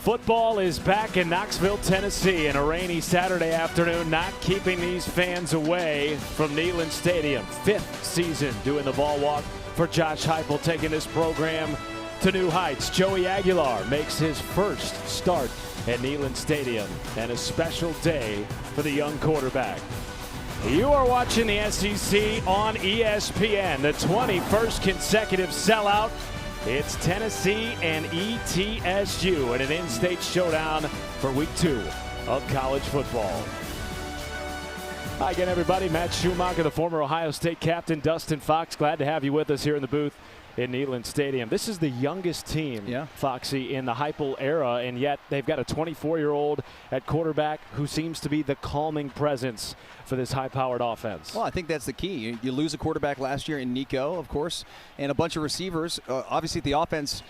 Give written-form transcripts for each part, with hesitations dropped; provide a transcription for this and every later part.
Football is back in Knoxville, Tennessee, and a rainy Saturday afternoon not keeping these fans away from Neyland Stadium. 5th season doing the ball walk for Josh Heupel, taking this program to new heights. Joey Aguilar makes his first start at Neyland Stadium, and a special day for the young quarterback. You are watching the SEC on ESPN, the 21st consecutive sellout. It's Tennessee and ETSU in an in-state showdown for week 2 of college football. Hi again, everybody. Matt Schumacher, the former Ohio State captain, Dustin Fox. Glad to have you with us here in the booth in Neyland Stadium. This is the youngest team, Foxy, in the Heupel era, and yet they've got a 24-year-old at quarterback who seems to be the calming presence for this high-powered offense. Well, I think that's the key. You lose a quarterback last year in Nico, of course, and a bunch of receivers. Obviously, the offense,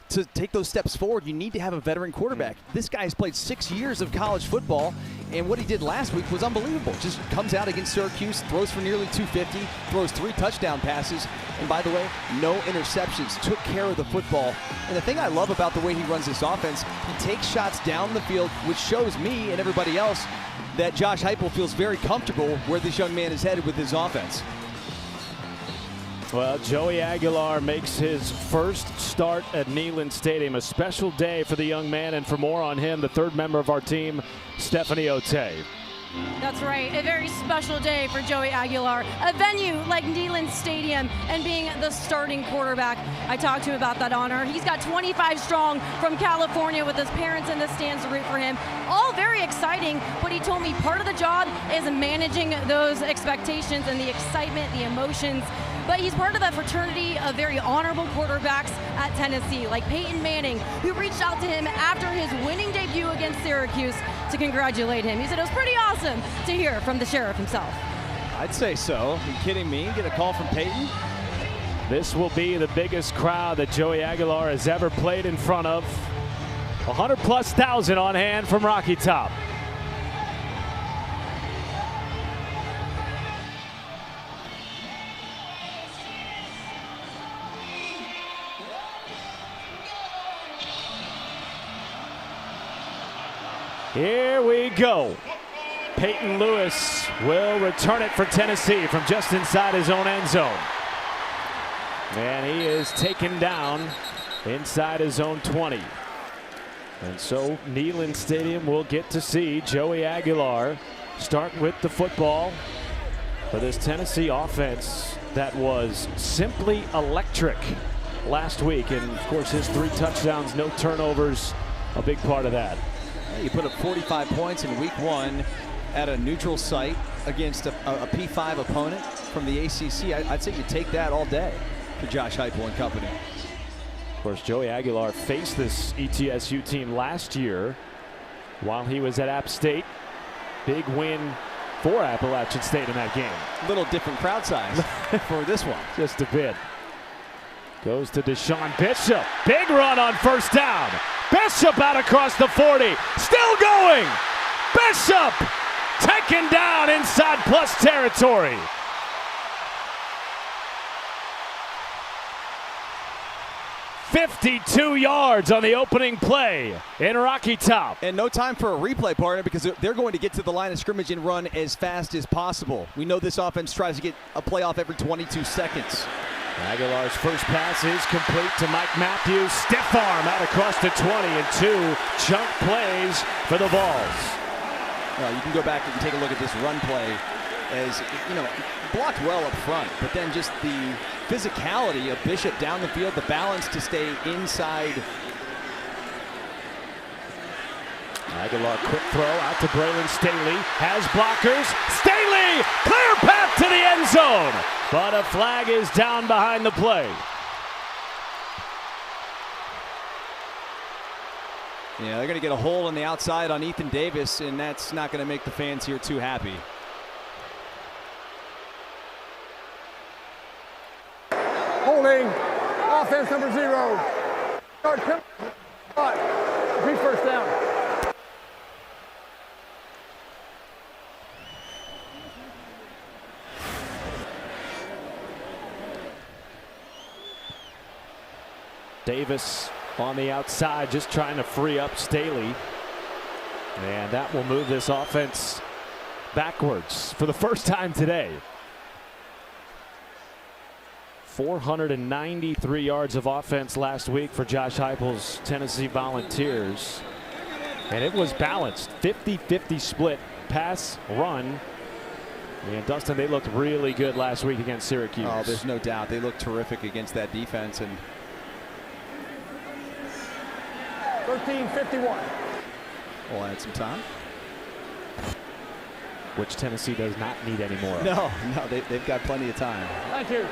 to take those steps forward, you need to have a veteran quarterback. This guy has played 6 years of college football, and what he did last week was unbelievable. Just comes out against Syracuse, throws for nearly 250, throws 3 touchdown passes, and by the way, no interceptions. Took care of the football. And the thing I love about the way he runs this offense, he takes shots down the field, which shows me and everybody else that Josh Heupel feels very comfortable where this young man is headed with his offense. Well, Joey Aguilar makes his first start at Neyland Stadium. A special day for the young man, and for more on him, the third member of our team, Stephanie Ote. That's right, a very special day for Joey Aguilar. A venue like Neyland Stadium and being the starting quarterback. I talked to him about that honor. He's got 25 strong from California with his parents in the stands to root for him. All very exciting, but he told me part of the job is managing those expectations and the excitement, the emotions. But he's part of a fraternity of very honorable quarterbacks at Tennessee, like Peyton Manning, who reached out to him after his winning debut against Syracuse to congratulate him. He said it was pretty awesome to hear from the sheriff himself. I'd say so. Are you kidding me? Get a call from Peyton? This will be the biggest crowd that Joey Aguilar has ever played in front of. 100,000+ on hand from Rocky Top. Here we go. Peyton Lewis will return it for Tennessee from just inside his own end zone. And he is taken down inside his own 20. And so Neyland Stadium will get to see Joey Aguilar start with the football for this Tennessee offense that was simply electric last week. And of course, his 3 touchdowns, no turnovers, a big part of that. You put up 45 points in week 1 at a neutral site against a P5 opponent from the ACC. I'd say you take that all day for Josh Heupel and company. Of course, Joey Aguilar faced this ETSU team last year while he was at App State. Big win for Appalachian State in that game. Little different crowd size for this one. Just a bit. Goes to Deshaun Bishop. Big run on first down. Bishop out across the 40. Still going. Bishop taken down inside plus territory. $52 yards on the opening play in Rocky Top. And no time for a replay, partner, because they're going to get to the line of scrimmage and run as fast as possible. We know this offense tries to get a playoff every 22 seconds. Aguilar's first pass is complete to Mike Matthews. Stiff arm out across the 20 and 2 chunk plays for the Vols. You can go back and take a look at this run play as, blocked well up front, but then just the physicality of Bishop down the field, the balance to stay inside. Aguilar, quick throw out to Braylon Staley. Has blockers. Staley, clear path to the end zone. But a flag is down behind the play. Yeah, they're going to get a hole on the outside on Ethan Davis, and that's not going to make the fans here too happy. Holding, offense number 0. Start first down. Davis on the outside, just trying to free up Staley. And that will move this offense backwards for the first time today. 493 yards of offense last week for Josh Heupel's Tennessee Volunteers. And it was balanced, 50-50 split, pass, run. And Dustin, they looked really good last week against Syracuse. Oh, there's no doubt. They looked terrific against that defense. And 13:51. we'll add some time. Which Tennessee does not need anymore. No, they've got plenty of time. Thank you.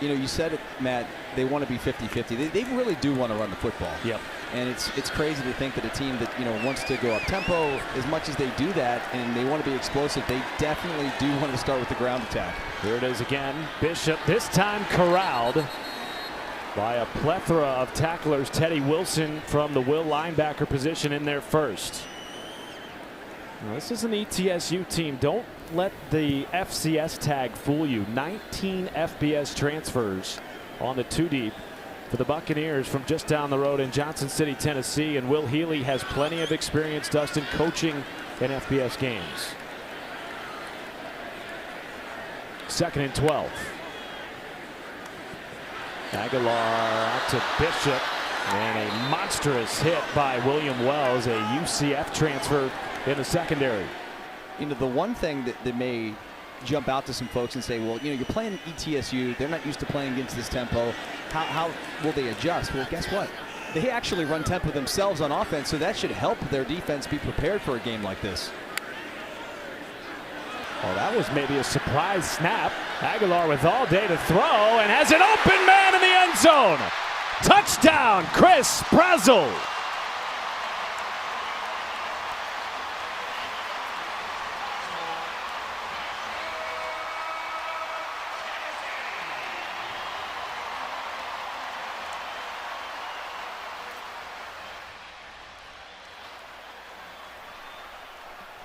You know, you said it, Matt, they want to be 50-50. They really do want to run the football. Yep. And it's crazy to think that a team that, you know, wants to go up tempo, as much as they do that and they want to be explosive, they definitely do want to start with the ground attack. Here it is again. Bishop, this time corralled by a plethora of tacklers. Teddy Wilson from the will linebacker position in there first. Now, this is an ETSU team. Don't let the FCS tag fool you. 19 FBS transfers on the two deep for the Buccaneers from just down the road in Johnson City, Tennessee. And Will Healy has plenty of experience, Dustin, coaching in FBS games. 2nd and 12. Aguilar out to Bishop, and a monstrous hit by William Wells, a UCF transfer in the secondary. You know, the one thing that may jump out to some folks and say, well, you know, you're playing ETSU. They're not used to playing against this tempo. How will they adjust? Well, guess what? They actually run tempo themselves on offense, so that should help their defense be prepared for a game like this. Well, that was maybe a surprise snap. Aguilar with all day to throw and has an open man in the end zone. Touchdown, Chris Brazel.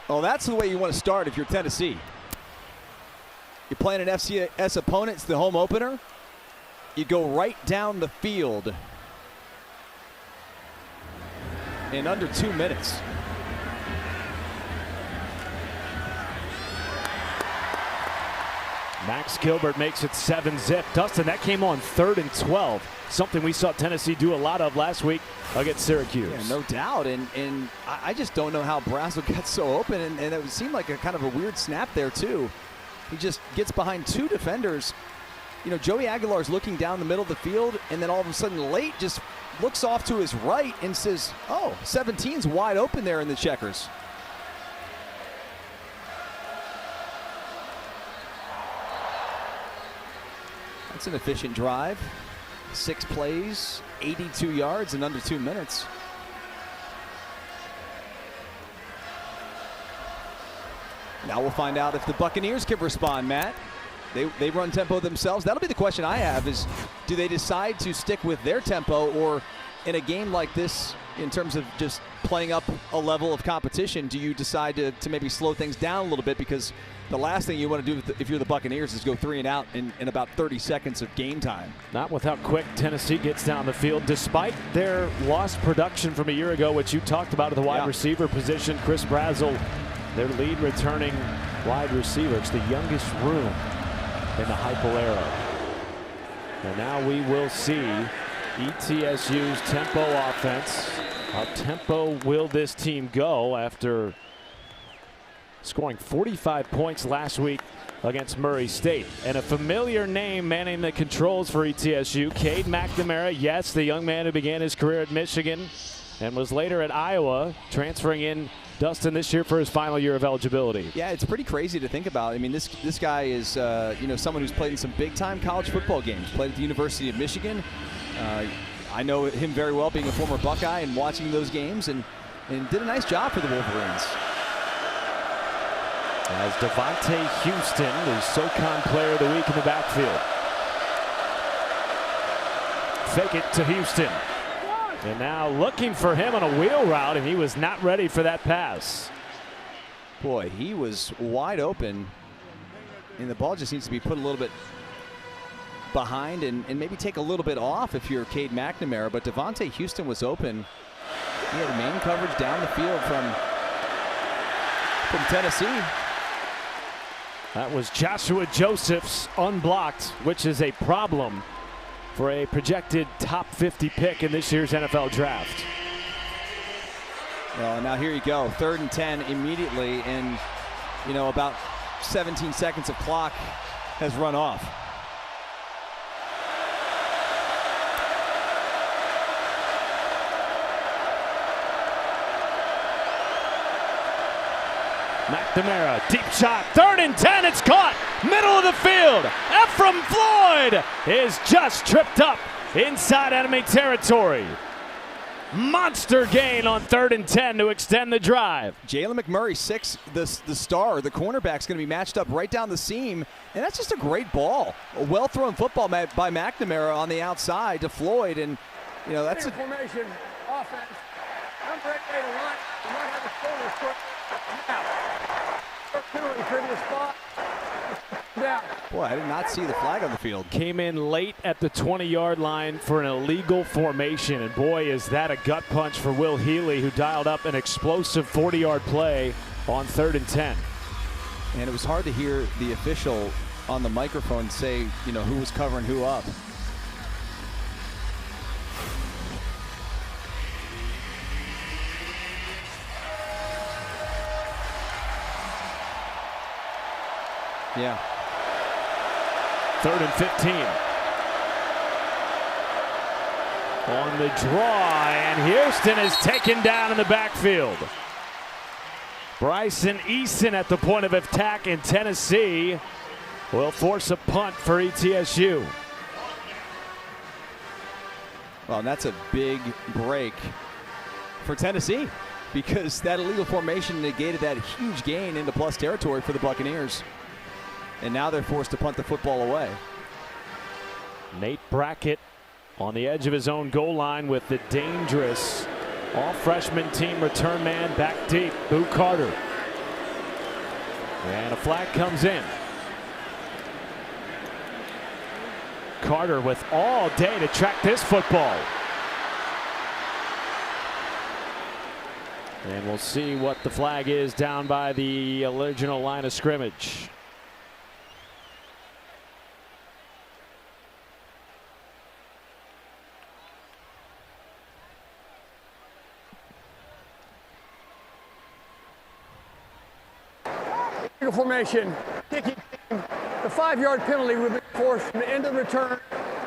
Well, that's the way you want to start if you're Tennessee. You're playing an FCS opponent, it's the home opener. You go right down the field in under 2 minutes. Max Gilbert makes it 7-zip. Dustin, that came on 3rd and 12. Something we saw Tennessee do a lot of last week against Syracuse. Yeah, no doubt. And I just don't know how Brazel got so open. And it seemed like a kind of a weird snap there, too. He just gets behind 2 defenders. You know, Joey Aguilar's looking down the middle of the field, and then all of a sudden late just looks off to his right and says, oh, 17's wide open there in the checkers. That's an efficient drive. 6 plays, 82 yards in under 2 minutes. Now we'll find out if the Buccaneers can respond, Matt. They run tempo themselves. That'll be the question I have is, do they decide to stick with their tempo, or in a game like this, in terms of just playing up a level of competition, do you decide to maybe slow things down a little bit? Because the last thing you want to do if you're the Buccaneers is go 3 and out in about 30 seconds of game time. Not with how quick Tennessee gets down the field, despite their lost production from a year ago, which you talked about at the wide receiver position. Chris Brazel, their lead returning wide receiver. It's the youngest room in the Heupel era. And now we will see ETSU's tempo offense. How tempo will this team go after scoring 45 points last week against Murray State? And a familiar name manning the controls for ETSU, Cade McNamara. Yes, the young man who began his career at Michigan and was later at Iowa, transferring in, Dustin, this year for his final year of eligibility. Yeah, it's pretty crazy to think about. I mean, this guy is you know, someone who's played in some big-time college football games. Played at the University of Michigan. I know him very well, being a former Buckeye and watching those games, and did a nice job for the Wolverines. As Devontae Houston, the SoCon Player of the Week in the backfield. Fake it to Houston. And now looking for him on a wheel route, and he was not ready for that pass. Boy, he was wide open, and the ball just needs to be put a little bit behind and maybe take a little bit off if you're Cade McNamara, but Devontae Houston was open. He had man coverage down the field from Tennessee. That was Joshua Josephs unblocked, which is a problem for a projected top 50 pick in this year's NFL draft. Well, now here you go, 3rd and 10 immediately, and about 17 seconds of clock has run off. McNamara, deep shot, 3rd and 10, it's caught, middle of the field. Ephraim Floyd is just tripped up inside enemy territory. Monster gain on 3rd and 10 to extend the drive. Jalen McMurray, 6, the star, the cornerback's going to be matched up right down the seam, and that's just a great ball. A well-thrown football by McNamara on the outside to Floyd, and that's a formation offense. Number 8 to line. You might have a shoulder quick. Now, penalty previous spot. Down. Boy, I did not see the flag on the field. Came in late at the 20-yard line for an illegal formation, and boy, is that a gut punch for Will Healy, who dialed up an explosive 40-yard play on 3rd and 10. And it was hard to hear the official on the microphone say, who was covering who up. Yeah. 3rd and 15. On the draw, and Houston is taken down in the backfield. Bryson Eason at the point of attack in Tennessee will force a punt for ETSU. Well, that's a big break for Tennessee, because that illegal formation negated that huge gain into plus territory for the Buccaneers. And now they're forced to punt the football away. Nate Brackett on the edge of his own goal line with the dangerous all-freshman team return man back deep, Boo Carter. And a flag comes in. Carter with all day to track this football. And we'll see what the flag is down by the original line of scrimmage. Formation, kicking. The 5-yard penalty will be forced from the end of the return.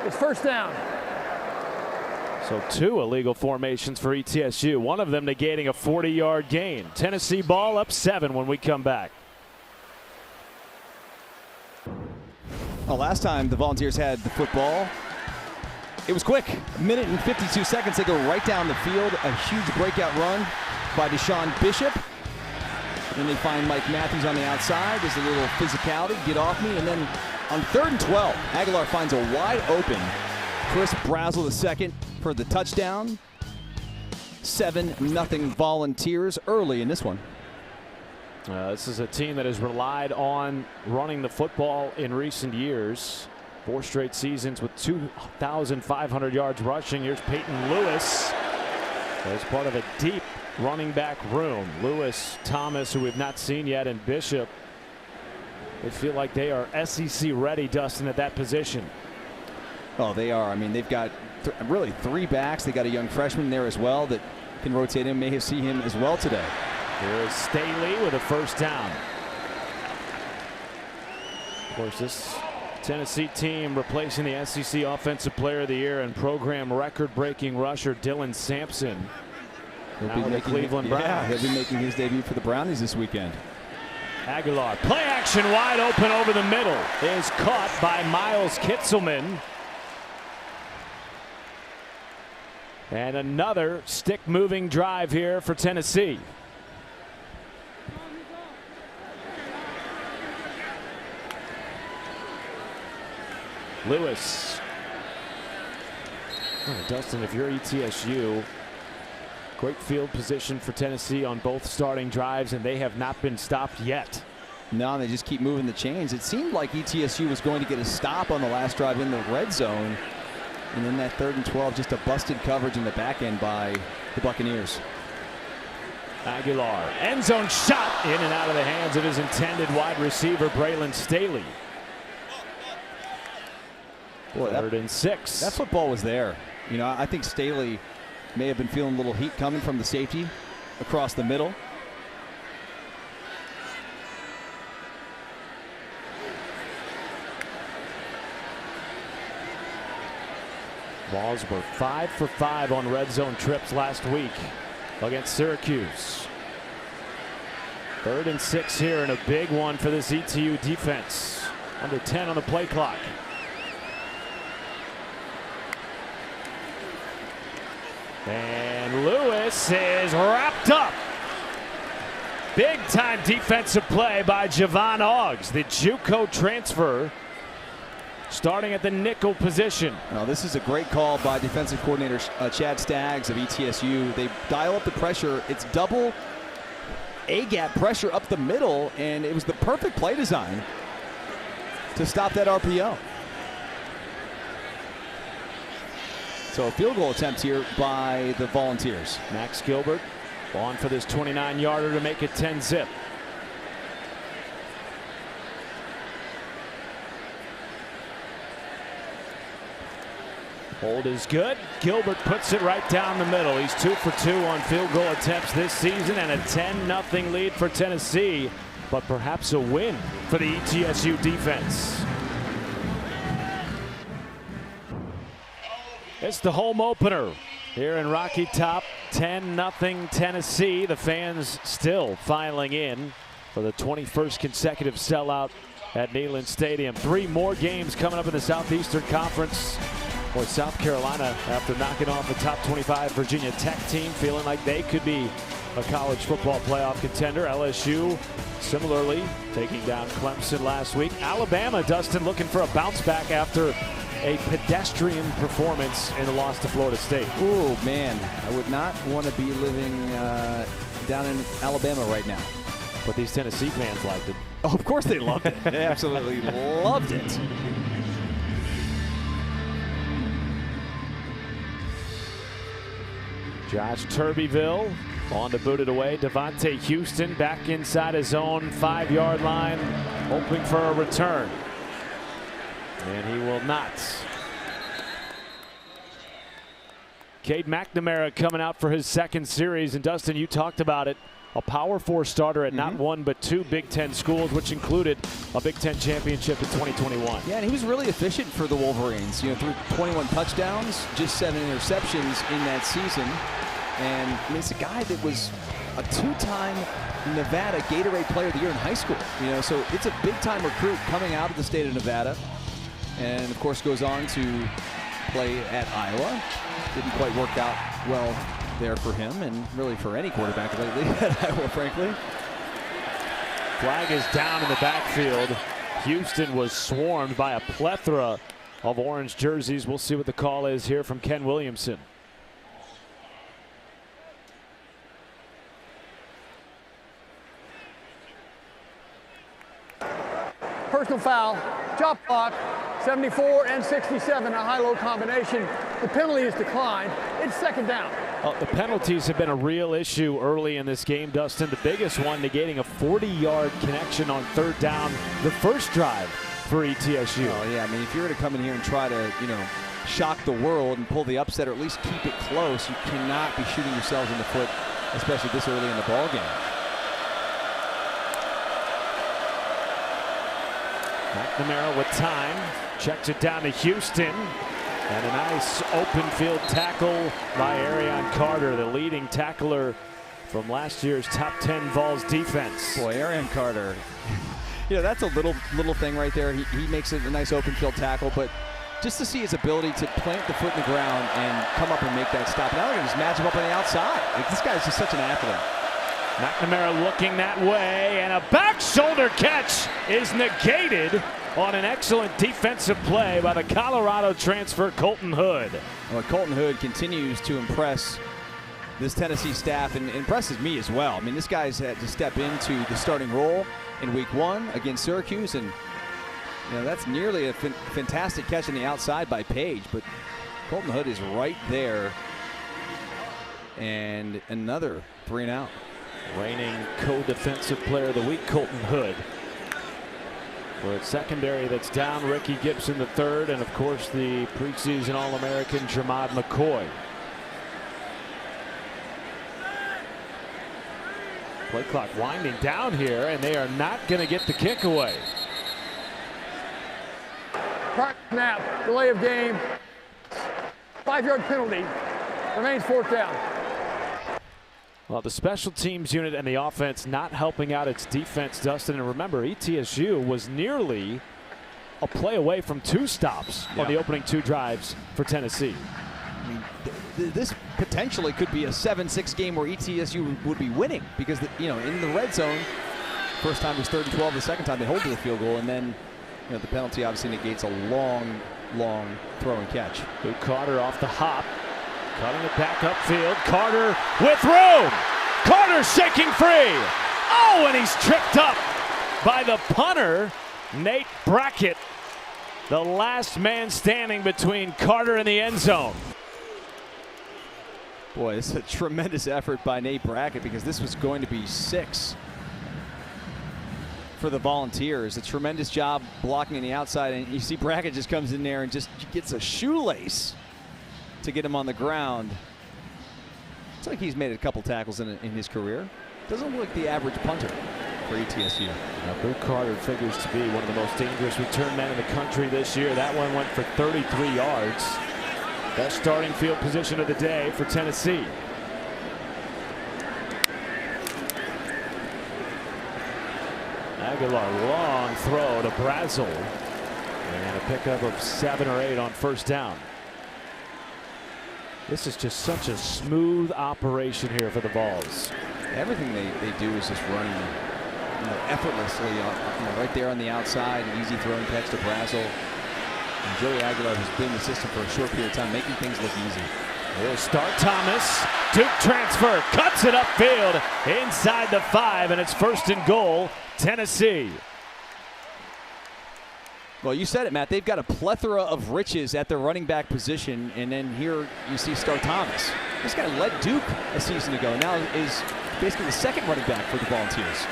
It's 1st down. So 2 illegal formations for ETSU, one of them negating a 40-yard gain. Tennessee ball up 7 when we come back. Well, last time the Volunteers had the football, it was quick. 1 and 52 seconds. They go right down the field. A huge breakout run by Deshaun Bishop. Then they find Mike Matthews on the outside. There's a little physicality, get off me. And then on 3rd and 12, Aguilar finds a wide open Chris Brazel II for the touchdown. 7-0 Volunteers early in this one. This is a team that has relied on running the football in recent years. 4 straight seasons with 2,500 yards rushing. Here's Peyton Lewis as part of a deep running back room. Lewis, Thomas, who we've not seen yet, and Bishop. They feel like they are SEC ready, Dustin, at that position. Oh, they are. I mean, they've got really 3 backs. They got a young freshman there as well that can rotate him. May have seen him as well today. Here's Staley with a 1st down. Of course, this Tennessee team replacing the SEC Offensive Player of the Year and program record-breaking rusher Dylan Sampson. Now with the Cleveland Browns. Yeah, he'll be making his debut for the Brownies this weekend. Aguilar, play action wide open over the middle, is caught by Miles Kitzelman. And another stick-moving drive here for Tennessee. Lewis. Oh, Dustin, if you're ETSU, great field position for Tennessee on both starting drives, and they have not been stopped yet. No, they just keep moving the chains. It seemed like ETSU was going to get a stop on the last drive in the red zone. And then that 3rd and 12, just a busted coverage in the back end by the Buccaneers. Aguilar, end zone shot in and out of the hands of his intended wide receiver, Braylon Staley. Boy, 3rd and 6. That football was there. You know, I think Staley may have been feeling a little heat coming from the safety across the middle. Vols were 5 for 5 on red zone trips last week against Syracuse. 3rd and 6 here, and a big one for this ETU defense. Under 10 on the play clock. And Lewis is wrapped up. Big time defensive play by Javon Oggs, the JUCO transfer, starting at the nickel position. Now, this is a great call by defensive coordinator Chad Staggs of ETSU. They dial up the pressure. It's double A-gap pressure up the middle, and it was the perfect play design to stop that RPO. So a field goal attempt here by the Volunteers. Max Gilbert on for this 29-yarder to make it 10-zip. Hold is good. Gilbert puts it right down the middle. He's 2 for 2 on field goal attempts this season, and a 10-0 lead for Tennessee, but perhaps a win for the ETSU defense. It's the home opener here in Rocky Top. 10-0 Tennessee. The fans still filing in for the 21st consecutive sellout at Neyland Stadium. 3 more games coming up in the Southeastern Conference. Boy, South Carolina, after knocking off a top 25 Virginia Tech team, feeling like they could be a college football playoff contender. LSU similarly taking down Clemson last week. Alabama, Dustin, looking for a bounce back after a pedestrian performance in the loss to Florida State. Oh man, I would not want to be living down in Alabama right now. But these Tennessee fans liked it. Oh, of course they loved it. They absolutely loved it. Josh Turbyville on to boot it away. Devontae Houston back inside his own 5-yard line, hoping for a return. And he will not. Cade McNamara coming out for his 2nd series. And Dustin, you talked about it. A Power 4 starter at not 1 but 2 Big Ten schools, which included a Big Ten championship in 2021. Yeah, and he was really efficient for the Wolverines. You know, threw 21 touchdowns, just 7 interceptions in that season. And I mean, it's a guy that was a 2-time Nevada Gatorade Player of the Year in high school. You know, so it's a big-time recruit coming out of the state of Nevada. And of course goes on to play at Iowa. Didn't quite work out well there for him, and really for any quarterback lately at Iowa, frankly. Flag is down in the backfield. Houston was swarmed by a plethora of orange jerseys. We'll see what the call is here from Ken Williamson. Personal foul, chop block, 74 and 67, a high-low combination. The penalty is declined. It's 2nd down. The penalties have been a real issue early in this game, Dustin. The biggest one negating a 40-yard connection on 3rd down, the first drive for ETSU. Oh yeah, I mean, if you were to come in here and try to, you know, shock the world and pull the upset, or at least keep it close, you cannot be shooting yourselves in the foot, especially this early in the ball game. McNamara with time, checks it down to Houston, and a nice open field tackle by Arion Carter, the leading tackler from last year's top 10 Vols defense. Boy, Arion Carter, you know, that's a little thing right there. He makes it a nice open field tackle, but just to see his ability to plant the foot in the ground and come up and make that stop. Now they're going to just match him up on the outside. Like, this guy's just such an athlete. McNamara looking that way, and a back shoulder catch is negated on an excellent defensive play by the Colorado transfer Colton Hood. Well, Colton Hood continues to impress this Tennessee staff, and impresses me as well. I mean, this guy's had to step into the starting role in week 1 against Syracuse, and that's nearly a fantastic catch on the outside by Page, but Colton Hood is right there. And another 3 and out. Reigning co-defensive player of the week, Colton Hood. For its secondary that's down, Ricky Gibson the third, and of course the preseason All-American Jermod McCoy. Play clock winding down here, and they are not going to get the kick away. Snap, delay of game, 5-yard penalty, remains 4th down. Well, the special teams unit and the offense not helping out its defense, Dustin. And remember, ETSU was nearly a play away from 2 stops on the opening 2 drives for Tennessee. I mean, this potentially could be a 7-6 game where ETSU would be winning because, in the red zone, first time was 30-12. The second time they hold to the field goal, and then the penalty obviously negates a long throw and catch. Luke Carter off the hop. Cutting it back upfield. Carter with room. Carter shaking free. Oh, and he's tripped up by the punter, Nate Brackett. The last man standing between Carter and the end zone. Boy, this is a tremendous effort by Nate Brackett because this was going to be 6 for the Volunteers. A tremendous job blocking on the outside, and you see Brackett just comes in there and just gets a shoelace to get him on the ground. It's like he's made a couple tackles in his career. Doesn't look like the average punter for ETSU. Now, Luke Carter figures to be one of the most dangerous return men in the country this year. That one went for 33 yards. Best starting field position of the day for Tennessee. Aguilar, long throw to Brazel. And a pickup of 7 or 8 on first down. This is just such a smooth operation here for the Vols. Everything they do is just running effortlessly, right there on the outside. An easy throwing catch to Brazel. And Joey Aguilar, who's been in the system for a short period of time, making things look easy. Here's Star Thomas. Duke transfer, cuts it upfield inside the 5, and it's 1st and goal, Tennessee. Well, you said it, Matt. They've got a plethora of riches at their running back position, and then here you see Star Thomas. This guy led Duke a season ago. Now is basically the 2nd running back for the Volunteers.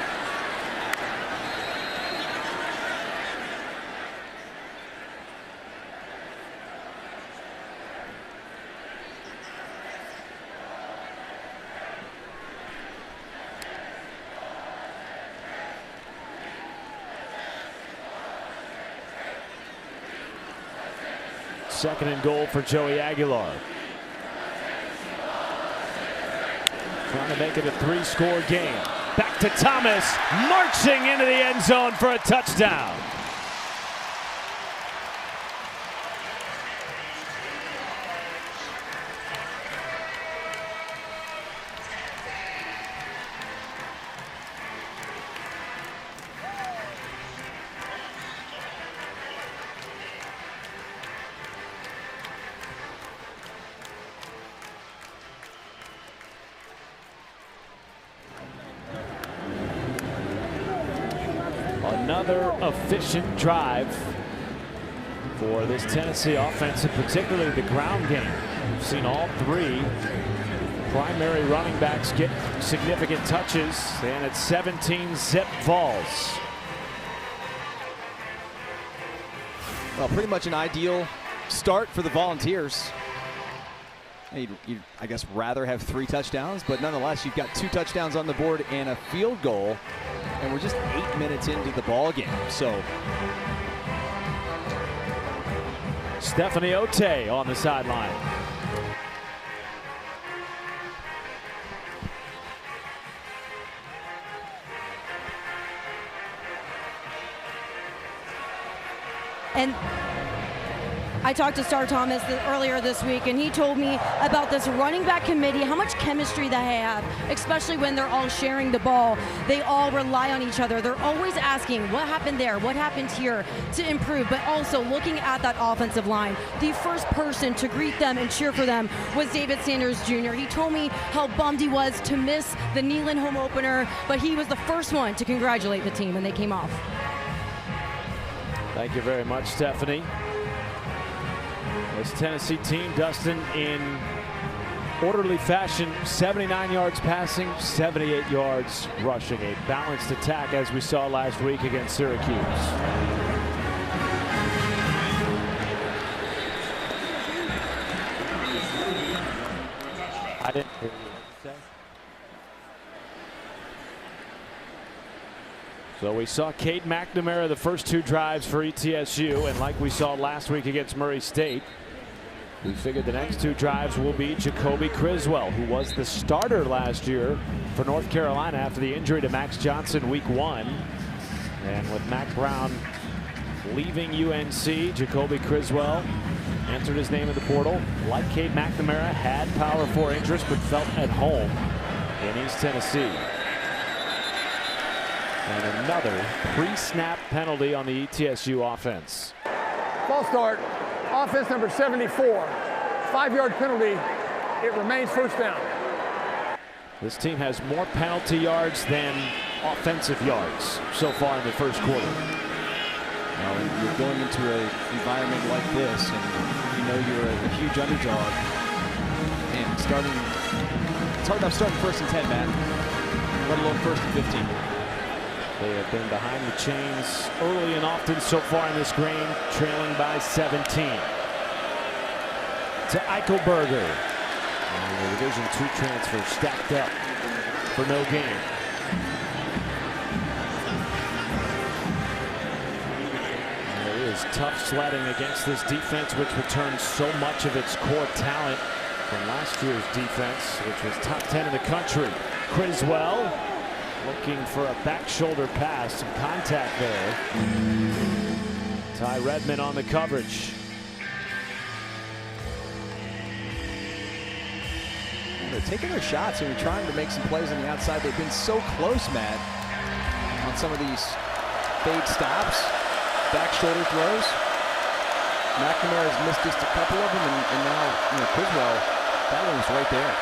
Second and goal for Joey Aguilar. Trying to make it a 3-score game. Back to Thomas, marching into the end zone for a touchdown. Another efficient drive for this Tennessee offense, and particularly the ground game. We've seen all 3 primary running backs get significant touches, and it's 17-zip Vols. Well, pretty much an ideal start for the Volunteers. You'd, I guess, rather have 3 touchdowns, but nonetheless, you've got 2 touchdowns on the board and a field goal, and we're just 8 minutes into the ball game. So Stephanie Ote on the sideline. And I talked to Star Thomas earlier this week, and he told me about this running back committee, how much chemistry they have, especially when they're all sharing the ball. They all rely on each other. They're always asking, what happened there? What happened here to improve? But also looking at that offensive line. The first person to greet them and cheer for them was David Sanders Jr. He told me how bummed he was to miss the Neyland home opener, but he was the first one to congratulate the team, and they came off. Thank you very much, Stephanie. This Tennessee team, Dustin, in orderly fashion, 79 yards passing, 78 yards rushing. A balanced attack as we saw last week against Syracuse. I didn't hear you say. So we saw Cade McNamara the first 2 drives for ETSU, and like we saw last week against Murray State, we figured the next 2 drives will be Jacoby Criswell, who was the starter last year for North Carolina after the injury to Max Johnson week 1. And with Mac Brown leaving UNC, Jacoby Criswell entered his name in the portal. Like Cade McNamara, had Power 4 interest, but felt at home in East Tennessee. And another pre-snap penalty on the ETSU offense. False start. Offense number 74. 5-yard penalty. It remains first down. This team has more penalty yards than offensive yards so far in the first quarter. Well, you're going into an environment like this, and you know you're a huge underdog. And it's hard enough starting 1st and 10, Matt, let alone 1st and 15. They have been behind the chains early and often so far in this game, trailing by 17. To Eichelberger. And the Division II transfer stacked up for no gain. And it is tough sledding against this defense, which returns so much of its core talent from last year's defense, which was top 10 in the country. Criswell looking for a back shoulder pass, some contact there. Ty Redmond on the coverage. They're taking their shots and trying to make some plays on the outside. They've been so close, Matt, on some of these fade stops, back shoulder throws. McNamara has missed just a couple of them, and now Criswell, that one was right there.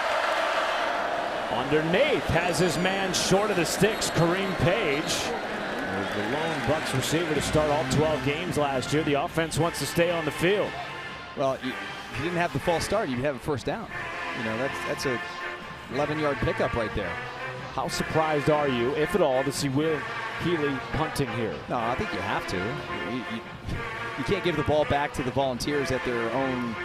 Underneath, has his man short of the sticks, Kareem Page. Was the lone Bucks receiver to start all 12 games last year. The offense wants to stay on the field. Well, if you didn't have the false start, you'd have a first down. That's a 11-yard pickup right there. How surprised are you, if at all, to see Will Healy punting here? No, I think you have to. You can't give the ball back to the Volunteers at their own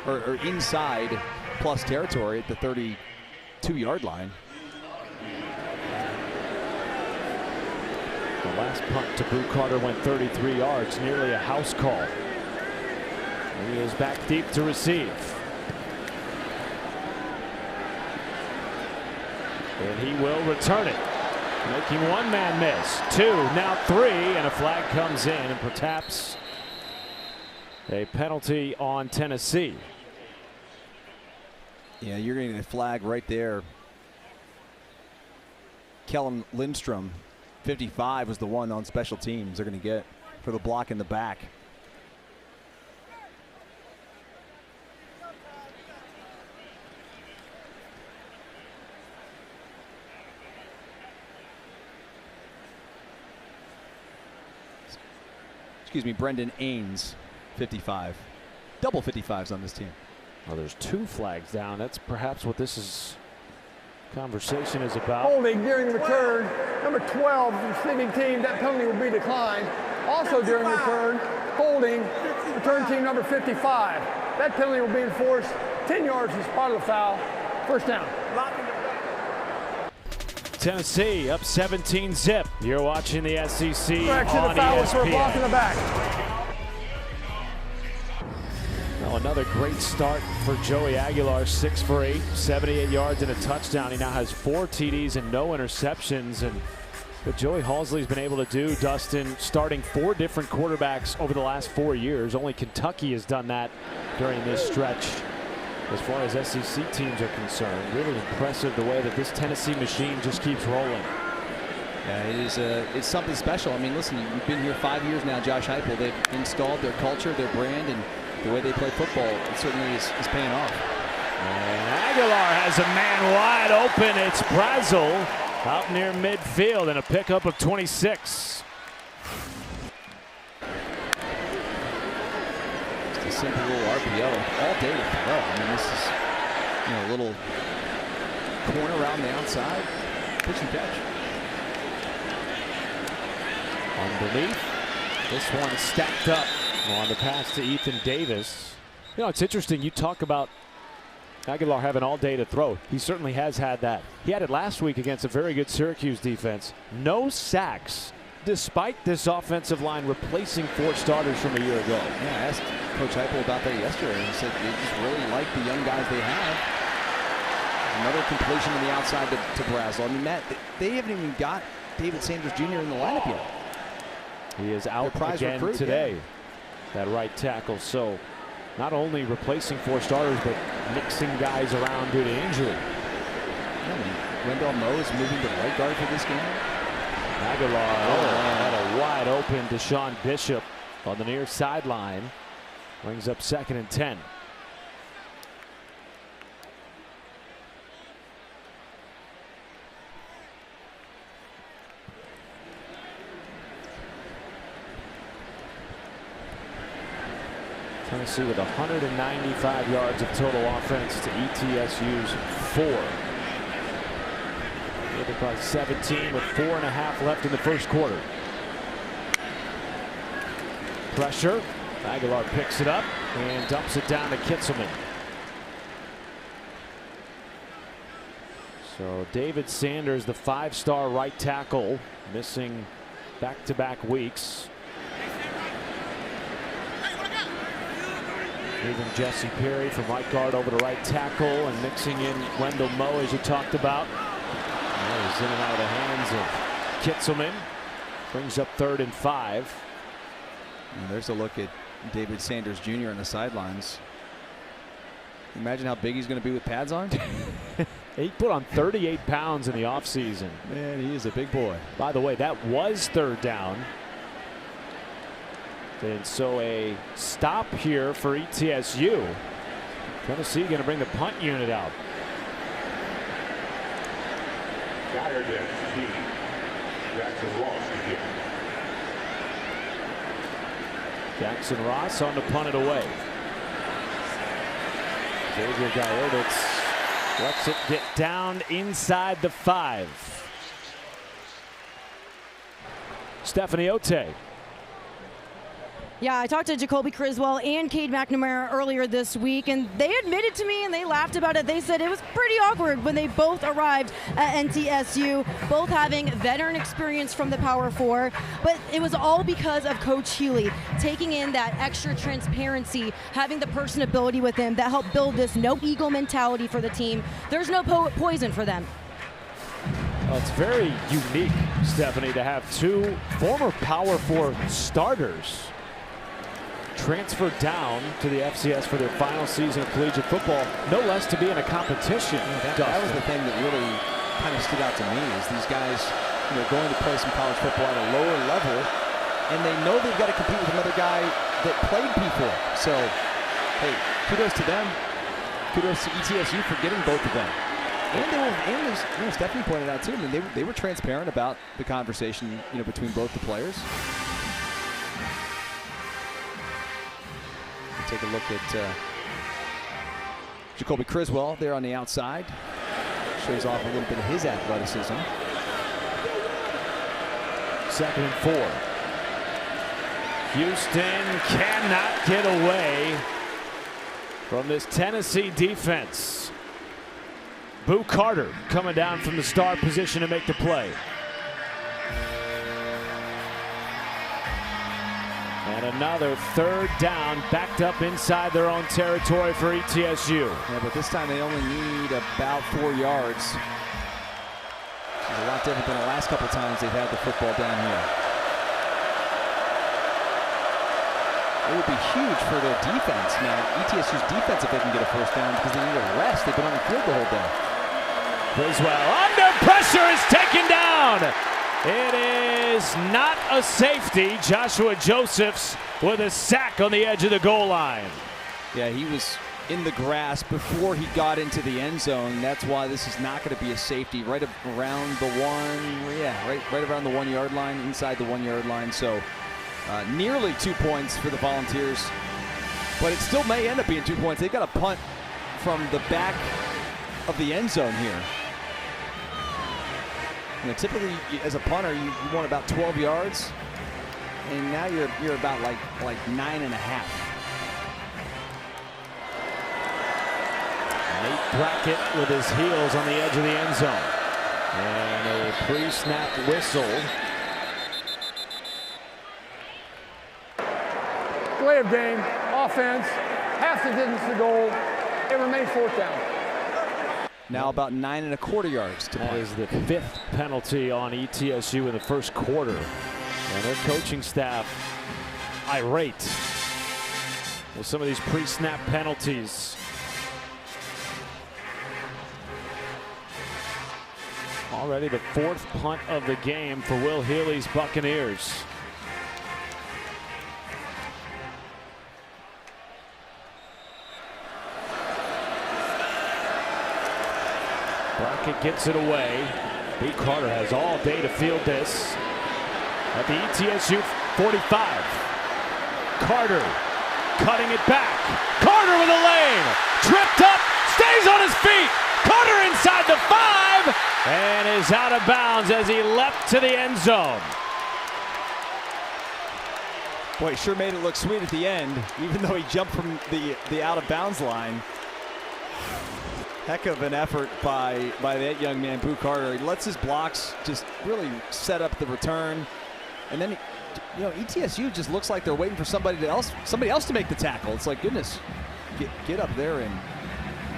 or inside plus territory at the 32-yard line. The last punt to Brew Carter went 33 yards, nearly a house call. He is back deep to receive. And he will return it, making one man miss. 2, now 3, and a flag comes in, and perhaps a penalty on Tennessee. Yeah, you're getting a flag right there. Kellen Lindstrom, 55, was the one on special teams they're going to get for the block in the back. Excuse me, Brendan Ains, 55. Double 55s on this team. Well, there's 2 flags down. That's perhaps what this conversation is about. Holding during return, number 12, the receiving team, that penalty will be declined. Also during return, holding, return team number 55. That penalty will be enforced 10 yards from the spot of the foul. First down. Tennessee up 17-zip. You're watching the SEC Correction, on the foul was for a block in the ESPN. back. Well, another great start for Joey Aguilar, 6 for 8, 78 yards and a touchdown. He now has 4 TDs and no interceptions, and What Joey Halsley's been able to do, Dustin, starting 4 different quarterbacks over the last 4 years. Only Kentucky has done that during this stretch. As far as SEC teams are concerned, really impressive the way that this Tennessee machine just keeps rolling. Yeah, it is. It's something special. I mean, listen, you've been here 5 years now, Josh Heupel. They've installed their culture, their brand, and the way they play football. It certainly is paying off. And Aguilar has a man wide open. It's Brazel out near midfield, and a pickup of 26. Just a simple little RPO all day to throw. I mean, this is a little corner around the outside, pitch and catch. Underneath, this one stacked up on the pass to Ethan Davis. You know, it's interesting. You talk about Aguilar having all day to throw. He certainly has had that. He had it last week against a very good Syracuse defense. No sacks, despite this offensive line replacing 4 starters from a year ago. Yeah, I asked Coach Heupel about that yesterday, and he said they just really like the young guys they have. Another completion on the outside to Brazel. I mean, Matt, they haven't even got David Sanders Jr. in the lineup yet. He is out again recruit, today, yeah. That right tackle. So not only replacing 4 starters, but mixing guys around due to injury. Yeah, Wendell Moe is moving to right guard for this game. Aguilar had a wide open Deshaun Bishop on the near sideline. Brings up 2nd and 10. Tennessee with 195 yards of total offense to ETSU's 4. They're probably 17 with 4.5 left in the first quarter. Pressure. Aguilar picks it up and dumps it down to Kitzelman. So David Sanders, the 5-star right tackle, missing back-to-back weeks. Moving Jesse Perry from right guard over to right tackle and mixing in Wendell Moe, as you talked about. He's in and out of the hands of Kitzelman. Brings up 3rd and 5. And there's a look at David Sanders Jr. on the sidelines. Imagine how big he's going to be with pads on. He put on 38 pounds in the offseason. Man, he is a big boy. By the way, that was 3rd down. And so a stop here for ETSU. Tennessee going to bring the punt unit out. Jackson Ross on to punt it away. Xavier Gairditz lets it get down inside the 5. Stephanie Ote. Yeah, I talked to Jacoby Criswell and Cade McNamara earlier this week, and they admitted to me and they laughed about it. They said it was pretty awkward when they both arrived at NTSU, both having veteran experience from the Power 4, but it was all because of Coach Healy taking in that extra transparency, having the personability with him that helped build this no ego mentality for the team. There's no poison for them. Well, it's very unique, Stephanie, to have 2 former Power 4 starters transferred down to the FCS for their final season of collegiate football, no less to be in a competition. That was the thing that really kind of stood out to me, is these guys, going to play some college football at a lower level, and they know they've got to compete with another guy that played P4. So, hey, kudos to them. Kudos to ETSU for getting both of them. And as Stephanie pointed out too, I mean, they were transparent about the conversation, between both the players. Take a look at Jacoby Criswell there on the outside. Shows off a little bit of his athleticism. 2nd and 4. Houston cannot get away from this Tennessee defense. Boo Carter coming down from the star position to make the play. And another 3rd down, backed up inside their own territory for ETSU. Yeah, but this time they only need about 4 yards. A lot different than the last couple times they've had the football down here. It would be huge for their defense. Now, ETSU's defense, if they can get a first down, because they need a rest. They've been on the field the whole day. Criswell under pressure is taken down. It is not a safety. Joshua Josephs with a sack on the edge of the goal line. Yeah, he was in the grass before he got into the end zone. That's why this is not going to be a safety. Right around the right around the 1 yard line, inside the 1 yard line. So nearly 2 points for the Volunteers, but it still may end up being 2 points. They've got a punt from the back of the end zone here. You know, typically, as a punter, you want about 12 yards, and now you're about like 9.5. Nate Brackett with his heels on the edge of the end zone. And a pre-snap whistle. Delay of game, offense, half the distance to goal. It remains fourth down. Now about 9.25 yards to play. That is the 5th penalty on ETSU in the first quarter. And their coaching staff irate with some of these pre-snap penalties. Already the 4th punt of the game for Will Healy's Buccaneers. Brackett gets it away. B. Carter has all day to field this. At the ETSU 45. Carter cutting it back. Carter with a lane. Tripped up. Stays on his feet. Carter inside the 5. And is out of bounds as he leapt to the end zone. Boy, he sure made it look sweet at the end, even though he jumped from the out of bounds line. Heck of an effort by that young man, Boo Carter. He lets his blocks just really set up the return. And then, you know, ETSU just looks like they're waiting for somebody else to make the tackle. It's like, goodness, get up there and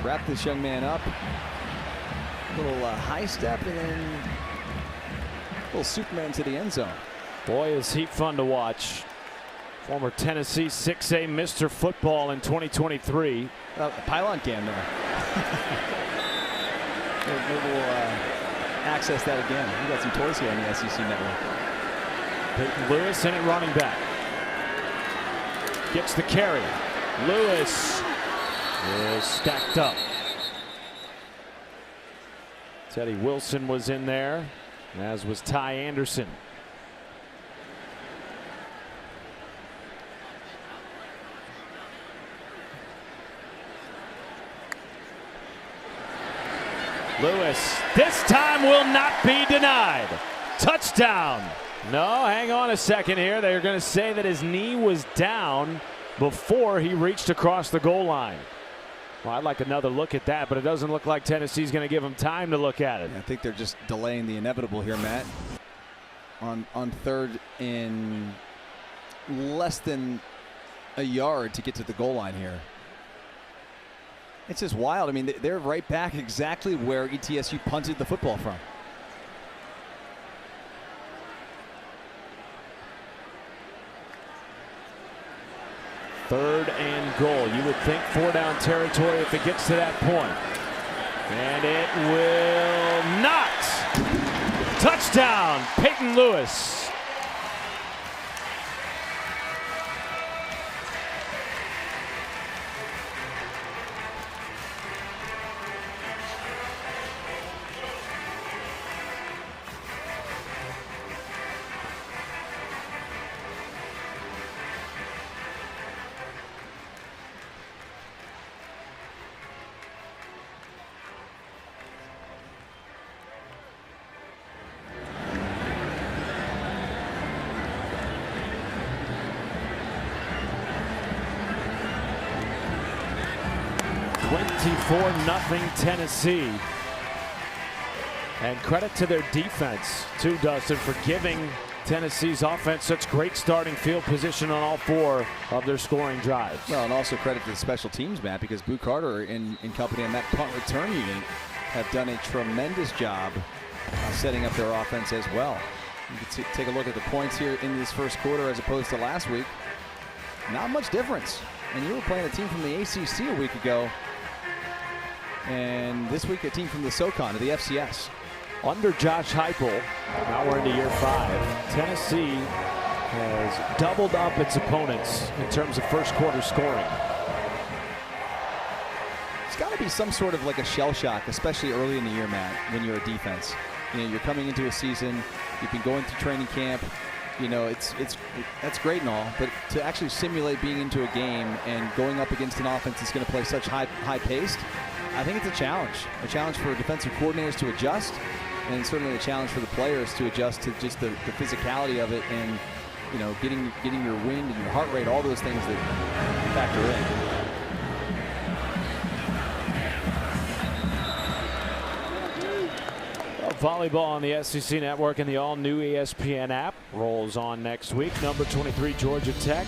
wrap this young man up. A little high step and then a little Superman to the end zone. Boy, is he fun to watch. Former Tennessee 6A Mr. Football in 2023. Pylon cam there. Maybe we'll access that again. We got some toys here on the SEC network. Peyton Lewis in at running back. Gets the carry. Lewis is stacked up. Teddy Wilson was in there, as was Ty Anderson. Lewis, this time will not be denied. Touchdown. No, hang on a second here. They're going to say that his knee was down before he reached across the goal line. Well, I'd like another look at that, but it doesn't look like Tennessee's going to give him time to look at it. I think they're just delaying the inevitable here, Matt. On third and less than a yard to get to the goal line here. It's just wild. I mean, they're right back exactly where ETSU punted the football from. Third and goal. You would think 4-down territory if it gets to that point. And it will not. Touchdown, Peyton Lewis. Nothing Tennessee. And credit to their defense too, Dustin, for giving Tennessee's offense such great starting field position on all 4 of their scoring drives. Well, and also credit to the special teams, Matt, because Boo Carter and company on that punt return unit have done a tremendous job setting up their offense as well. You can take a look at the points here in this first quarter as opposed to last week. Not much difference. And you were playing a team from the ACC a week ago. And this week a team from the SoCon, or the FCS. Under Josh Heupel, now we're into year 5. Tennessee has doubled up its opponents in terms of first quarter scoring. It's got to be some sort of like a shell shock, especially early in the year, Matt, when you're a defense. You know, you're coming into a season, you've been going through training camp. You know, that's great and all, but to actually simulate being into a game and going up against an offense that's going to play such high-paced, I think it's a challenge for defensive coordinators to adjust, and certainly a challenge for the players to adjust to just the physicality of it, and you know, getting your wind and your heart rate, all those things that factor in. Volleyball on the SEC Network and the all-new ESPN app rolls on next week. Number 23 Georgia Tech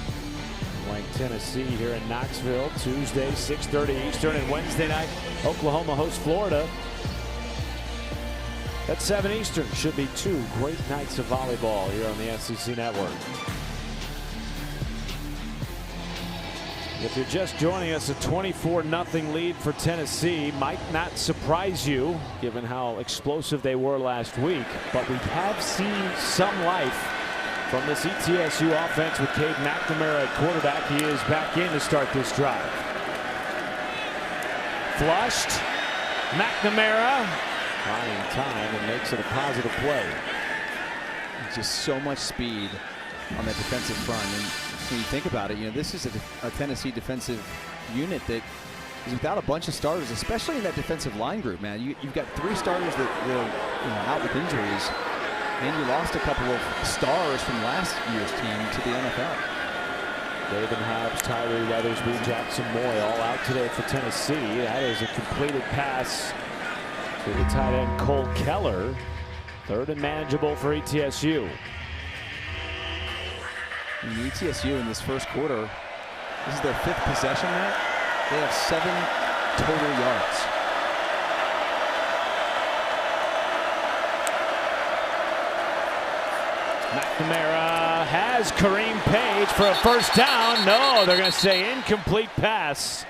playing Tennessee here in Knoxville Tuesday 6:30 Eastern, and Wednesday night Oklahoma hosts Florida at 7 Eastern. Should be 2 great nights of volleyball here on the SEC Network. If you're just joining us, a 24-0 lead for Tennessee might not surprise you given how explosive they were last week, but we have seen some life from this ETSU offense with Cade McNamara at quarterback. He is back in to start this drive. Flushed. McNamara buying time and makes it a positive play. Just so much speed on that defensive front. And when you think about it, you know, this is a Tennessee defensive unit that is without a bunch of starters, especially in that defensive line group, man. You've got 3 starters that are out with injuries, and you lost a couple of stars from last year's team to the NFL. David Hobbs, Tyree Weathersby, Jackson Moy all out today for Tennessee. That is a completed pass to the tight end Cole Keller. 3rd and manageable for ETSU. And the ETSU in this first quarter, this is their 5th possession, Matt. They have 7 total yards. McNamara has Kareem Page for a first down. No, they're going to say incomplete pass.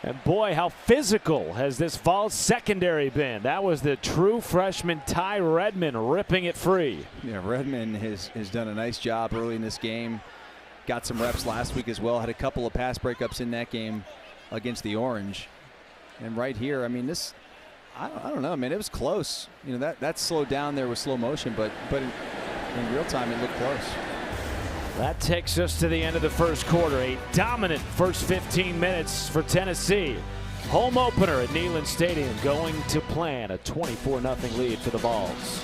And boy, how physical has this Vols secondary been. That was the true freshman Ty Redmond ripping it free. Yeah, Redmond has done a nice job early in this game. Got some reps last week as well. Had a couple of pass breakups in that game against the Orange. And right here, I mean, this, I don't know, man, it was close. You know, that slowed down there with slow motion, but in real time, it looked close. That takes us to the end of the first quarter. A dominant first 15 minutes for Tennessee. Home opener at Neyland Stadium going to plan. A 24-0 lead for the Vols.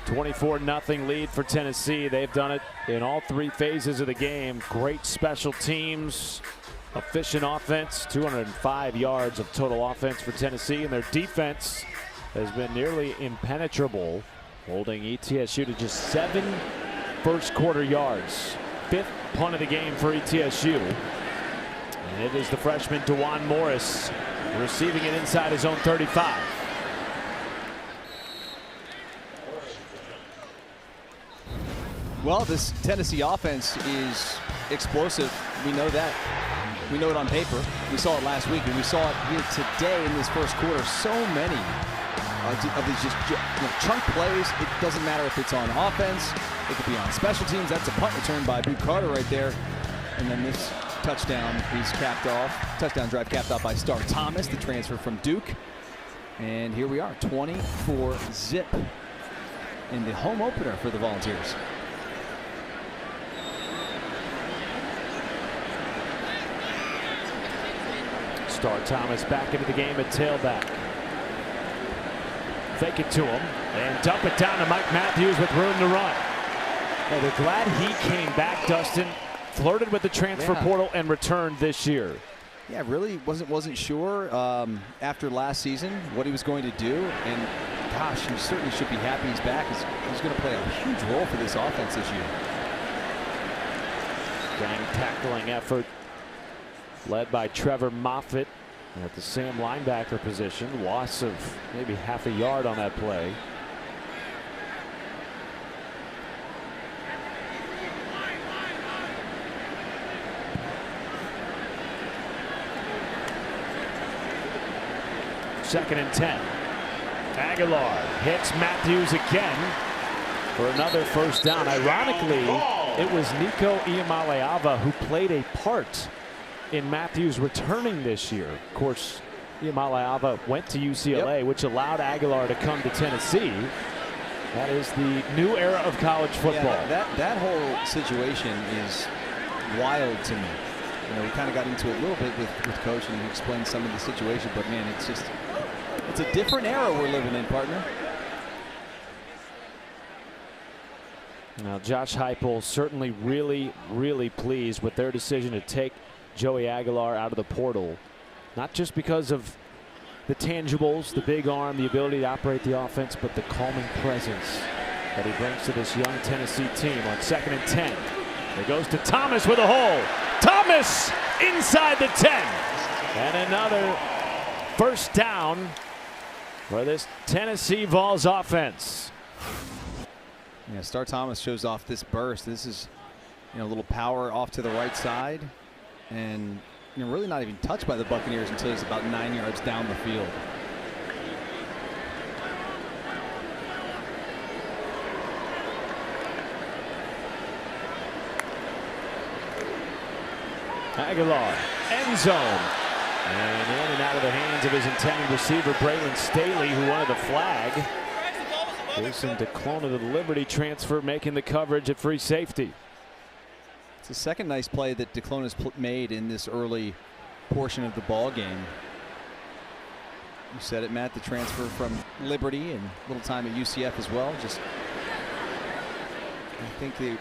$24-0 lead for Tennessee. They've done it in all 3 phases of the game. Great special teams. Efficient offense, 205 yards of total offense for Tennessee, and their defense has been nearly impenetrable, holding ETSU to just 7 first quarter yards. 5th punt of the game for ETSU. And it is the freshman DeJuan Morris receiving it inside his own 35. Well, this Tennessee offense is explosive. We know that. We know it on paper. We saw it last week, and we saw it here today in this first quarter. So many of these just chunk plays. It doesn't matter if it's on offense. It could be on special teams. That's a punt return by Boot Carter right there. And then this touchdown, he's capped off. Touchdown drive capped off by Star Thomas, the transfer from Duke. And here we are, 24-zip in the home opener for the Volunteers. Star Thomas back into the game at tailback. Fake it to him and dump it down to Mike Matthews with room to run. Well, they're glad he came back, Dustin. Flirted with the transfer portal and returned this year. Yeah, really wasn't sure after last season what he was going to do. And gosh, he certainly should be happy he's back. He's going to play a huge role for this offense this year. Gang tackling effort led by Trevor Moffitt at the Sam linebacker position. Loss of maybe half a yard on that play. Second and 10. Aguilar hits Matthews again for another first down. Ironically, it was Nico Iamaleava who played a part in Matthews returning this year. Of course, Iamaleava went to UCLA, which allowed Aguilar to come to Tennessee. That is the new era of college football. Yeah, that whole situation is wild to me. You know, we kind of got into it a little bit with Coach, and he explained some of the situation, but man, it's a different era we're living in, partner. Now, Josh Heupel certainly really pleased with their decision to take Joey Aguilar out of the portal. Not just because of the tangibles, the big arm, the ability to operate the offense, but the calming presence that he brings to this young Tennessee team. On second and 10, it goes to Thomas with a hole. Thomas inside the 10. And another first down for this Tennessee Vols offense. Yeah, Star Thomas shows off this burst. This is, a little power off to the right side, and really not even touched by the Buccaneers until he's about 9 yards down the field. Aguilar, end zone. And in and out of the hands of his intended receiver, Braylon Staley, who wanted the flag. Jason DeClone of the Liberty transfer making the coverage at free safety. It's the second nice play that DeClone has made in this early portion of the ball game. You said it, Matt, the transfer from Liberty and a little time at UCF as well. I think they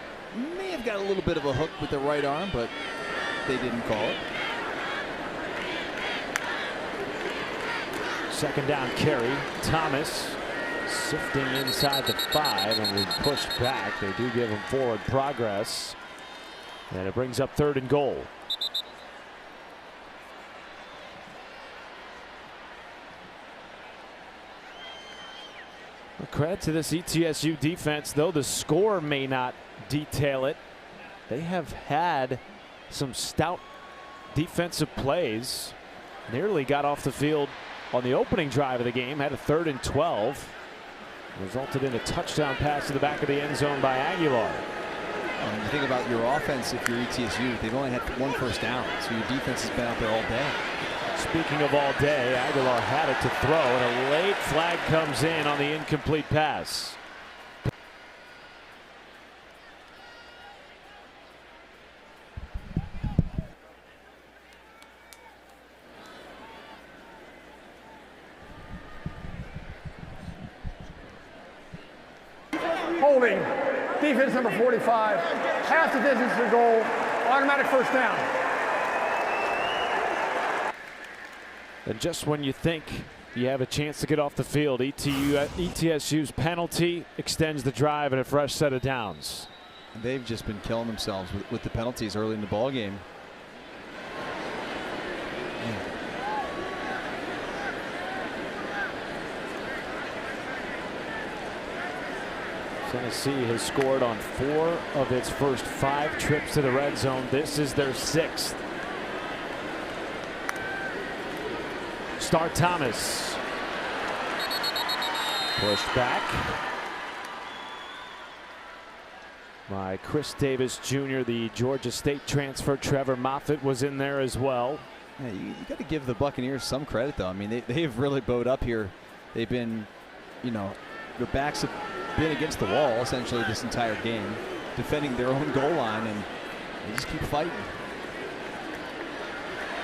may have got a little bit of a hook with the right arm, but they didn't call it. Second down carry. Thomas sifting inside the 5 and was pushed back. They do give him forward progress. And it brings up third and goal. Credit to this ETSU defense, though the score may not detail it. They have had some stout defensive plays. Nearly got off the field on the opening drive of the game. Had a 3rd and 12. Resulted in a touchdown pass to the back of the end zone by Aguilar. You think about your offense, if you're ETSU, they've only had 1 first down, so your defense has been out there all day. Speaking of all day, Aguilar had it to throw, and a late flag comes in on the incomplete pass. Holding. Defense number 45. Half the distance to goal. Automatic first down. And just when you think you have a chance to get off the field, ETSU's penalty extends the drive and a fresh set of downs. They've just been killing themselves with the penalties early in the ball game. Tennessee has scored on 4 of its first 5 trips to the red zone. This is their 6th. Star Thomas. Pushed back by Chris Davis Jr. The Georgia State transfer. Trevor Moffitt was in there as well. Yeah, you got to give the Buccaneers some credit, though. I mean, they've really bowed up here. They've been, their backs have been against the wall essentially this entire game, defending their own goal line, and they just keep fighting.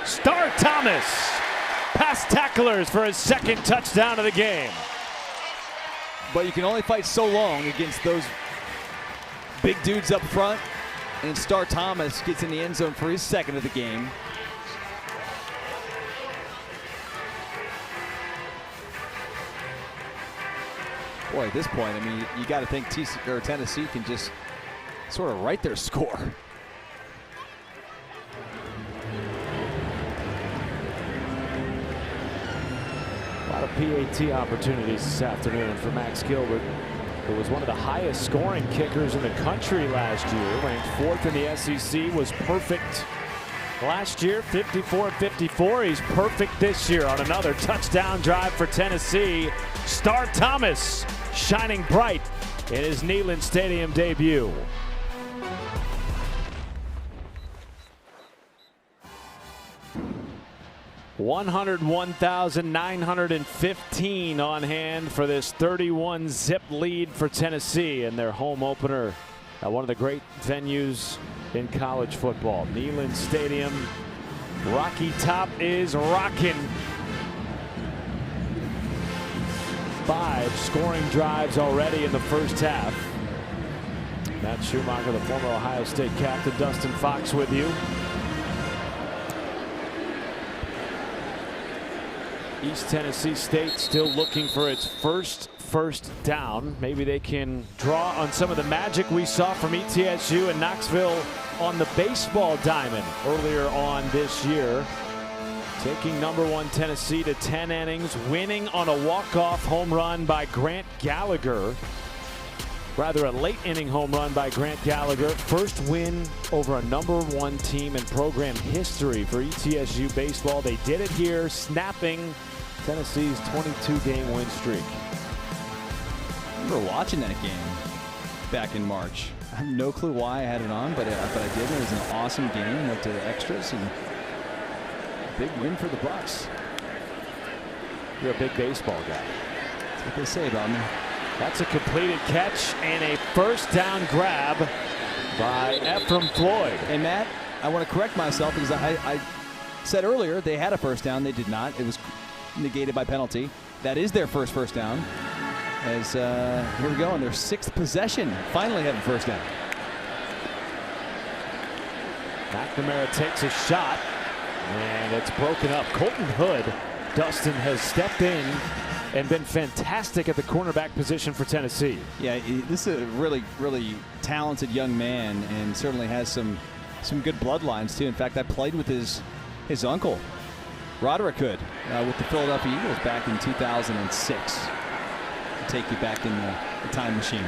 Star Thomas past tacklers for his 2nd touchdown of the game. But you can only fight so long against those big dudes up front, and Star Thomas gets in the end zone for his 2nd of the game. Boy, at this point, I mean, you got to think Tennessee can just sort of write their score. PAT opportunities this afternoon for Max Gilbert, who was one of the highest scoring kickers in the country last year, ranked 4th in the SEC, was perfect last year, 54-54. He's perfect this year on another touchdown drive for Tennessee. Star Thomas shining bright in his Neyland Stadium debut. $101,915 on hand for this 31-zip lead for Tennessee in their home opener at one of the great venues in college football. Neyland Stadium. Rocky Top is rocking. 5 scoring drives already in the first half. Matt Schumacher, the former Ohio State captain, Dustin Fox with you. East Tennessee State still looking for its first down. Maybe they can draw on some of the magic we saw from ETSU and Knoxville on the baseball diamond earlier on this year. Taking #1 Tennessee to 10 innings, winning on a walk-off home run by Grant Gallagher. Rather, a late inning home run by Grant Gallagher. First win over a #1 team in program history for ETSU baseball. They did it here, snapping Tennessee's 22-game win streak. I remember watching that game back in March. I have no clue why I had it on, but I did. It was an awesome game. Went to extras and big win for the Bucks. You're a big baseball guy. That's what they say about me. That's a completed catch and a first down grab by Ephraim Floyd. Hey, Matt, I want to correct myself because I said earlier they had a first down. They did not. It was negated by penalty. That is their first down. As here we go on their 6th possession. Finally having first down. McNamara takes a shot and it's broken up. Colton Hood, Dustin, has stepped in and been fantastic at the cornerback position for Tennessee. Yeah, this is a really, really talented young man and certainly has some good bloodlines too. In fact, I played with his uncle, Roderick Hood, with the Philadelphia Eagles back in 2006. To take you back in the time machine.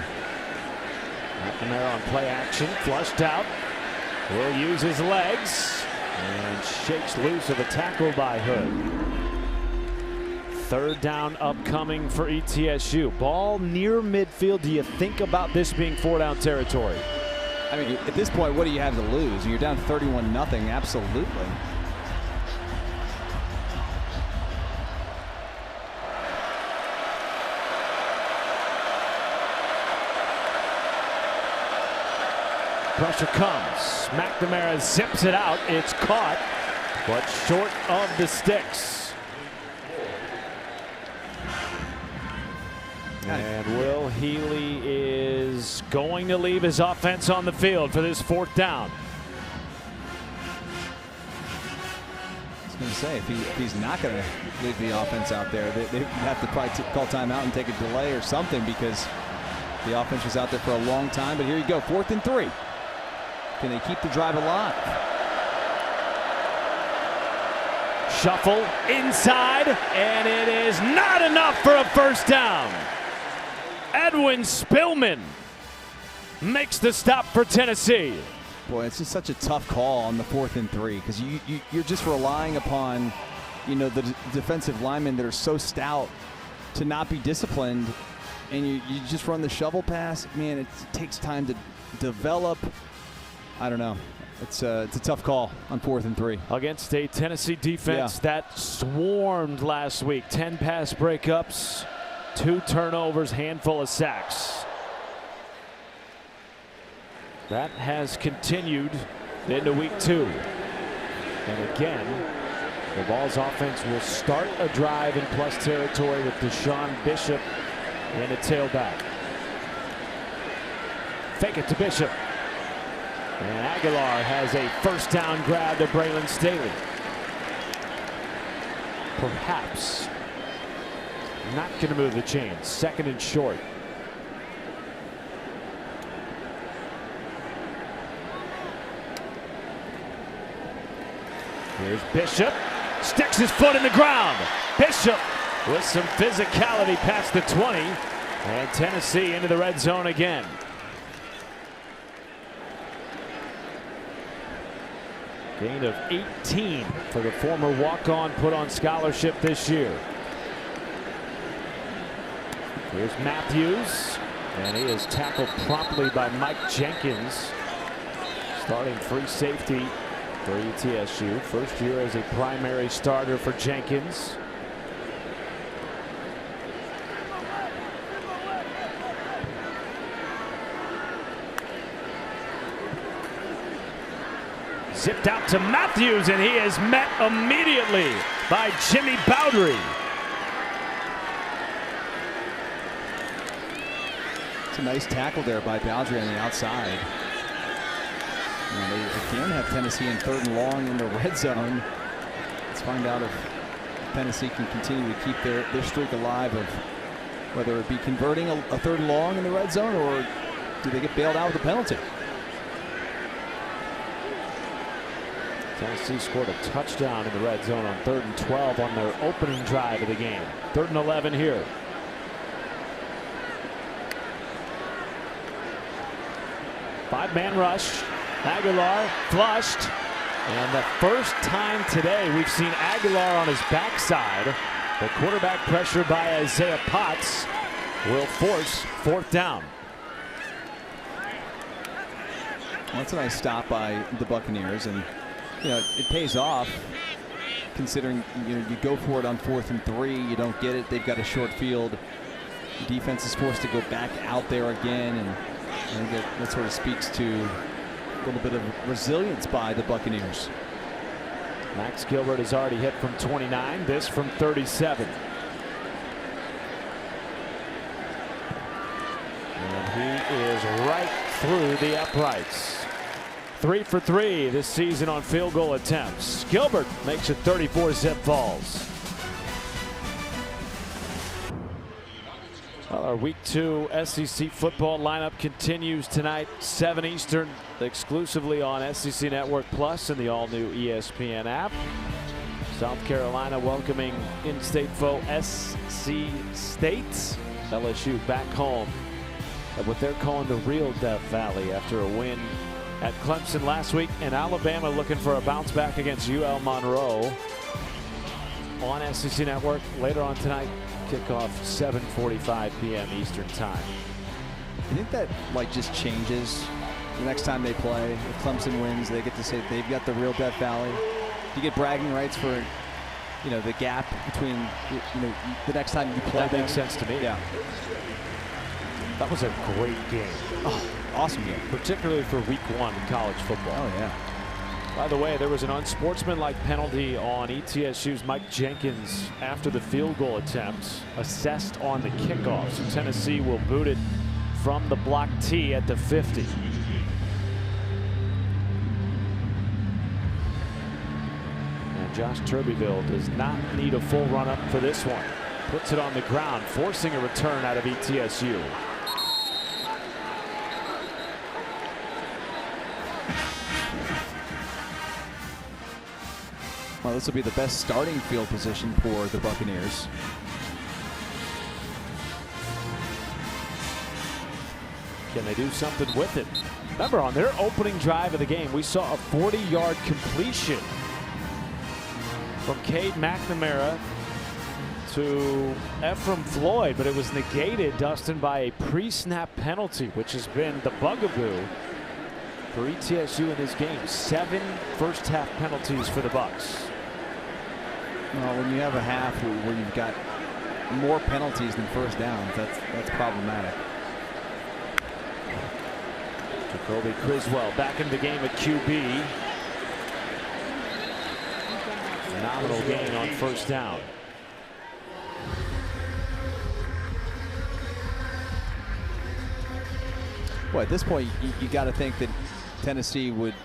McNamara on play action, flushed out. Will use his legs and shakes loose of a tackle by Hood. 3rd down upcoming for ETSU. Ball near midfield. Do you think about this being 4-down territory? I mean, at this point, what do you have to lose? You're down 31-0. Absolutely. Pressure comes. McNamara zips it out. It's caught, but short of the sticks. And Will Healy is going to leave his offense on the field for this 4th down. I was going to say, if he's not going to leave the offense out there, they have to probably call timeout and take a delay or something because the offense was out there for a long time. But here you go, 4th and 3. Can they keep the drive alive? Shuffle inside, and it is not enough for a first down. Edwin Spillman makes the stop for Tennessee. Boy, it's just such a tough call on the 4th and 3 because you're just relying upon, the defensive linemen that are so stout to not be disciplined, and you just run the shovel pass. Man, it takes time to develop. I don't know. It's a tough call on 4th and 3. Against a Tennessee defense that swarmed last week. 10 pass breakups, 2 turnovers, handful of sacks. That has continued into week 2. And again, the Vols offense will start a drive in plus territory with Deshaun Bishop in a tailback. Fake it to Bishop. And Aguilar has a first down grab to Braylon Staley. Perhaps not going to move the chains. 2nd and short. Here's Bishop. Sticks his foot in the ground. Bishop with some physicality past the 20. And Tennessee into the red zone again. Gain of 18 for the former walk-on put on scholarship this year. Here's Matthews, and he is tackled promptly by Mike Jenkins. Starting free safety for ETSU. First year as a primary starter for Jenkins. Zipped out to Matthews, and he is met immediately by Jimmy Bowdry. It's a nice tackle there by Bowdry on the outside. And they again have Tennessee in 3rd and long in the red zone. Let's find out if Tennessee can continue to keep their streak alive of whether it be converting a 3rd and long in the red zone, or do they get bailed out with a penalty. Tennessee scored a touchdown in the red zone on 3rd and 12 on their opening drive of the game. 3rd and 11 here. Five-man rush. Aguilar flushed. And the first time today we've seen Aguilar on his backside. The quarterback pressure by Isaiah Potts will force 4th down. Well, that's a nice stop by the Buccaneers, and you know, it pays off considering you go for it on 4th and 3, you don't get it, they've got a short field. The defense is forced to go back out there again, and I think that sort of speaks to a little bit of resilience by the Buccaneers. Max Gilbert has already hit from 29, this from 37. And he is right through the uprights. 3 for 3 this season on field goal attempts. Gilbert makes it 34 zip balls. Well, our week 2 SEC football lineup continues tonight, 7 Eastern, exclusively on SEC Network Plus and the all-new ESPN app. South Carolina welcoming in-state foe SC State. LSU back home at what they're calling the real Death Valley after a win at Clemson last week, and Alabama looking for a bounce back against UL Monroe on SEC Network later on tonight. Kickoff 7:45 p.m. Eastern time. I think that just changes the next time they play. If Clemson wins, they get to say they've got the real Death Valley. You get bragging rights for the gap between the next time you play. That makes sense to me. Yeah. That was a great game. Oh, awesome game. Particularly for week 1 in college football. Oh, yeah. By the way, there was an unsportsmanlike penalty on ETSU's Mike Jenkins after the field goal attempt, assessed on the kickoff. So Tennessee will boot it from the block tee at the 50. And Josh Turbeville does not need a full run up for this one. Puts it on the ground, forcing a return out of ETSU. Well, this will be the best starting field position for the Buccaneers. Can they do something with it? Remember, on their opening drive of the game, we saw a 40-yard completion from Cade McNamara to Ephraim Floyd, but it was negated, Dustin, by a pre-snap penalty, which has been the bugaboo for ETSU in this game. 7 first-half penalties for the Bucs. Well, when you have a half where you've got more penalties than first downs, that's problematic. Jacoby Criswell back in the game at QB. Nominal gain on first down. Well, at this point, you got to think that Tennessee would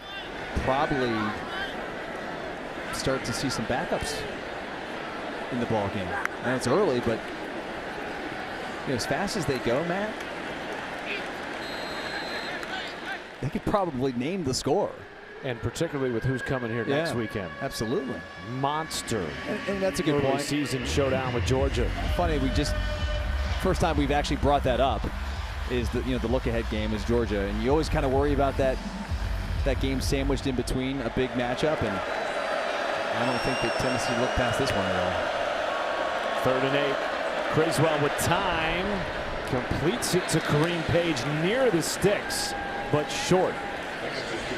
probably start to see some backups in the ball game. And it's early, but as fast as they go, Matt, they could probably name the score. And particularly with who's coming here next weekend. Absolutely. Monster. And that's a good point. Season showdown with Georgia. Funny, first time we've actually brought that up is the look-ahead game is Georgia, and you always kind of worry about that game sandwiched in between a big matchup, and I don't think that Tennessee looked past this one at all. 3rd and 8. Criswell with time completes it to Kareem Page near the sticks, but short.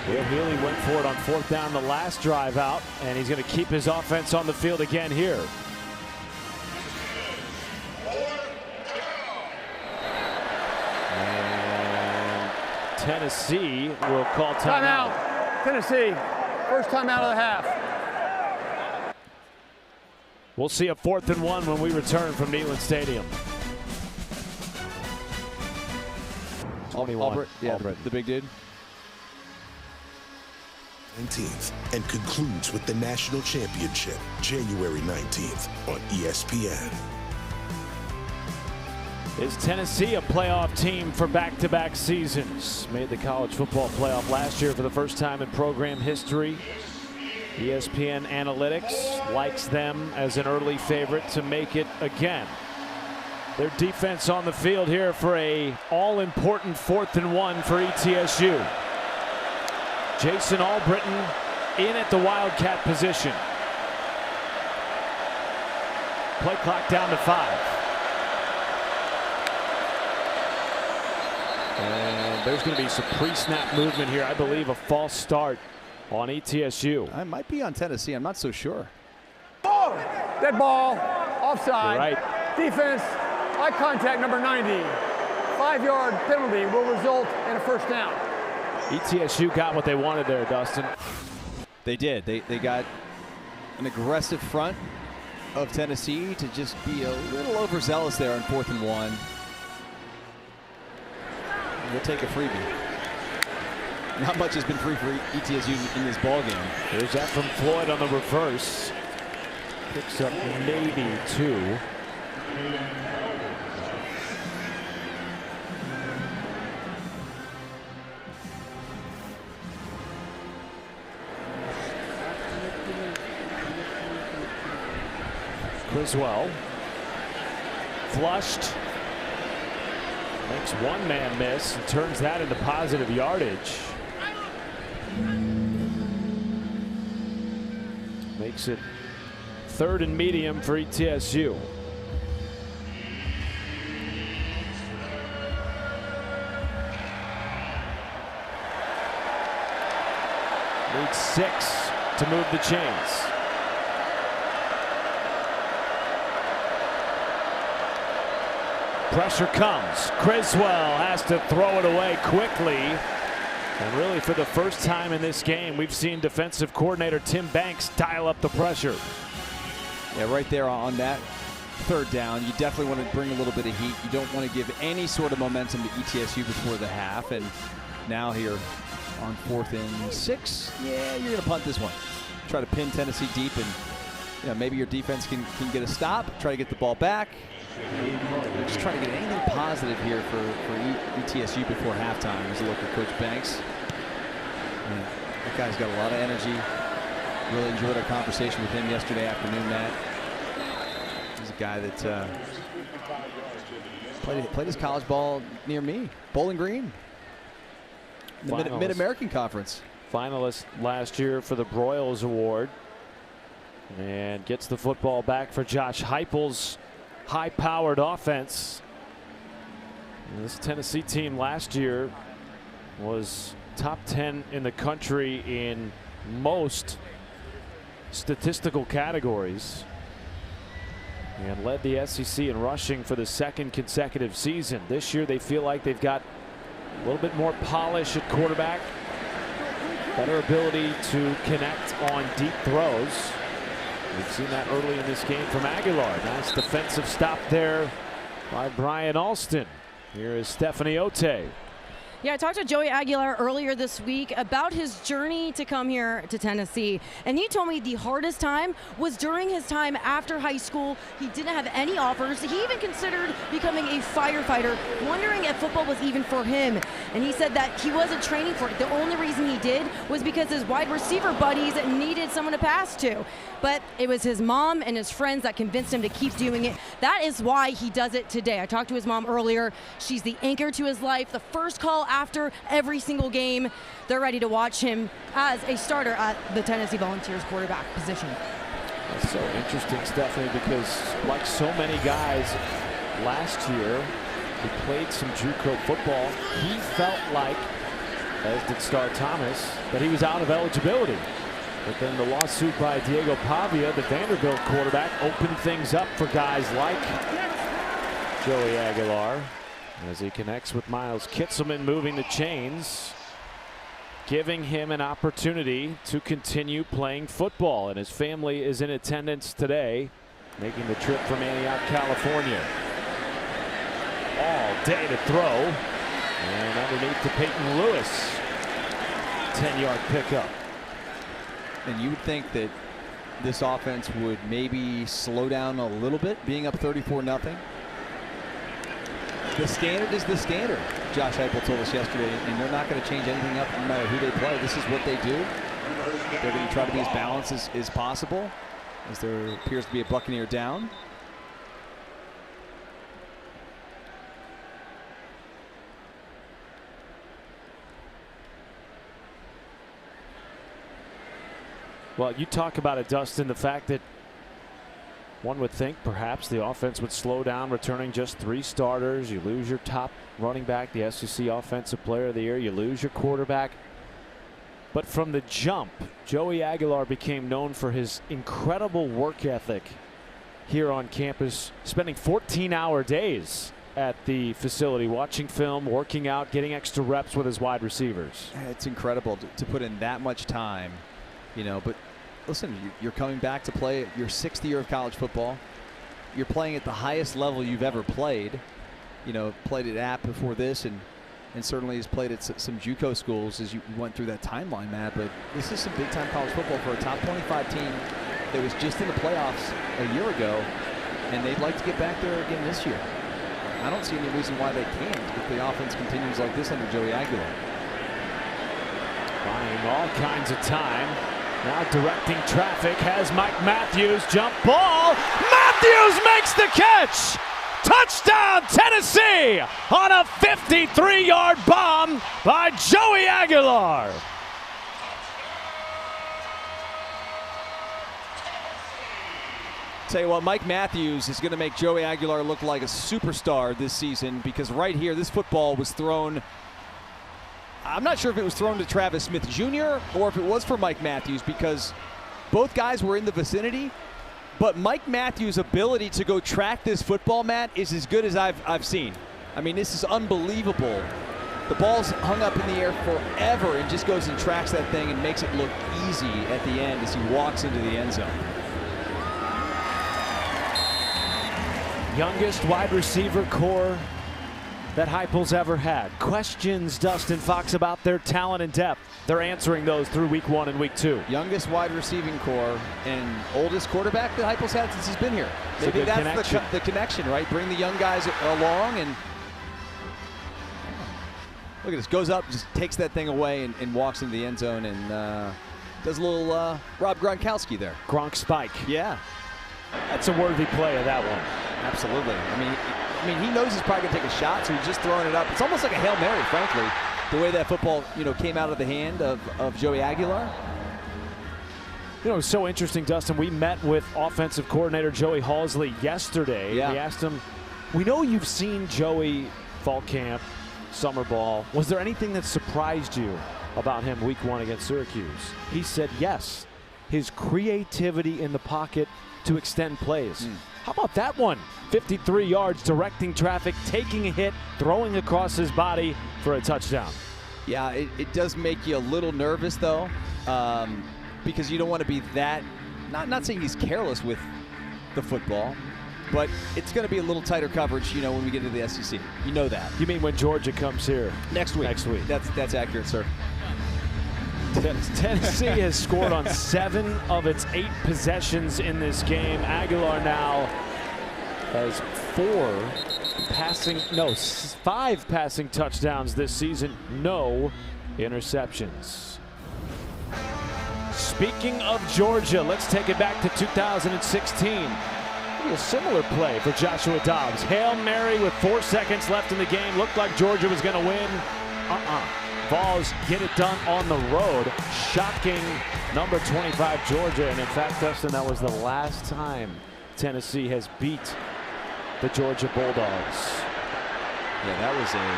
Will Healy went for it on 4th down the last drive out, and he's going to keep his offense on the field again here. And Tennessee will call timeout. Tennessee, first timeout of the half. We'll see a 4th and 1 when we return from Neyland Stadium. 21. The big dude. 19th and concludes with the national championship January 19th on ESPN. Is Tennessee a playoff team for back-to-back seasons? Made the college football playoff last year for the first time in program history. ESPN Analytics likes them as an early favorite to make it again. Their defense on the field here for a all-important 4th and 1 for ETSU. Jason Albritton in at the Wildcat position. Play clock down to 5. And there's going to be some pre-snap movement here. I believe a false start on ETSU. I might be on Tennessee. I'm not so sure. Dead ball, offside. You're right. Defense, eye contact number 90. 5-yard penalty will result in a first down. ETSU got what they wanted there, Dustin. They did. They got an aggressive front of Tennessee to just be a little overzealous there on 4th and 1. We'll take a freebie. Not much has been free for ETSU in this ball game. There's that from Floyd on the reverse. Picks up maybe 2. Criswell flushed, makes one man miss and turns that into positive yardage. Makes it 3rd and medium for ETSU. Needs 6 to move the chains. Pressure comes. Criswell has to throw it away quickly. And really, for the first time in this game, we've seen defensive coordinator Tim Banks dial up the pressure. Yeah, right there on that 3rd down, you definitely want to bring a little bit of heat. You don't want to give any sort of momentum to ETSU before the half. And now here on 4th and 6, yeah, you're going to punt this one. Try to pin Tennessee deep, and maybe your defense can get a stop, try to get the ball back. Just trying to get anything positive here for ETSU before halftime. There's a look at Coach Banks. Yeah, that guy's got a lot of energy. Really enjoyed our conversation with him yesterday afternoon, Matt. He's a guy that played his college ball near me, Bowling Green, the Mid-American Conference. Finalist last year for the Broyles Award. And gets the football back for Josh Heupel's high-powered offense. And this Tennessee team last year was top 10 in the country in most statistical categories and led the SEC in rushing for the 2nd consecutive season. This year they feel like they've got a little bit more polish at quarterback, better ability to connect on deep throws. We've seen that early in this game from Aguilar. Nice defensive stop there by Brian Alston. Here is Stephanie Ote. Yeah, I talked to Joey Aguilar earlier this week about his journey to come here to Tennessee, and he told me the hardest time was during his time after high school. He didn't have any offers. He even considered becoming a firefighter, wondering if football was even for him. And he said that he wasn't training for it. The only reason he did was because his wide receiver buddies needed someone to pass to. But it was his mom and his friends that convinced him to keep doing it. That is why he does it today. I talked to his mom earlier. She's the anchor to his life, the first call after every single game. They're ready to watch him as a starter at the Tennessee Volunteers quarterback position. That's so interesting, Stephanie, because like so many guys last year who played some JUCO football, he felt like, as did Star Thomas, that he was out of eligibility. But then the lawsuit by Diego Pavia, the Vanderbilt quarterback, opened things up for guys like Joey Aguilar as he connects with Miles Kitselman, moving the chains, giving him an opportunity to continue playing football. And his family is in attendance today, making the trip from Antioch, California. All day to throw. And underneath to Peyton Lewis. 10-yard pickup. And you would think that this offense would maybe slow down a little bit, being up 34-0. The standard is the standard, Josh Heupel told us yesterday, and they're not going to change anything up no matter who they play. This is what they do. They're going to try to be as balanced as possible, as there appears to be a Buccaneer down. Well, you talk about it, Dustin, the fact that one would think perhaps the offense would slow down, returning just 3 starters. You lose your top running back, the SEC Offensive Player of the Year. You lose your quarterback. But from the jump, Joey Aguilar became known for his incredible work ethic here on campus, spending 14-hour days at the facility, watching film, working out, getting extra reps with his wide receivers. It's incredible to put in that much time, you know, but listen, you're coming back to play your 6th year of college football. You're playing at the highest level you've ever played. You know, played at App before this, and certainly has played at some JUCO schools as you went through that timeline, Matt. But this is some big-time college football for a top 25 team that was just in the playoffs a year ago, and they'd like to get back there again this year. I don't see any reason why they can't if the offense continues like this under Joey Aguilar. Buying all kinds of time. Now directing traffic, has Mike Matthews, jump ball. Matthews makes the catch. Touchdown Tennessee on a 53-yard bomb by Joey Aguilar. Tell you what, Mike Matthews is going to make Joey Aguilar look like a superstar this season, because right here, this football was thrown. I'm not sure if it was thrown to Travis Smith Jr. or if it was for Mike Matthews, because both guys were in the vicinity. But Mike Matthews' ability to go track this football, Matt, is as good as I've seen. I mean, this is unbelievable. The ball's hung up in the air forever and just goes and tracks that thing and makes it look easy at the end as he walks into the end zone. Youngest wide receiver core that Heupel's ever had. Questions, Dustin Fox, about their talent and depth. They're answering those through week 1 and week 2. Youngest wide receiving core and oldest quarterback that Heupel's had since he's been here. Maybe that's the connection, right? Bring the young guys along, and look at this. Goes up, just takes that thing away and walks into the end zone and does a little Rob Gronkowski there. Gronk spike. Yeah. That's a worthy play of that one. Absolutely. I mean, he knows he's probably going to take a shot, so he's just throwing it up. It's almost like a Hail Mary, frankly, the way that football, came out of the hand of Joey Aguilar. You know, it's so interesting, Dustin. We met with offensive coordinator Joey Halsley yesterday. Yeah. We asked him, we know you've seen Joey fall camp, summer ball. Was there anything that surprised you about him week 1 against Syracuse? He said yes. His creativity in the pocket to extend plays. How about that one? 53 yards, directing traffic, taking a hit, throwing across his body for a touchdown. Yeah, it does make you a little nervous, though, because you don't want to be that, not saying he's careless with the football, but it's going to be a little tighter coverage, when we get to the SEC. You know that. You mean when Georgia comes here? Next week. Next week. That's accurate, sir. Tennessee has scored on 7 of its 8 possessions in this game. Aguilar now has 5 passing touchdowns this season, no interceptions. Speaking of Georgia, let's take it back to 2016. A similar play for Joshua Dobbs. Hail Mary with 4 seconds left in the game. Looked like Georgia was going to win. Vols get it done on the road. Shocking number 25 Georgia. And in fact, Dustin, that was the last time Tennessee has beat the Georgia Bulldogs. Yeah, that was a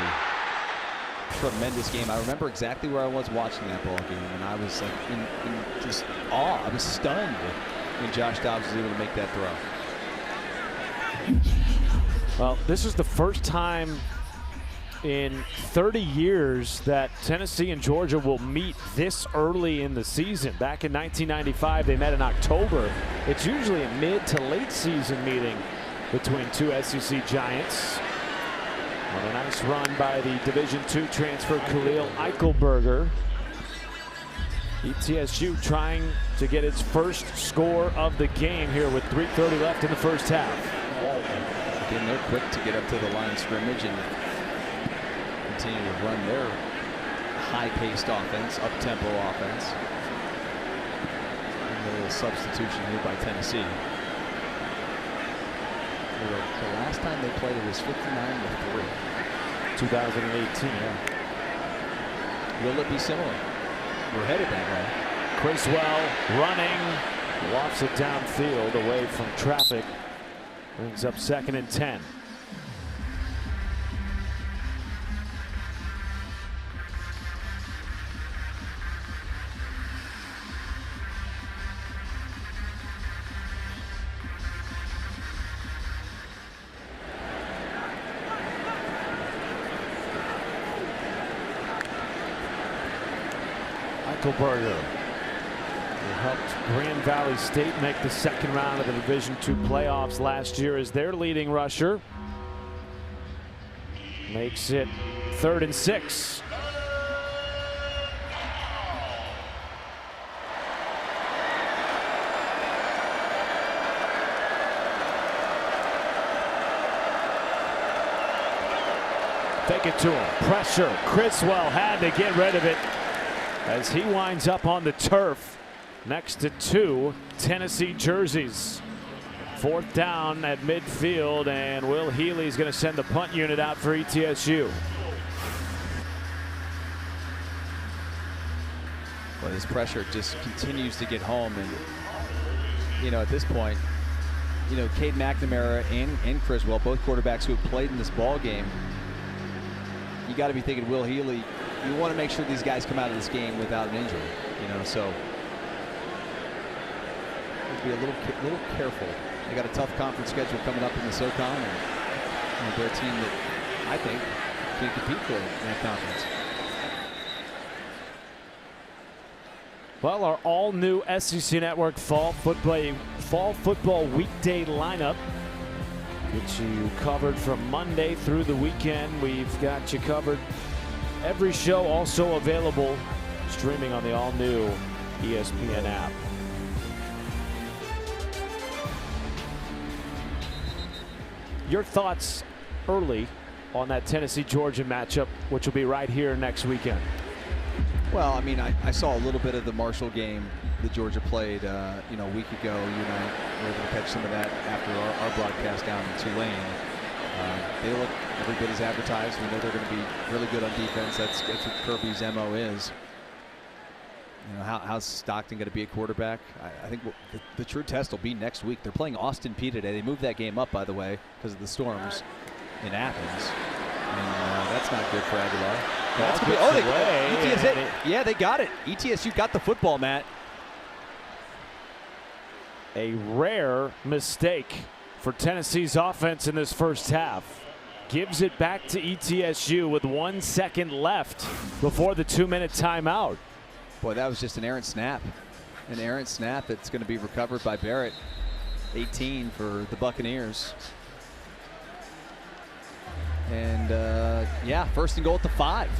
tremendous game. I remember exactly where I was watching that ball game, and I was like in just awe. I was stunned when Josh Dobbs was able to make that throw. Well, this is the first time in 30 years that Tennessee and Georgia will meet this early in the season. Back in 1995, they met in October. It's usually a mid to late season meeting between two SEC giants. And a nice run by the Division II transfer Khalil Eichelberger. ETSU trying to get its first score of the game here with 3:30 left in the first half. Again, they're quick to get up to the line of scrimmage and continue to run their high-paced offense, up-tempo offense. And a little substitution here by Tennessee. The last time they played it was 59-3. 2018. Will it be similar? We're headed that way. Criswell running, lofts it downfield away from traffic. Brings up 2nd and 10. Eichelberger, who helped Grand Valley State make the second round of the Division II playoffs last year as their leading rusher. Makes it 3rd and 6. Take it to him. Pressure. Criswell had to get rid of it as he winds up on the turf next to 2 Tennessee jerseys. 4th down at midfield, and Will Healy's going to send the punt unit out for ETSU. Well, this pressure just continues to get home, and at this point, Cade McNamara and Criswell, both quarterbacks who have played in this ball game, you got to be thinking Will Healy. You want to make sure these guys come out of this game without an injury, so be a little careful. They got a tough conference schedule coming up in the SoCon, and they're a team that I think can compete for in that conference. Well, our all-new SEC Network fall football weekday lineup, which you covered from Monday through the weekend. We've got you covered. Every show also available streaming on the all-new ESPN app. Your thoughts early on that Tennessee-Georgia matchup, which will be right here next weekend. Well, I mean, I saw a little bit of the Marshall game that Georgia played, a week ago. You and I were able to catch some of that after our broadcast down in Tulane. They look every bit as advertised. We know they're going to be really good on defense. That's what Kirby's MO is. How's Stockton going to be a quarterback? I think the true test will be next week. They're playing Austin Peay today. They moved that game up, by the way, because of the storms in Athens. And that's not good for Aguilar. That's good. ETSU, they got it. ETSU got the football, Matt. A rare mistake for Tennessee's offense in this first half. Gives it back to ETSU with 1 second left before the 2-minute timeout. Boy, that was just an errant snap. An errant snap that's going to be recovered by Barrett. 18 for the Buccaneers. And yeah, 1st and goal at the 5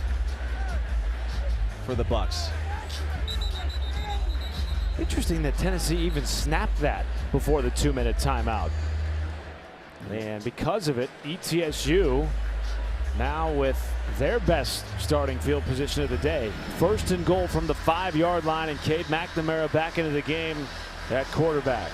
for the Bucs. Interesting that Tennessee even snapped that before the 2-minute timeout. And because of it, ETSU now with their best starting field position of the day. 1st and goal from the 5-yard line, and Cade McNamara back into the game at quarterback.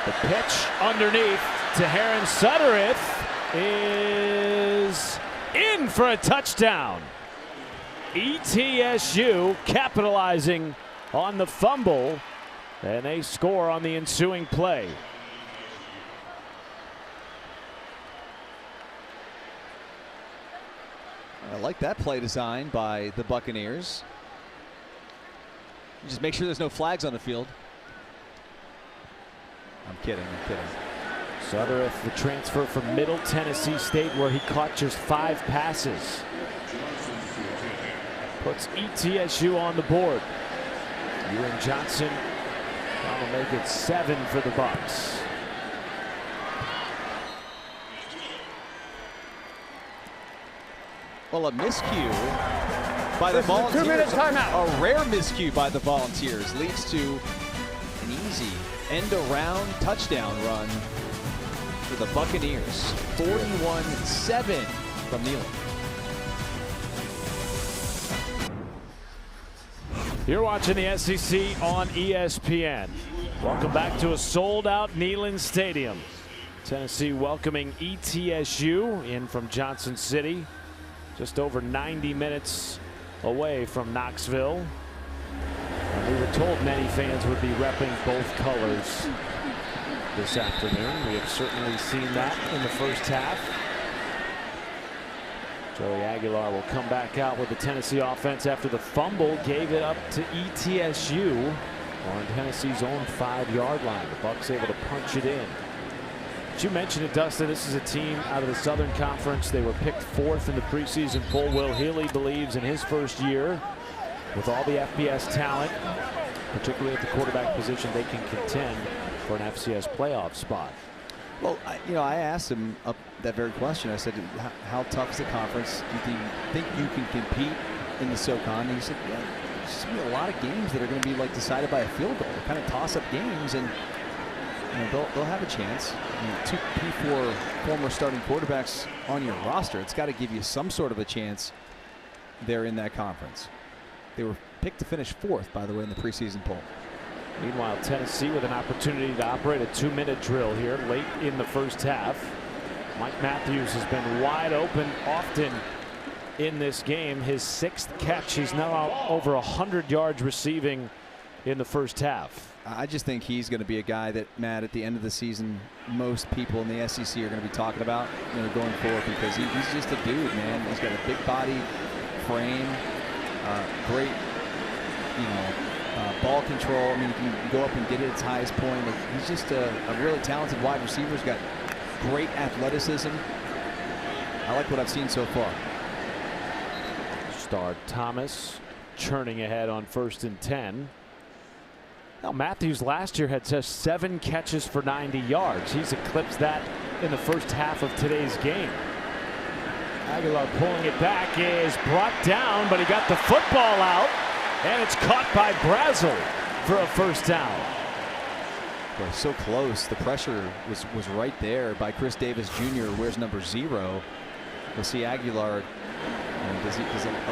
The pitch underneath to Heron Suttereth is in for a touchdown. ETSU capitalizing on the fumble, and they score on the ensuing play. I like that play design by the Buccaneers. Just make sure there's no flags on the field. I'm kidding. Suttereth, the transfer from Middle Tennessee State, where he caught just 5 passes, puts ETSU on the board. Ewan Johnson trying to make it 7 for the Bucs. Well, a miscue by the Volunteers. 2-minute timeout. A rare miscue by the Volunteers leads to an easy end-around touchdown run for the Buccaneers. 41-7 from Neyland. You're watching the SEC on ESPN. Welcome back to a sold-out Neyland Stadium. Tennessee welcoming ETSU in from Johnson City, just over 90 minutes away from Knoxville. And we were told many fans would be repping both colors this afternoon. We have certainly seen that in the first half. Joey Aguilar will come back out with the Tennessee offense after the fumble gave it up to ETSU on Tennessee's own 5-yard line. The Bucs able to punch it in. But you mentioned it, Dustin. This is a team out of the Southern Conference. They were picked 4th in the preseason poll. Will Healy believes in his first year, with all the FBS talent, particularly at the quarterback position, they can contend for an FCS playoff spot. Well, I asked him that very question. I said, how tough is the conference? Do you think you can compete in the SoCon? And he said, yeah, there's going to be a lot of games that are going to be like decided by a field goal. They're kind of toss-up games, and they'll have a chance. 2 P4 former starting quarterbacks on your roster. It's got to give you some sort of a chance there in that conference. They were picked to finish 4th, by the way, in the preseason poll. Meanwhile, Tennessee with an opportunity to operate a 2-minute drill here late in the first half. Mike Matthews has been wide open often in this game. His 6th catch. He's now over 100 yards receiving in the first half. I just think he's going to be a guy that, Matt, at the end of the season, most people in the SEC are going to be talking about, going forward, because he's just a dude, man. He's got a big body frame, great, ball control. I mean, he can go up and get it at its highest point. He's just a really talented wide receiver. He's got great athleticism. I like what I've seen so far. Star Thomas churning ahead on 1st and 10. Now, Matthews last year had just 7 catches for 90 yards. He's eclipsed that in the first half of today's game. Aguilar pulling it back, is brought down, but he got the football out, and it's caught by Brazel for a 1st down. Boy, so close. The pressure was right there by Chris Davis Jr. Where's number 0? We'll see Aguilar. Does a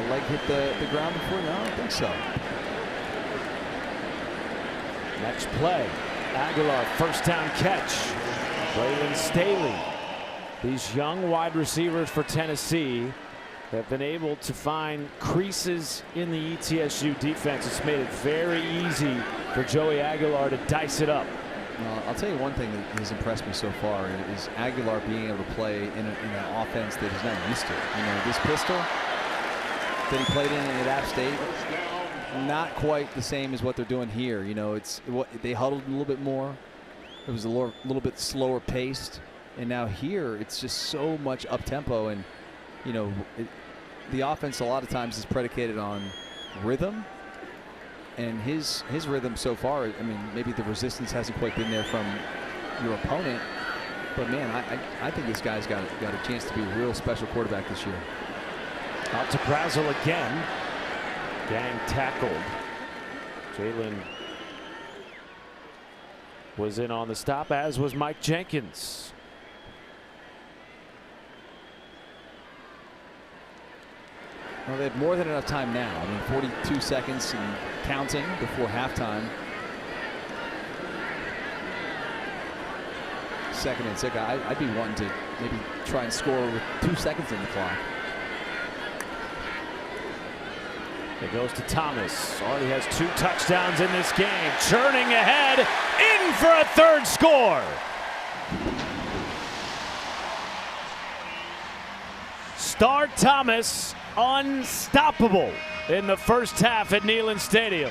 leg hit the ground before? No, I don't think so. Next play, Aguilar, 1st down catch. Braylon Staley. These young wide receivers for Tennessee have been able to find creases in the ETSU defense. It's made it very easy for Joey Aguilar to dice it up. I'll tell you one thing that has impressed me so far is Aguilar being able to play in an offense that he's not used to. This pistol that he played in at App State, not quite the same as what they're doing here. It's what they huddled a little bit more. It was a little bit slower paced, and now here it's just so much up tempo, and the offense a lot of times is predicated on rhythm. And his rhythm so far, I mean, maybe the resistance hasn't quite been there from your opponent. But, man, I think this guy's got a chance to be a real special quarterback this year. Out to Brazel again. Gang tackled. Jalen was in on the stop, as was Mike Jenkins. Well, they have more than enough time now. I mean, 42 seconds and counting before halftime. 2nd and 6. I'd be wanting to maybe try and score with 2 seconds in the clock. It goes to Thomas. Already has 2 touchdowns in this game. Churning ahead, in for a 3rd score. Star Thomas, unstoppable in the first half at Neyland Stadium.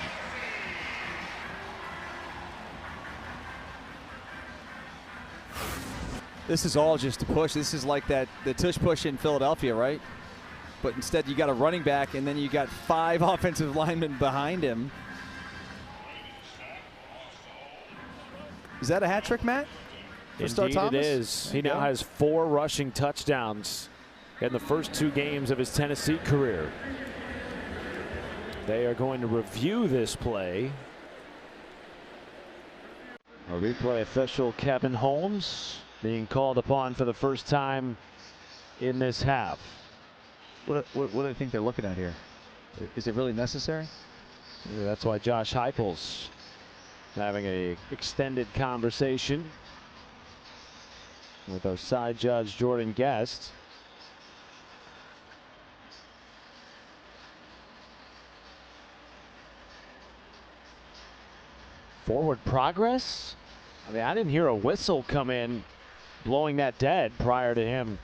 This is all just a push. This is like the tush push in Philadelphia, right? But instead you got a running back and then you got 5 offensive linemen behind him. Is that a hat trick, Matt? For Star Thomas? Indeed it is. He now has 4 rushing touchdowns in the first 2 games of his Tennessee career. They are going to review this play. A replay official Kevin Holmes being called upon for the first time in this half. What do they think they're looking at here? Is it really necessary? Yeah, that's why Josh Heupel's having a extended conversation with our side judge Jordan Guest. Forward progress? I mean, I didn't hear a whistle come in blowing that dead prior to him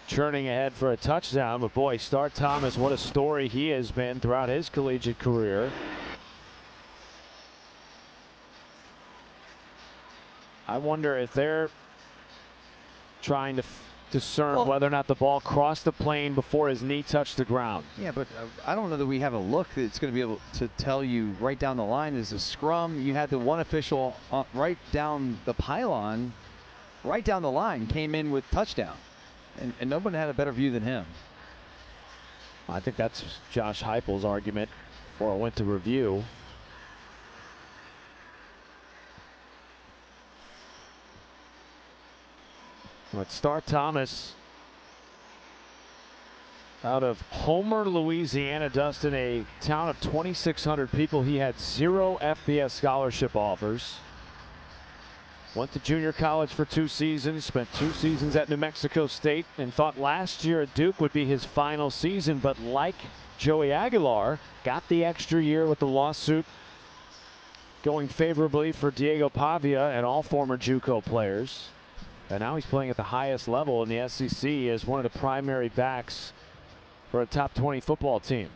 churning ahead for a touchdown. But boy, Star Thomas, what a story he has been throughout his collegiate career. I wonder if they're trying to discern whether or not the ball crossed the plane before his knee touched the ground. Yeah, but I don't know that we have a look that's going to be able to tell you right down the line. There's a scrum. You had the one official right down the pylon, right down the line, came in with touchdown. And nobody had a better view than him. I think that's Josh Heupel's argument before it went to review. But Star Thomas out of Homer, Louisiana, Dustin, a town of 2,600 people. He had 0 FBS scholarship offers. Went to junior college for 2 seasons, spent 2 seasons at New Mexico State, and thought last year at Duke would be his final season. But like Joey Aguilar, got the extra year with the lawsuit going favorably for Diego Pavia and all former JUCO players. And now he's playing at the highest level in the SEC as one of the primary backs for a top 20 football team.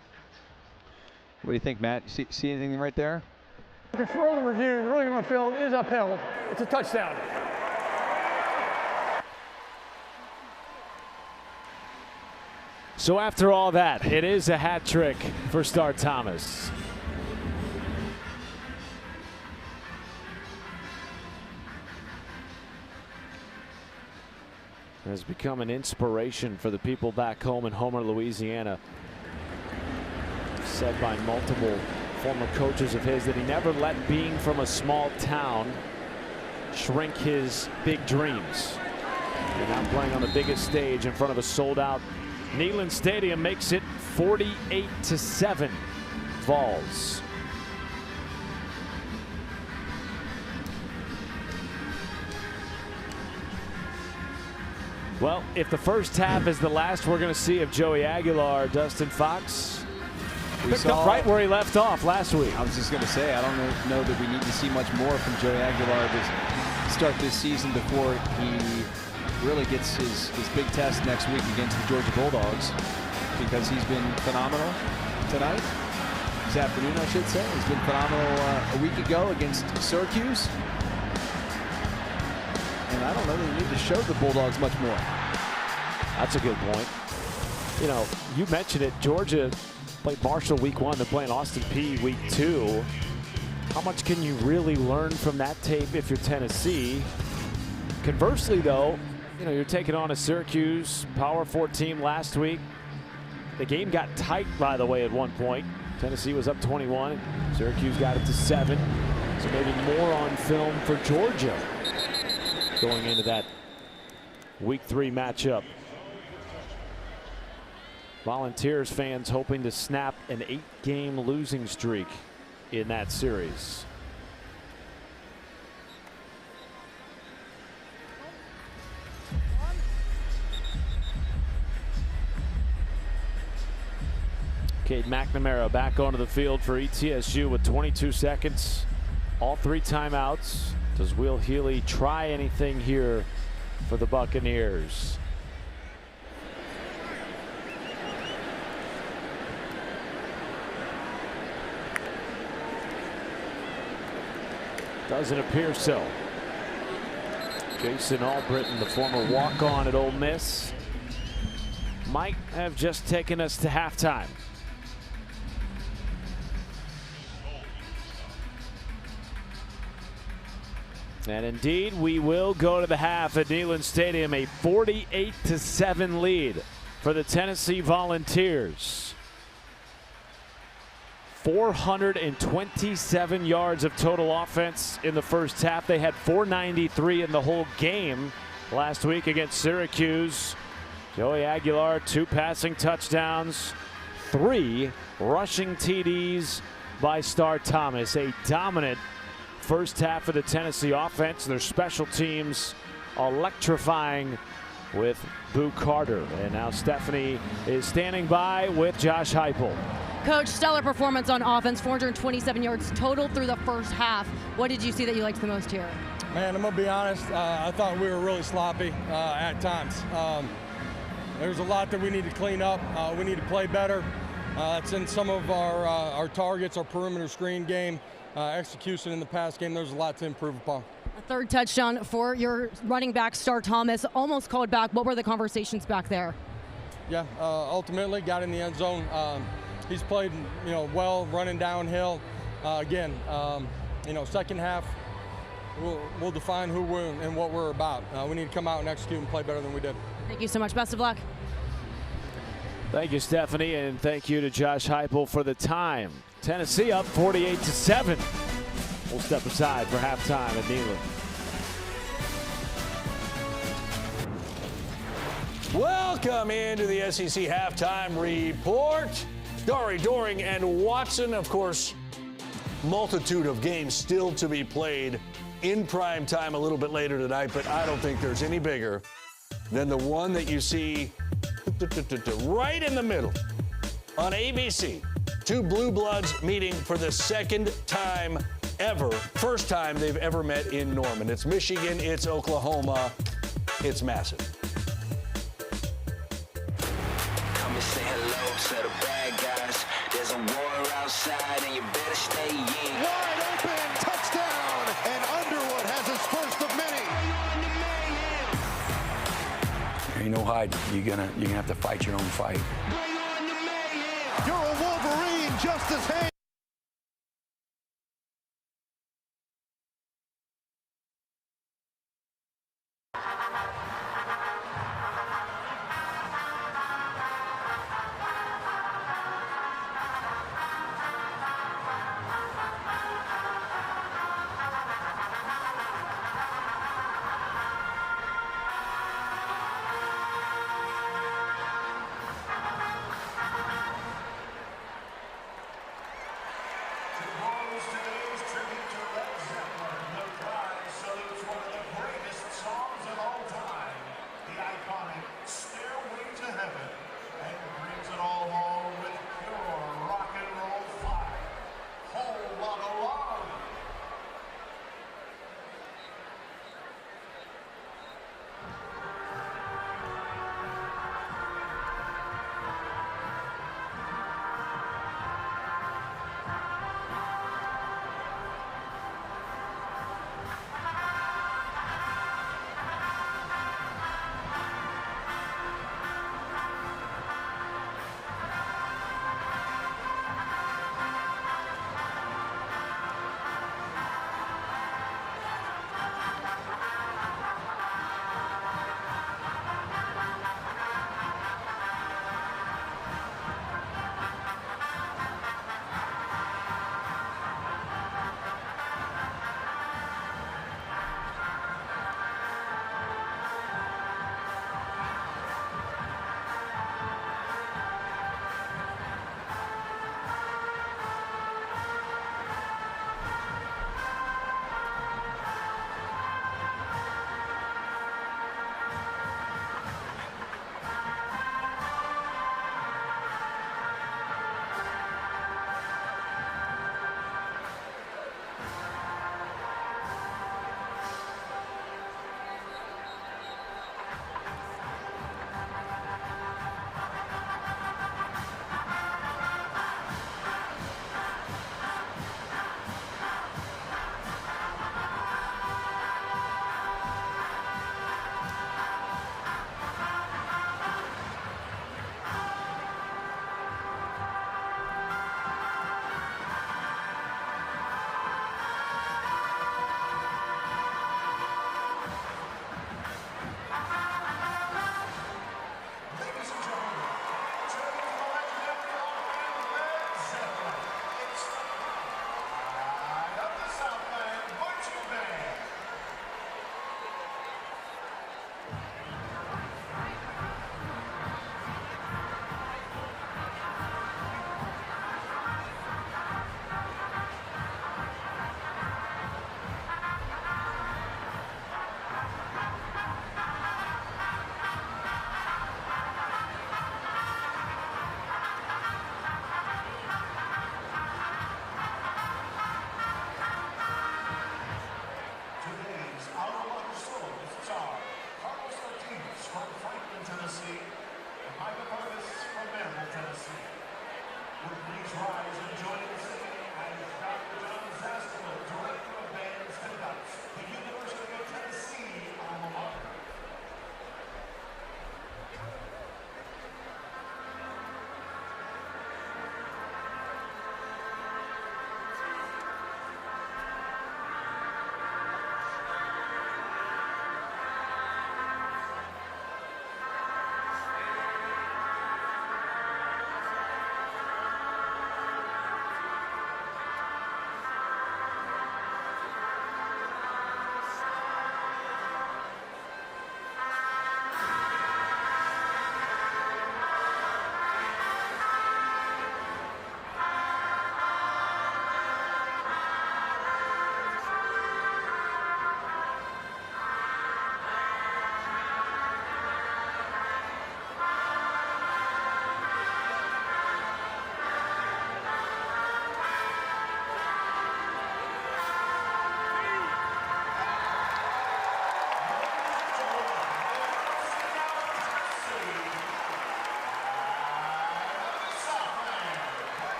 What do you think, Matt? You see anything right there? Control the review, the ruling on the field is upheld. It's a touchdown. So after all that, it is a hat trick for Star Thomas. Has become an inspiration for the people back home in Homer, Louisiana. Said by multiple former coaches of his that he never let being from a small town shrink his big dreams. And now playing on the biggest stage in front of a sold-out Neyland Stadium makes it 48-7 Vols. Well, if the first half is the last we're going to see of Joey Aguilar, Dustin Fox picked up right where he left off last week. I was just going to say, I don't know that we need to see much more from Joey Aguilar to start this season before he really gets his big test next week against the Georgia Bulldogs, because he's been phenomenal tonight. This afternoon, I should say. He's been phenomenal a week ago against Syracuse. And I don't know that we need to show the Bulldogs much more. That's a good point. You know, you mentioned it. Georgia played Marshall week 1. They're playing Austin Peay week 2. How much can you really learn from that tape if you're Tennessee? Conversely, though, you know, you're taking on a Syracuse Power 4 team last week. The game got tight, by the way, at one point. Tennessee was up 21. Syracuse got it to 7. So maybe more on film for Georgia going into that week 3 matchup. Volunteers fans hoping to snap an 8-game losing streak in that series. Cade McNamara back onto the field for ETSU with 22 seconds. All 3 timeouts. Does Will Healy try anything here for the Buccaneers? Doesn't appear so. Jason Albritton, the former walk-on at Ole Miss, might have just taken us to halftime. And indeed, we will go to the half at Neyland Stadium, a 48-7 lead for the Tennessee Volunteers. 427 yards of total offense in the first half. They had 493 in the whole game last week against Syracuse. Joey Aguilar, 2 passing touchdowns, 3 rushing TDs by Star Thomas. A dominant first half of the Tennessee offense. Their special teams electrifying with Boo Carter. And now Stephanie is standing by with Josh Heupel. Coach, stellar performance on offense, 427 yards total through the first half. What did you see that you liked the most here? Man, I'm going to be honest. I thought we were really sloppy at times. There's a lot that we need to clean up. We need to play better. It's in some of our targets, our perimeter screen game, execution in the pass game. There's a lot to improve upon. A 3rd touchdown for your running back, Star Thomas, almost called back. What were the conversations back there? Yeah, ultimately got in the end zone. He's played, well, running downhill. Again, second half, we'll define who we're and what we're about. We need to come out and execute and play better than we did. Thank you so much. Best of luck. Thank you, Stephanie, and thank you to Josh Heupel for the time. Tennessee up 48-7. We'll step aside for halftime at Neyland. Welcome into the SEC Halftime Report. Dory, Doring, and Watson, of course, multitude of games still to be played in prime time a little bit later tonight, but I don't think there's any bigger than the one that you see right in the middle on ABC. 2 Blue Bloods meeting for the 2nd time ever. First time they've ever met in Norman. It's Michigan, it's Oklahoma, it's massive. Come and say hello to the bad guys. There's a war outside and you better stay in. Wide open, touchdown, and Underwood has his first of many. Ain't no hiding. You're gonna have to fight your own fight. You're a Wolverine, Justice Hayes.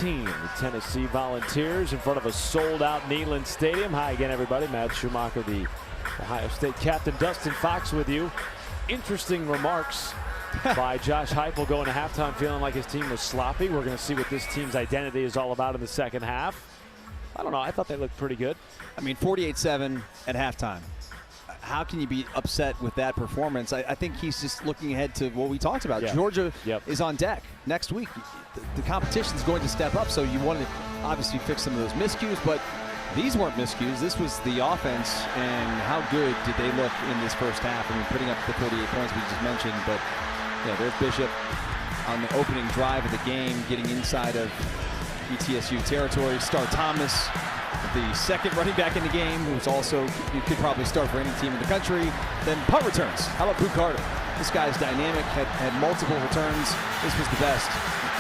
16. The Tennessee Volunteers in front of a sold-out Neyland Stadium. Hi again, everybody. Matt Schumacher, the Ohio State captain. Dustin Fox with you. Interesting remarks by Josh Heupel going to halftime feeling like his team was sloppy. We're going to see what this team's identity is all about in the second half. I don't know. I thought they looked pretty good. I mean, 48-7 at halftime. How can you be upset with that performance? I think he's just looking ahead to what we talked about. Yeah. Georgia is on deck next week. The competition is going to step up, so you want to obviously fix some of those miscues, but these weren't miscues. This was the offense, and how good did they look in this first half? I mean, putting up the 48 points we just mentioned, but yeah, there's Bishop on the opening drive of the game, getting inside of ETSU territory. Star Thomas, the second running back in the game, who's also, you could probably start for any team in the country. Then punt returns. How about Boo Carter? This guy's dynamic, had multiple returns. This was the best.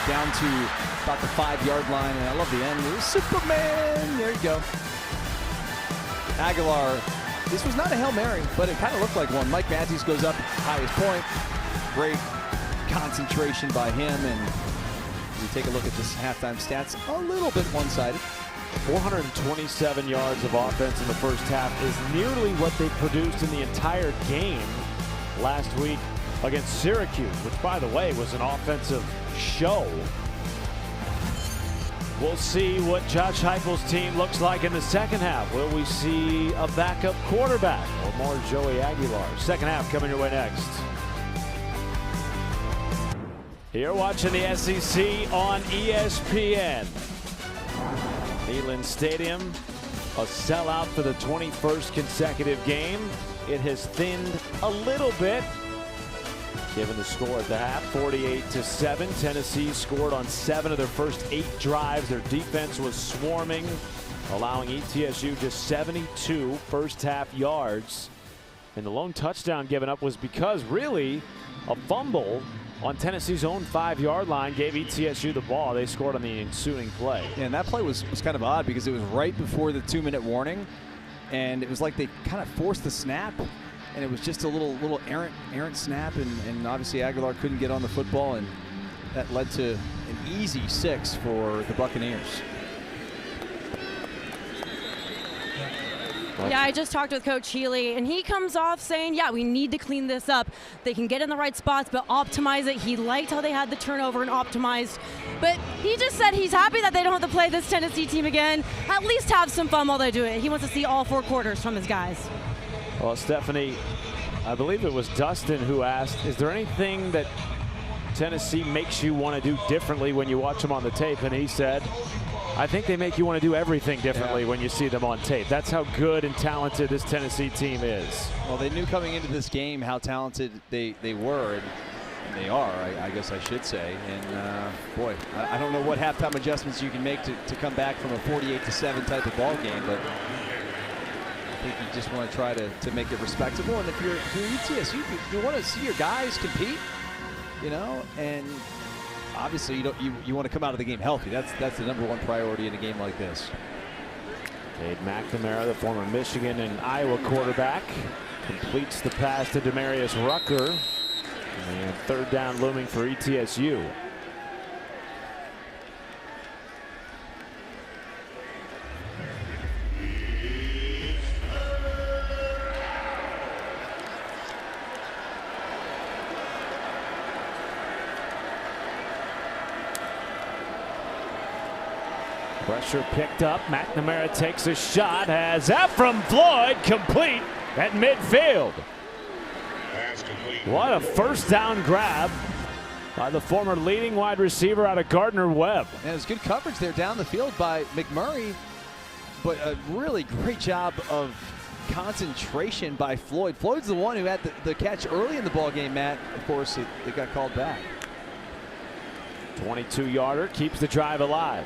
Down to about the 5-yard line, and I love the end. It was Superman. There you go. Aguilar. This was not a Hail Mary, but it kind of looked like one. Mike Matthews goes up, highest point. Great concentration by him, and we take a look at this halftime stats. A little bit one-sided. 427 yards of offense in the first half is nearly what they produced in the entire game last week against Syracuse, which, by the way, was an offensive show. We'll see what Josh Heupel's team looks like in the second half. Will we see a backup quarterback or more Joey Aguilar? Second half coming your way next. You're watching the SEC on ESPN. Neyland Stadium, a sellout for the 21st consecutive game. It has thinned a little bit, given the score at the half, 48-7. Tennessee scored on 7 of their first 8 drives. Their defense was swarming, allowing ETSU just 72 first half yards. And the lone touchdown given up was because, really, a fumble on Tennessee's own 5-yard line gave ETSU the ball. They scored on the ensuing play. Yeah, and that play was kind of odd because it was right before the 2-minute warning, and it was like they kind of forced the snap, and it was just a little errant snap, and obviously Aguilar couldn't get on the football, and that led to an easy 6 for the Buccaneers. Yeah, I just talked with Coach Healy, and he comes off saying, yeah, we need to clean this up. They can get in the right spots, but optimize it. He liked how they had the turnover and optimized. But he just said he's happy that they don't have to play this Tennessee team again. At least have some fun while they do it. He wants to see all 4 quarters from his guys. Well, Stephanie, I believe it was Dustin who asked, is there anything that Tennessee makes you want to do differently when you watch them on the tape? And he said, I think they make you want to do everything differently when you see them on tape. That's how good and talented this Tennessee team is. Well, they knew coming into this game how talented they were, and they are, I guess I should say. And boy, I don't know what halftime adjustments you can make to come back from a 48-7 type of ball game, but I think you just want to try to make it respectable. And if you're ETSU, you want to see your guys compete, you know, and obviously you want to come out of the game healthy. That's the #1 priority in a game like this. Cade McNamara, the former Michigan and Iowa quarterback, completes the pass to Demarius Rucker. And third down looming for ETSU. Pressure picked up. McNamara takes a shot. Has Ephraim Floyd complete at midfield. What a first down grab by the former leading wide receiver out of Gardner-Webb. And it was good coverage there down the field by McMurray, but a really great job of concentration by Floyd. Floyd's the one who had the catch early in the ball game, Matt. Of course, it got called back. 22-yarder keeps the drive alive.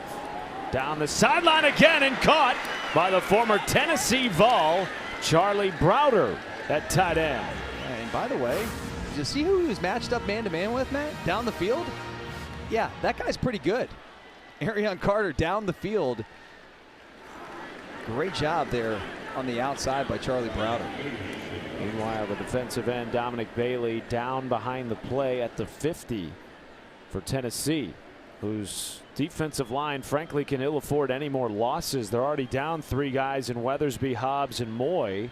Down the sideline again and caught by the former Tennessee Vol, Charlie Browder, at tight end. And by the way, did you see who he was matched up man-to-man with, Matt? Down the field? Yeah, that guy's pretty good. Arion Carter down the field. Great job there on the outside by Charlie Browder. Meanwhile, the defensive end, Dominic Bailey, down behind the play at the 50 for Tennessee. whose defensive line, frankly, can ill afford any more losses. They're already down 3 guys in Weathersby, Hobbs, and Moy.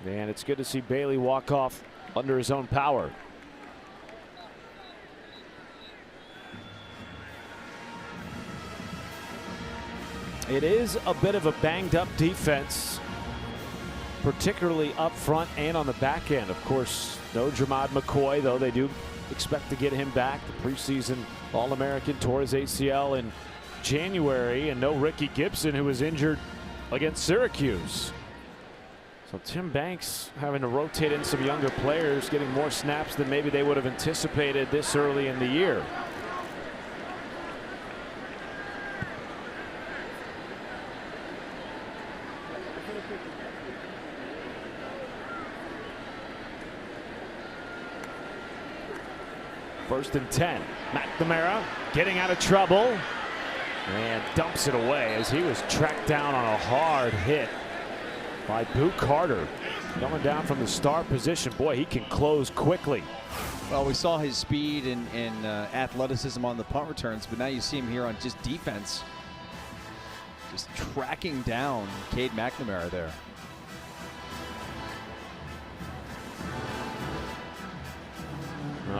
And it's good to see Bailey walk off under his own power. It is a bit of a banged up defense, particularly up front and on the back end. Of course, no Jermod McCoy, though they do expect to get him back. The preseason All-American tore his ACL in January, and no Ricky Gibson, who was injured against Syracuse. So Tim Banks having to rotate in some younger players, getting more snaps than maybe they would have anticipated this early in the year. First and 10. McNamara getting out of trouble and dumps it away as he was tracked down on a hard hit by Boo Carter. Coming down from the star position. Boy, he can close quickly. Well, we saw his speed and athleticism on the punt returns, but now you see him here on just defense. Just tracking down Cade McNamara there.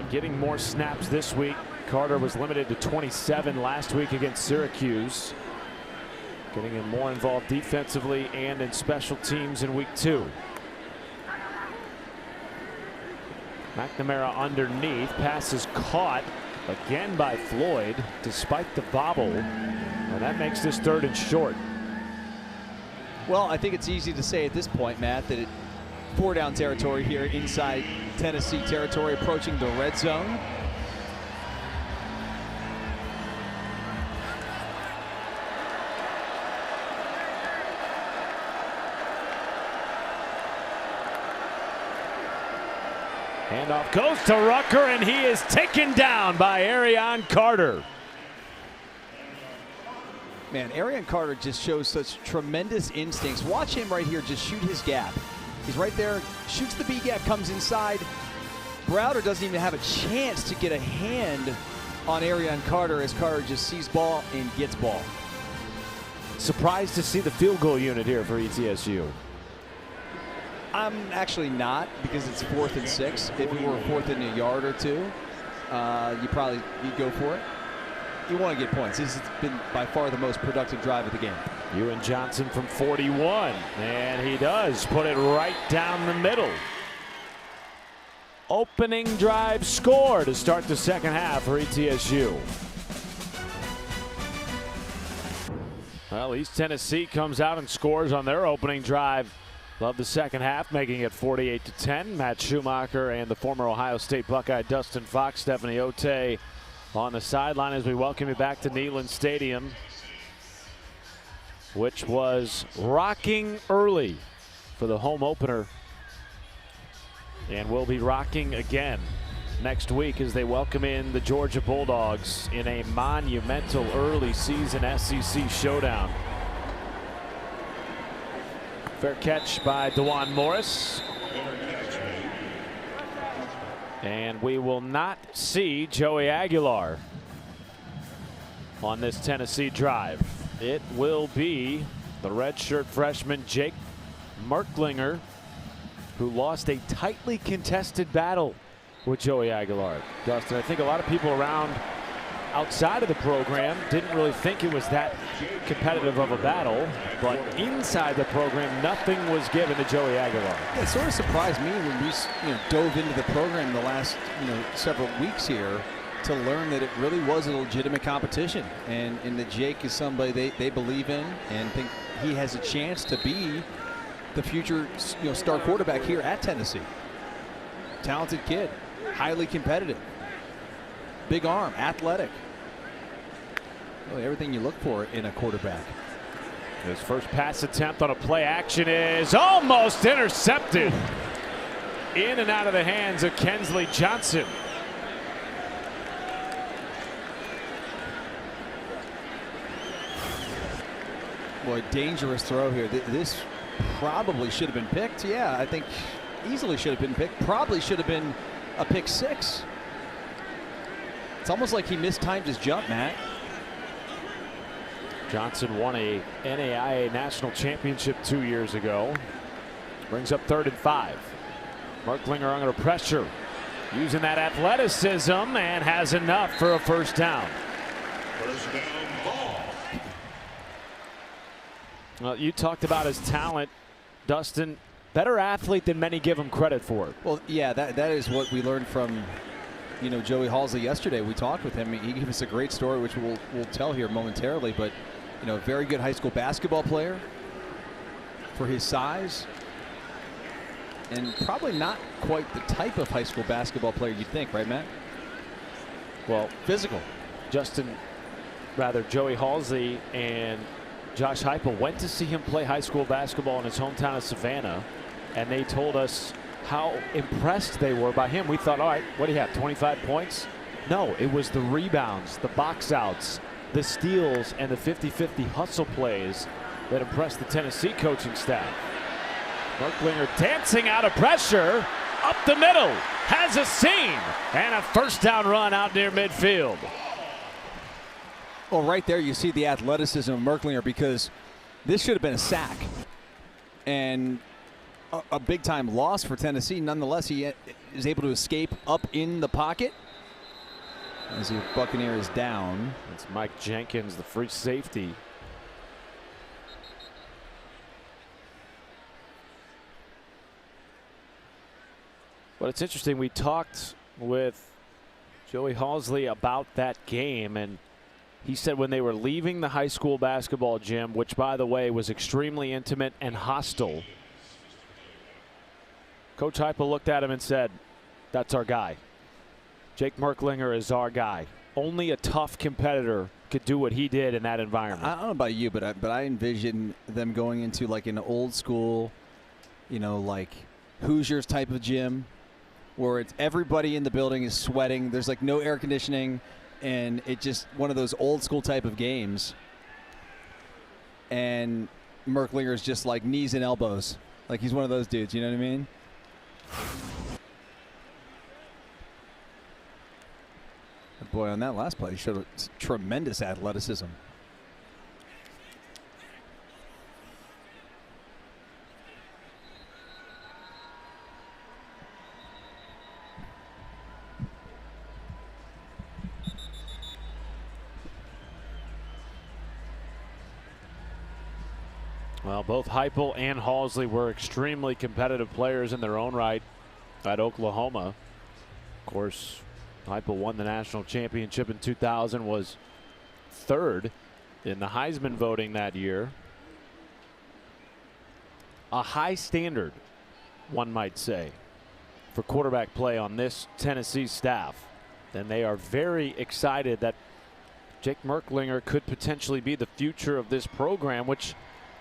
Getting more snaps this week. Carter was limited to 27 last week against Syracuse. Getting him more involved defensively and in special teams in week 2. McNamara underneath. Pass is caught again by Floyd despite the bobble. And that makes this 3rd and short. Well, I think it's easy to say at this point, Matt, that 4 down territory here inside Tennessee territory, approaching the red zone. Handoff goes to Rucker, and he is taken down by Arion Carter. Man, Arion Carter just shows such tremendous instincts. Watch him right here just shoot his gap. He's right there, shoots the B gap, comes inside. Browder doesn't even have a chance to get a hand on Arion Carter as Carter just sees ball and gets ball. Surprised to see the field goal unit here for ETSU. I'm actually not, because it's 4th and 6. If we were 4th and a yard or 2, you'd go for it. You want to get points. This has been by far the most productive drive of the game. Ewan Johnson from 41, and he does put it right down the middle. Opening drive score to start the second half for ETSU. Well, East Tennessee comes out and scores on their opening drive of the second half, making it 48-10. Matt Schumacher and the former Ohio State Buckeye Dustin Fox, Stephanie Ote on the sideline as we welcome you back to Neyland Stadium, which was rocking early for the home opener and will be rocking again next week as they welcome in the Georgia Bulldogs in a monumental early season SEC showdown. Fair catch by DeJuan Morris. And we will not see Joey Aguilar on this Tennessee drive. It will be the redshirt freshman Jake Merklinger, who lost a tightly contested battle with Joey Aguilar. Dustin, I think a lot of people around outside of the program didn't really think it was that competitive of a battle, but inside the program, nothing was given to Joey Aguilar. It sort of surprised me when we dove into the program the last several weeks here to learn that it really was a legitimate competition, and that Jake is somebody they believe in and think he has a chance to be the future star quarterback here at Tennessee. Talented kid, highly competitive, big arm, athletic. Really everything you look for in a quarterback. His first pass attempt on a play action is almost intercepted. In and out of the hands of Kensley Johnson. Boy, dangerous throw here. This probably should have been picked. Yeah, I think easily should have been picked. Probably should have been a pick 6. It's almost like he mistimed his jump, Matt. Johnson won a NAIA national championship 2 years ago. Brings up 3rd and 5. Merklinger under pressure, using that athleticism, and has enough for a first down. First down ball. Well, you talked about his talent, Dustin. Better athlete than many give him credit for. Well, yeah, that is what we learned from, Joey Halsley yesterday. We talked with him. He gave us a great story, which we'll tell here momentarily. But, very good high school basketball player for his size. And probably not quite the type of high school basketball player you'd think, right, Matt? Well, physical. Joey Halsley and Josh Heupel went to see him play high school basketball in his hometown of Savannah, and they told us how impressed they were by him. We thought, all right, what do you have, 25 points? No, it was the rebounds, the box outs, the steals, and the 50-50 hustle plays that impressed the Tennessee coaching staff. Merklinger dancing out of pressure, up the middle, has a seam, and a first down run out near midfield. Well, right there you see the athleticism of Merklinger, because this should have been a sack and a big-time loss for Tennessee. Nonetheless, he is able to escape up in the pocket as the Buccaneer is down. It's Mike Jenkins, the free safety. But it's interesting, we talked with Joey Halsley about that game, and he said when they were leaving the high school basketball gym, which, by the way, was extremely intimate and hostile, Coach Heupel looked at him and said, that's our guy. Jake Merklinger is our guy. Only a tough competitor could do what he did in that environment. I don't know about you, but I envision them going into like an old school, like Hoosiers type of gym, where it's everybody in the building is sweating. There's like no air conditioning, and it's just one of those old school type of games. And Merklinger is just like knees and elbows. Like he's one of those dudes, you know what I mean? But boy, on that last play, he showed tremendous athleticism. Well, both Heupel and Halsley were extremely competitive players in their own right at Oklahoma. Of course, Heupel won the national championship in 2000, was 3rd in the Heisman voting that year. A high standard, one might say, for quarterback play on this Tennessee staff. And they are very excited that Jake Merklinger could potentially be the future of this program, which,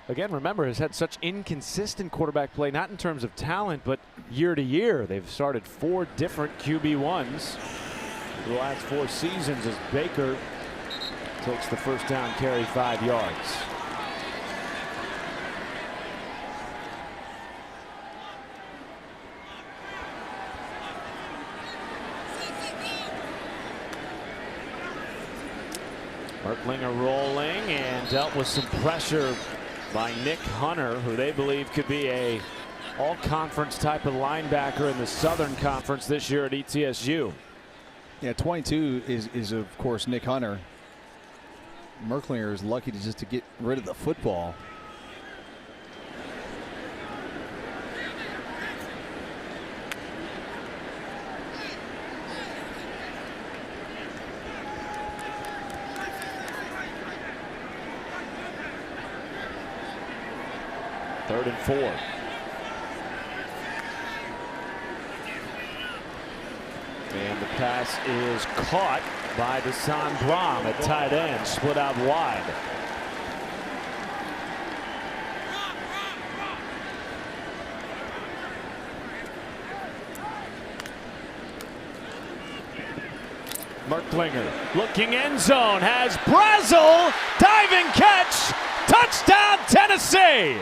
again, remember, has had such inconsistent quarterback play, not in terms of talent, but year to year. They've started 4 different QB1s the last 4 seasons as Baker takes the first down carry 5 yards. Merklinger rolling and dealt with some pressure by Nick Hunter, who they believe could be a all-conference type of linebacker in the Southern Conference this year at ETSU. Yeah, 22 is of course Nick Hunter. Merklinger is lucky to get rid of the football. Third and 4. And the pass is caught by Desan Brom at tight end, split out wide. Merklinger looking end zone, has Brazel, diving catch, touchdown Tennessee.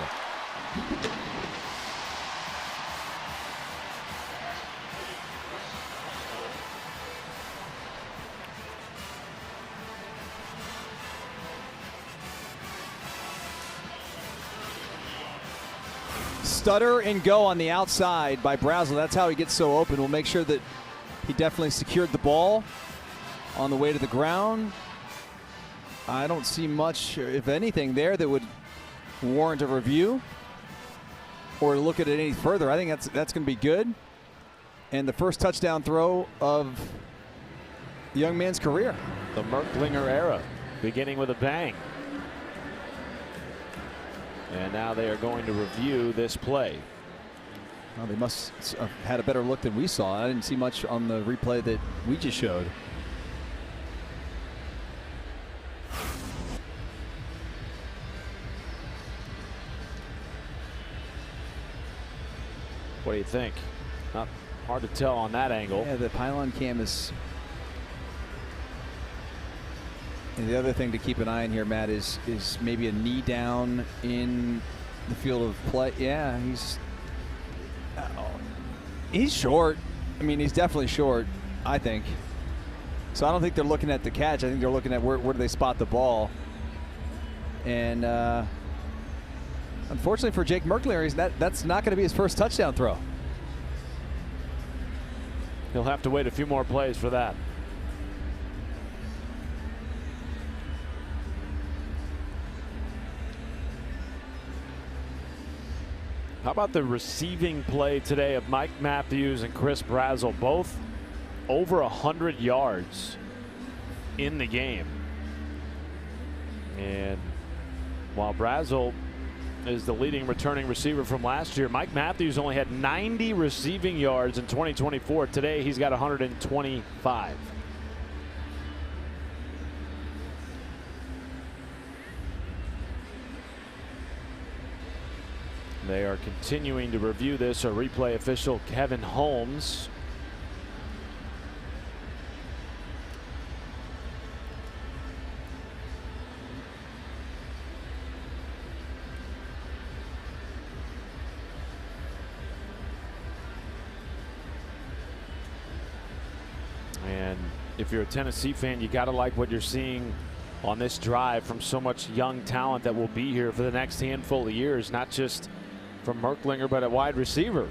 stutter and go on the outside by Brazel. That's how he gets so open. We'll make sure that he definitely secured the ball on the way to the ground. I don't see much, if anything, there that would warrant a review or look at it any further. I think that's going to be good. And the first touchdown throw of the young man's career. The Merklinger era beginning with a bang. And now they are going to review this play. Well, they must have had a better look than we saw. I didn't see much on the replay that we just showed. What do you think? Not hard to tell on that angle. Yeah, the pylon cam is. And the other thing to keep an eye on here, Matt, is maybe a knee down in the field of play. Yeah, he's short. I mean, he's definitely short, I think. So I don't think they're looking at the catch. I think they're looking at where do they spot the ball. And unfortunately for Jake Merklinger, that's not going to be his first touchdown throw. He'll have to wait a few more plays for that. How about the receiving play today of Mike Matthews and Chris Brazel, both over 100 yards in the game. And while Brazel is the leading returning receiver from last year, Mike Matthews only had 90 receiving yards in 2024. Today he's got 125. They are continuing to review this. Our replay official Kevin Holmes. And if you're a Tennessee fan, you got to like what you're seeing on this drive from so much young talent that will be here for the next handful of years, not just from Merklinger, but at wide receiver.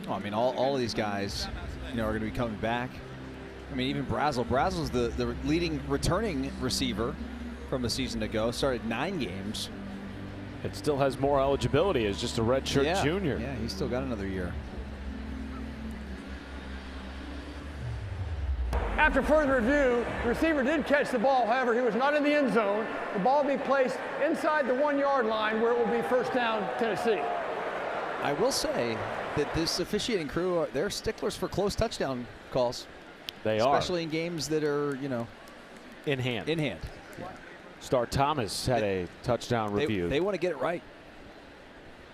Oh, I mean, all of these guys, are going to be coming back. I mean, even Brazel. Brazel's the leading returning receiver from a season ago. Started 9 games. It still has more eligibility as just a redshirt junior. Yeah, he's still got another year. After further review, the receiver did catch the ball. However, he was not in the end zone. The ball will be placed inside the 1-yard line where it will be first down, Tennessee. I will say that this officiating crew, they're sticklers for close touchdown calls. They are. Especially in games that are, in hand. In hand. Yeah. Star Thomas had a touchdown review. They want to get it right.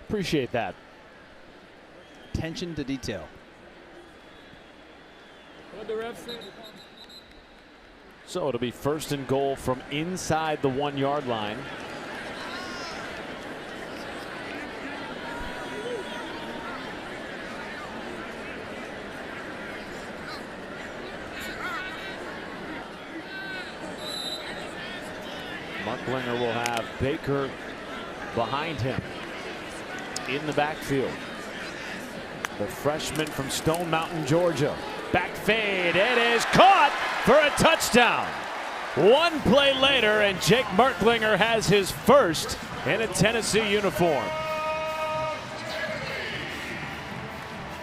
Appreciate that. Attention to detail. What the ref say? So it'll be first and goal from inside the 1-yard line. Merklinger will have Baker behind him in the backfield. The freshman from Stone Mountain, Georgia. Back fade. It is caught for a touchdown. One play later, and Jake Merklinger has his first in a Tennessee uniform.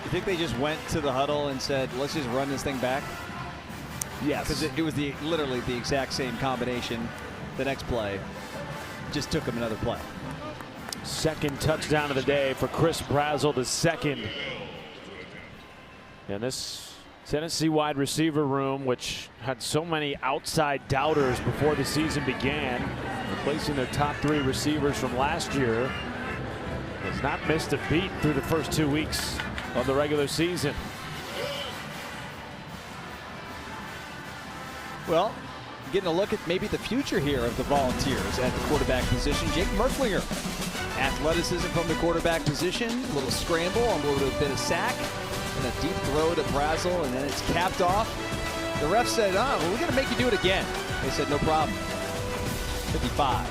You think they just went to the huddle and said, let's just run this thing back? Yes. Because it was literally the exact same combination. The next play just took him another play. Second touchdown of the day for Chris Brazel, the second. And this Tennessee wide receiver room, which had so many outside doubters before the season began, replacing their top 3 receivers from last year, has not missed a beat through the first 2 weeks of the regular season. Well, getting a look at maybe the future here of the Volunteers at the quarterback position. Jake Merklinger. Athleticism from the quarterback position. A little scramble, a little bit of sack, and a deep throw to Brazel, and then it's capped off. The ref said, well, we're going to make you do it again. They said, no problem. 55.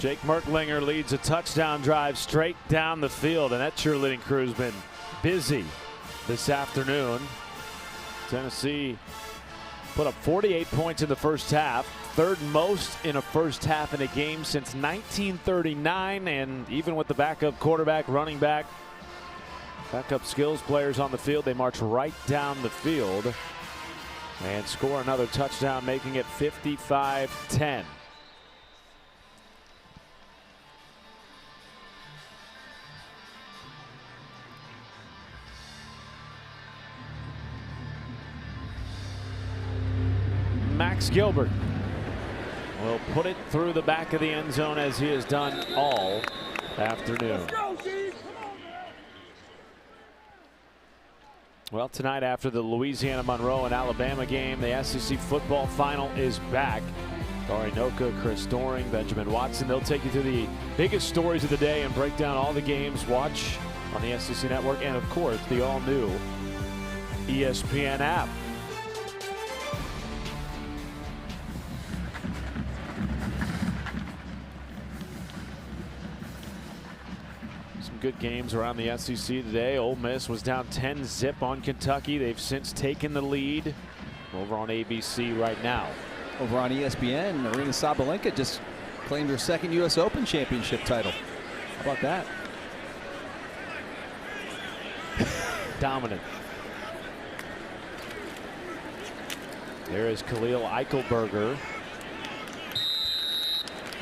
Jake Merklinger leads a touchdown drive straight down the field, and that cheerleading crew's been busy this afternoon. Tennessee put up 48 points in the first half, third most in a first half in a game since 1939, and even with the backup quarterback, running back, backup skills players on the field, they march right down the field and score another touchdown, making it 55-10. Max Gilbert will put it through the back of the end zone as he has done all afternoon. Well, tonight after the Louisiana Monroe and Alabama game, the SEC football final is back. Dari Noka, Chris Doring, Benjamin Watson, they'll take you to the biggest stories of the day and break down all the games. Watch on the SEC Network and, of course, the all-new ESPN app. Good games around the SEC today. Ole Miss was down 10-0 on Kentucky. They've since taken the lead over on ABC right now. Over on ESPN, Arena Sabalenka just claimed her second U.S. Open championship title. How about that? Dominant. There is Khalil Eichelberger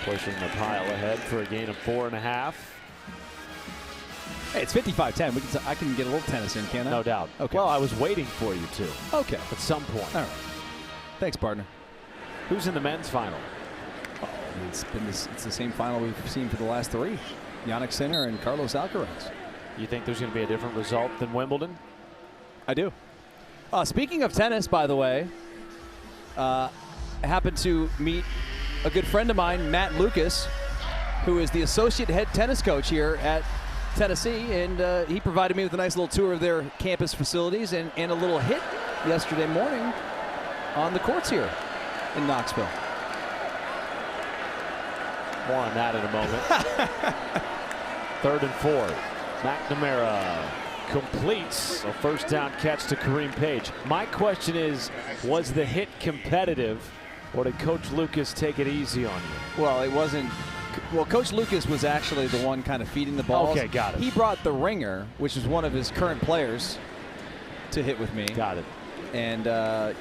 pushing the pile ahead for a gain of 4.5. Hey, it's 55-10. I can get a little tennis in, can I? No doubt. Okay. Well, I was waiting for you to. Okay. At some point. All right. Thanks, partner. Who's in the men's final? Oh, it's the same final we've seen for the last three. Yannick Sinner and Carlos Alcaraz. You think there's going to be a different result than Wimbledon? I do. Speaking of tennis, by the way, I happened to meet a good friend of mine, Matt Lucas, who is the associate head tennis coach here at Tennessee, and he provided me with a nice little tour of their campus facilities and a little hit yesterday morning on the courts here in Knoxville. More on that in a moment. 3rd and 4. McNamara completes a first down catch to Kareem Page. My question is, was the hit competitive, or did Coach Lucas take it easy on you? Well, it wasn't. Well, Coach Lucas was actually the one kind of feeding the balls. Okay, got it. He brought the ringer, which is one of his current players, to hit with me. Got it. And,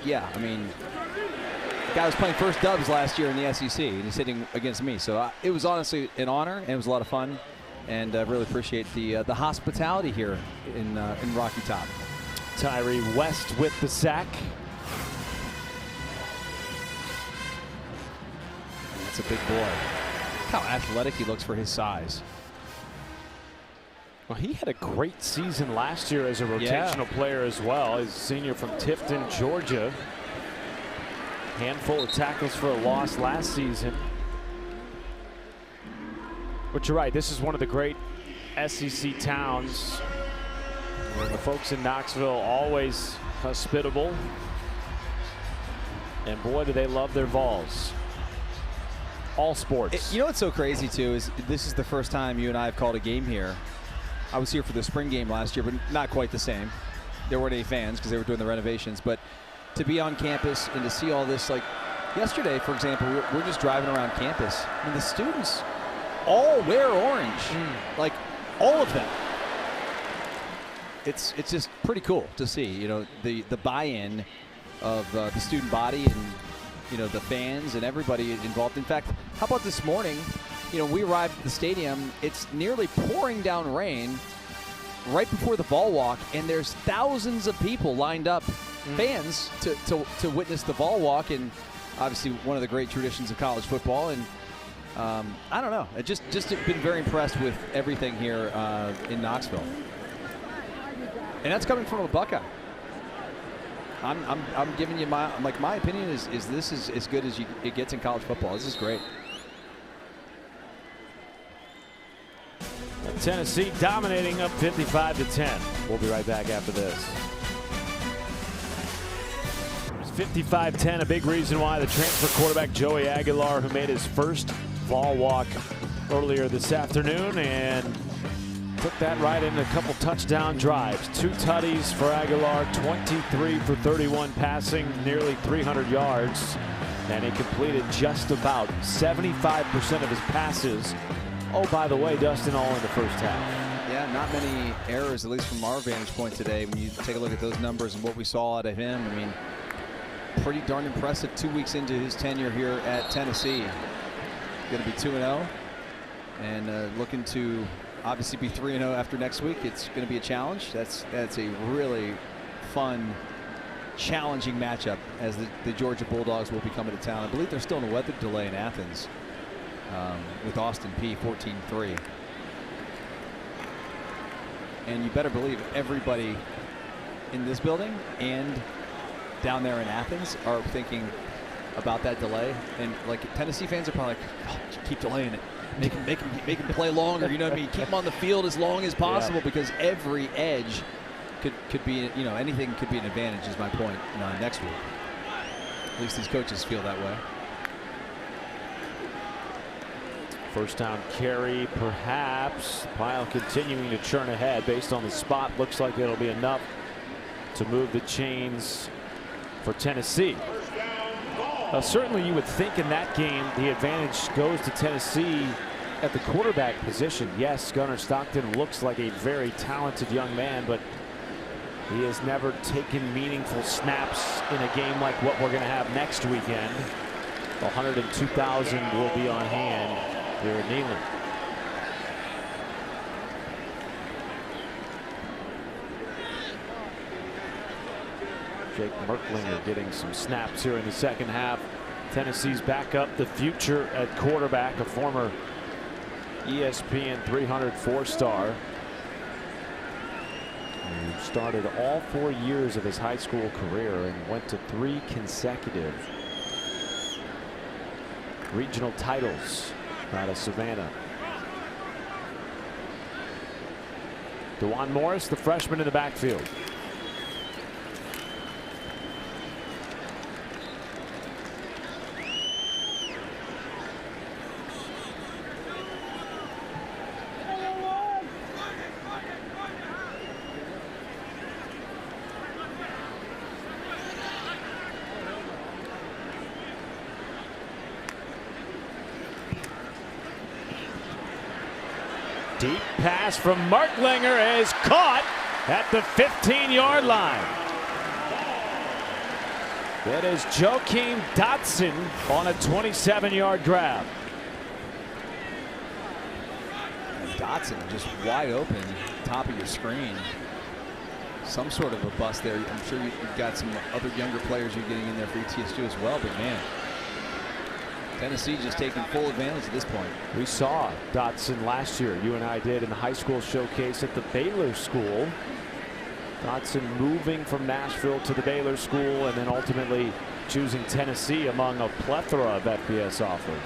yeah, I mean, the guy was playing first dubs last year in the SEC, and he's hitting against me. So it was honestly an honor, and it was a lot of fun. And I really appreciate the hospitality here in Rocky Top. Tyree West with the sack. That's a big boy. Look how athletic he looks for his size. Well, he had a great season last year as a rotational player as well. He's a senior from Tifton, Georgia. Handful of tackles for a loss last season. But you're right, this is one of the great SEC towns. The folks in Knoxville always hospitable. And boy, do they love their Vols. All sports. You know what's so crazy, too, is this is the first time you and I have called a game here. I was here for the spring game last year, but not quite the same. There weren't any fans because they were doing the renovations. But to be on campus and to see all this, like yesterday, for example, we're just driving around campus. I mean, the students all wear orange, like all of them. It's just pretty cool to see, you know, the buy-in of the student body and, you know, the fans and everybody involved. In fact, how about this morning? You know, we arrived at the stadium. It's nearly pouring down rain right before the ball walk, and there's thousands of people lined up, fans, to witness the ball walk, and obviously one of the great traditions of college football. And I don't know, I just been very impressed with everything here in Knoxville, and that's coming from a Buckeye. I'm giving you my opinion is this is as good as it gets in college football. This is great. Tennessee dominating up 55-10. We'll be right back after this. It's 55-10, a big reason why the transfer quarterback Joey Aguilar, who made his first ball walk earlier this afternoon and took that right into a couple touchdown drives. 2 tutties for Aguilar, 23 for 31 passing, nearly 300 yards. And he completed just about 75% of his passes. Oh, by the way, Dustin, all in the first half. Yeah, not many errors, at least from our vantage point today. When you take a look at those numbers and what we saw out of him, I mean, pretty darn impressive 2 weeks into his tenure here at Tennessee. Going to be 2-0 and looking to obviously be 3-0 after next week. It's going to be a challenge. That's a really fun, challenging matchup as the Georgia Bulldogs will be coming to town. I believe they're still in a weather delay in Athens with Austin Peay 14-3. And you better believe everybody in this building and down there in Athens are thinking about that delay. And like Tennessee fans are probably like, oh, keep delaying it. Make him play longer. You know what I mean? Keep him on the field as long as possible, because every edge could be, you know, anything could be an advantage is my point next week. At least these coaches feel that way. First down carry, perhaps. Pyle continuing to churn ahead based on the spot. Looks like it'll be enough to move the chains for Tennessee. Certainly you would think in that game the advantage goes to Tennessee at the quarterback position. Yes, Gunnar Stockton looks like a very talented young man, but he has never taken meaningful snaps in a game like what we're going to have next weekend. 102,000 will be on hand here at Neyland. Jake Merklinger getting some snaps here in the second half. Tennessee's backup, the future at quarterback, a former ESPN 300 4-star. He started all 4 years of his high school career and went to 3 consecutive regional titles out of Savannah. DeJuan Morris, the freshman in the backfield. Deep pass from Merklinger is caught at the 15-yard line. That is Joakim Dotson on a 27-yard grab. Dotson just wide open, top of your screen. Some sort of a bust there. I'm sure you've got some other younger players you're getting in there for ETSU as well, but man, Tennessee just taking full advantage at this point. We saw Dotson last year. You and I did in the high school showcase at the Baylor School. Dotson moving from Nashville to the Baylor School and then ultimately choosing Tennessee among a plethora of FBS offers.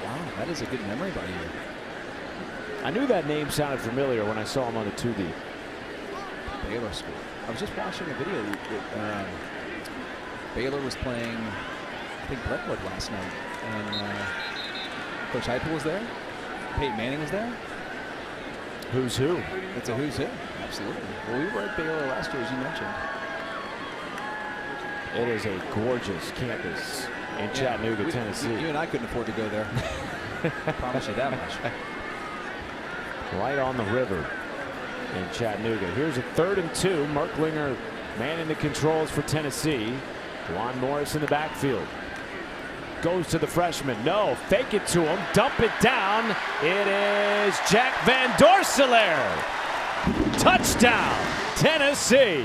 Wow, that is a good memory by you. I knew that name sounded familiar when I saw him on the 2 deep. Baylor School. I was just watching a video. Baylor was playing, I think, Brentwood last night. And Coach Heupel was there. Peyton Manning was there. Who's who? It's a who's who. Absolutely. Well, we were at Baylor last year, as you mentioned. It is a gorgeous campus in Chattanooga, Tennessee. You and I couldn't afford to go there. Promise you that much. Right on the river in Chattanooga. Here's a 3rd and 2. Merklinger manning the controls for Tennessee. DeJuan Morris in the backfield. Goes to the freshman. No, fake it to him. Dump it down. It is Jack Van Dorselaer. Touchdown, Tennessee.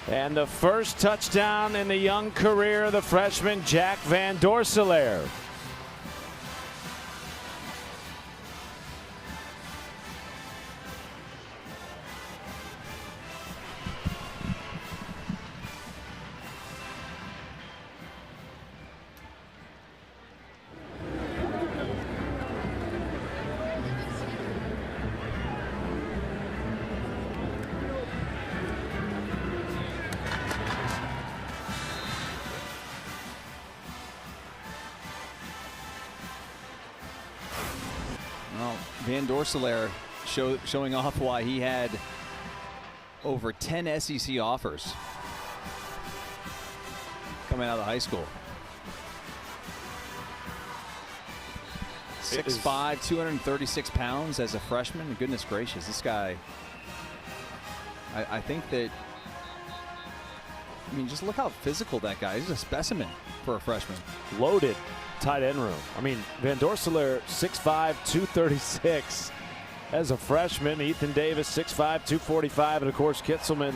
And the first touchdown in the young career of the freshman, Jack Van Dorselaer. Well, Van Dorselaer showing off why he had over 10 SEC offers coming out of high school. 6'5", 236 pounds as a freshman. Goodness gracious, this guy. I think that, I mean, just look how physical that guy is. He's a specimen for a freshman. Loaded tight end room. I mean, Van Dorselaer, 6'5", 236 as a freshman. Ethan Davis, 6'5", 245. And, of course, Kitzelman,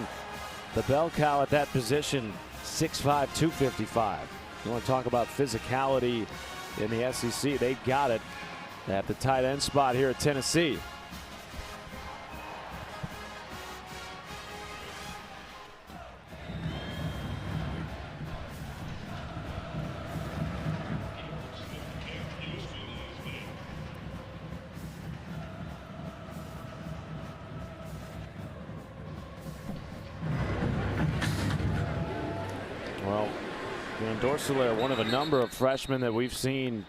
the bell cow at that position, 6'5", 255. You want to talk about physicality in the SEC. They got it at the tight end spot here at Tennessee. Well, Van Dorselaer, one of a number of freshmen that we've seen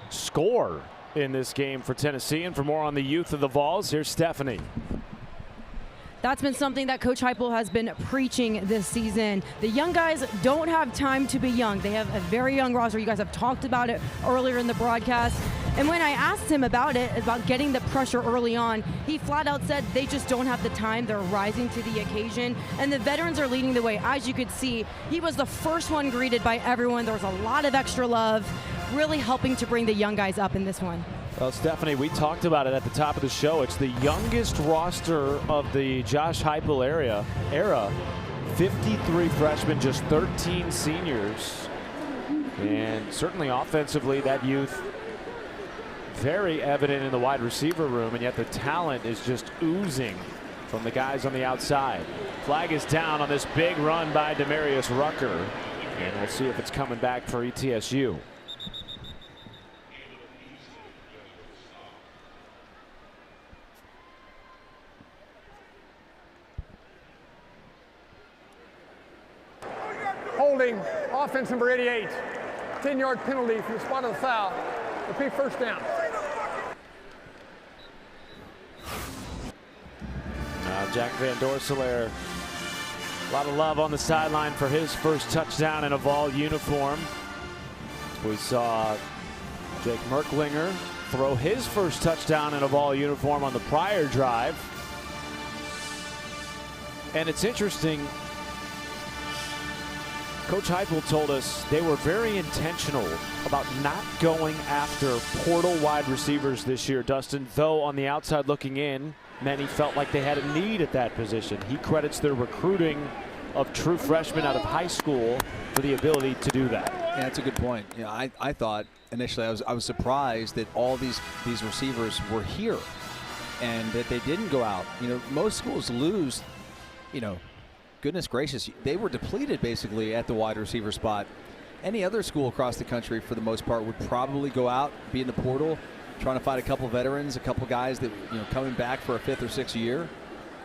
score in this game for Tennessee. And for more on the youth of the Vols, here's Stephanie. That's been something that Coach Heupel has been preaching this season. The young guys don't have time to be young. They have a very young roster. You guys have talked about it earlier in the broadcast. And when I asked him about it, about getting the pressure early on, he flat out said they just don't have the time. They're rising to the occasion. And the veterans are leading the way. As you could see, he was the first one greeted by everyone. There was a lot of extra love, really helping to bring the young guys up in this one. Well, Stephanie, we talked about it at the top of the show. It's the youngest roster of the Josh Heupel era. 53 freshmen, just 13 seniors. And certainly offensively, that youth very evident in the wide receiver room, and yet the talent is just oozing from the guys on the outside. Flag is down on this big run by Demarius Rucker, and we'll see if it's coming back for ETSU. Holding, offense number 88. 10-yard penalty from the spot of the foul. Repeat, first down. Jack Van Dorselaer, a lot of love on the sideline for his first touchdown in a Vol uniform. We saw Jake Merklinger throw his first touchdown in a Vol uniform on the prior drive. And it's interesting, Coach Heupel told us they were very intentional about not going after portal wide receivers this year, Dustin, though on the outside looking in, many felt like they had a need at that position. He credits their recruiting of true freshmen out of high school for the ability to do that. Yeah, that's a good point. Yeah, I thought initially I was surprised that all these receivers were here and that they didn't go out. You know, most schools lose, you know, goodness gracious, they were depleted basically at the wide receiver spot. Any other school across the country, for the most part, would probably go out, be in the portal, trying to find a couple veterans, a couple guys that, you know, coming back for a 5th or 6th year.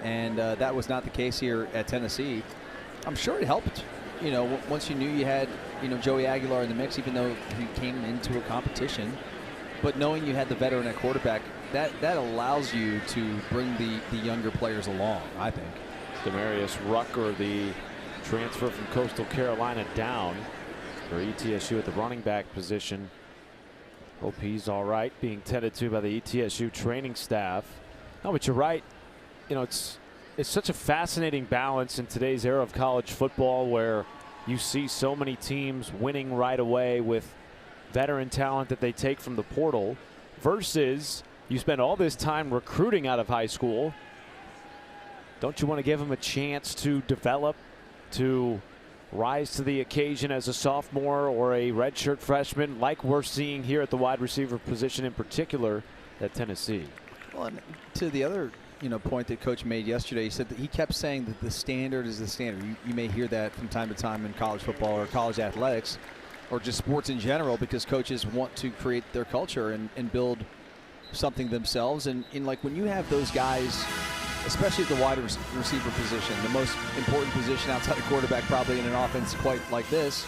And that was not the case here at Tennessee. I'm sure it helped, you know, once you knew you had, you know, Joey Aguilar in the mix, even though he came into a competition. But knowing you had the veteran at quarterback, that allows you to bring the younger players along, I think. Demarius Rucker, the transfer from Coastal Carolina, down for ETSU at the running back position. Hope he's all right, being tended to by the ETSU training staff. No, but you're right. You know, it's such a fascinating balance in today's era of college football where you see so many teams winning right away with veteran talent that they take from the portal versus you spend all this time recruiting out of high school. Don't you want to give them a chance to develop, to rise to the occasion as a sophomore or a redshirt freshman, like we're seeing here at the wide receiver position in particular at Tennessee? Well, and to the other, you know, point that Coach made yesterday, he said that he kept saying that the standard is the standard. You may hear that from time to time in college football or college athletics or just sports in general, because coaches want to create their culture and build something themselves. And like when you have those guys, especially at the wide receiver position, the most important position outside of quarterback probably in an offense quite like this,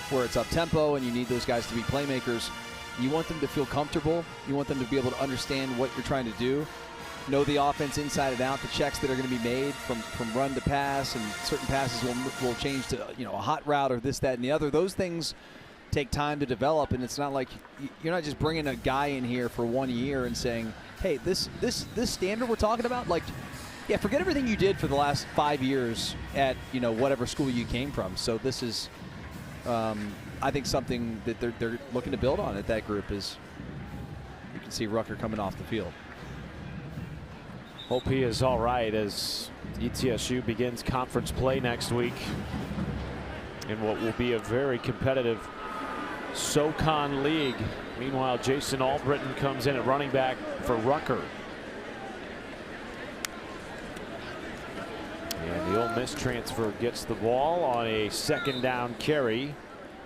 where it's up tempo and you need those guys to be playmakers. You want them to feel comfortable. You want them to be able to understand what you're trying to do, know the offense inside and out, the checks that are going to be made from run to pass, and certain passes will change to a hot route or this, that, and the other. Those things take time to develop, and it's not like you're not just bringing a guy in here for 1 year and saying, hey, this standard we're talking about, like, yeah, forget everything you did for the last 5 years at whatever school you came from. So this is, I think, something that they're looking to build on at that group. Is you can see Rucker coming off the field. Hope he is all right as ETSU begins conference play next week in what will be a very competitive SoCon League. Meanwhile, Jason Albritton comes in at running back for Rucker. And the Ole Miss transfer gets the ball on a second down carry,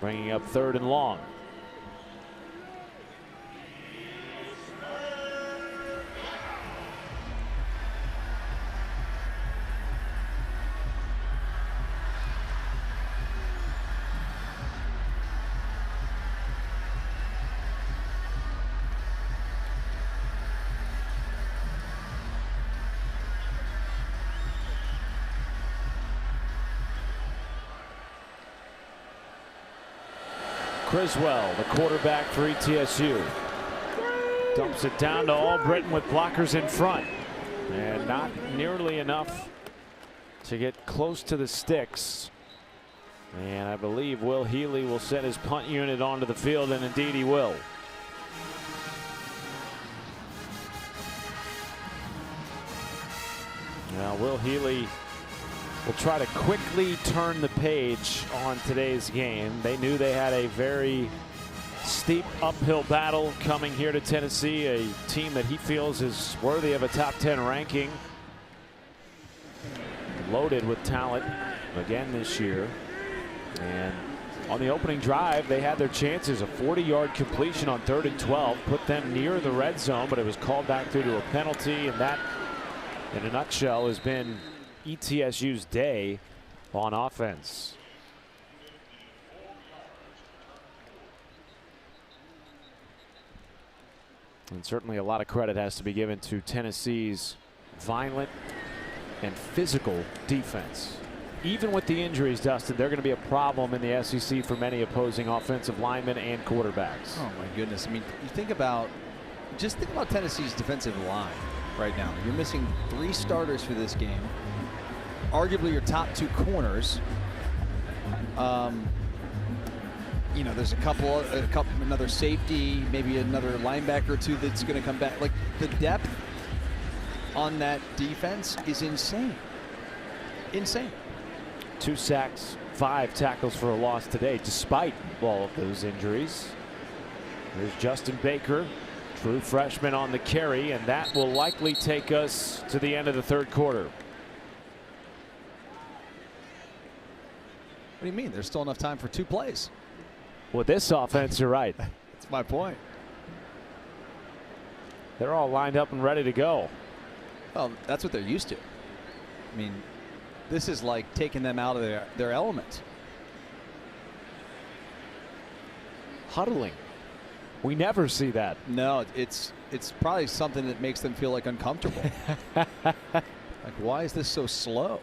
bringing up 3rd and long. Criswell, the quarterback for ETSU, dumps it down to Albritton with blockers in front, and not nearly enough to get close to the sticks. And I believe Will Healy will set his punt unit onto the field, and indeed he will. Now Will Healy will try to quickly turn the page on today's game. They knew they had a very steep uphill battle coming here to Tennessee, a team that he feels is worthy of a top 10 ranking. Loaded with talent again this year. And on the opening drive, they had their chances. A 40-yard completion on 3rd and 12 put them near the red zone, but it was called back due to a penalty, and that, in a nutshell, has been ETSU's day on offense. And certainly a lot of credit has to be given to Tennessee's violent and physical defense. Even with the injuries, Dustin, they're going to be a problem in the SEC for many opposing offensive linemen and quarterbacks. Oh my goodness. I mean, just think about Tennessee's defensive line right now. You're missing 3 starters for this game. Arguably your top 2 corners. There's another safety, maybe another linebacker or 2 that's going to come back. Like, the depth on that defense is insane. Insane. 2 sacks, 5 tackles for a loss today, despite all of those injuries. There's Justin Baker, true freshman, on the carry, and that will likely take us to the end of the 3rd quarter. What do you mean? There's still enough time for 2 plays. With this offense, you're right. That's my point. They're all lined up and ready to go. Well, that's what they're used to. I mean, this is like taking them out of their element. Huddling. We never see that. No, it's probably something that makes them feel like uncomfortable. Like, why is this so slow?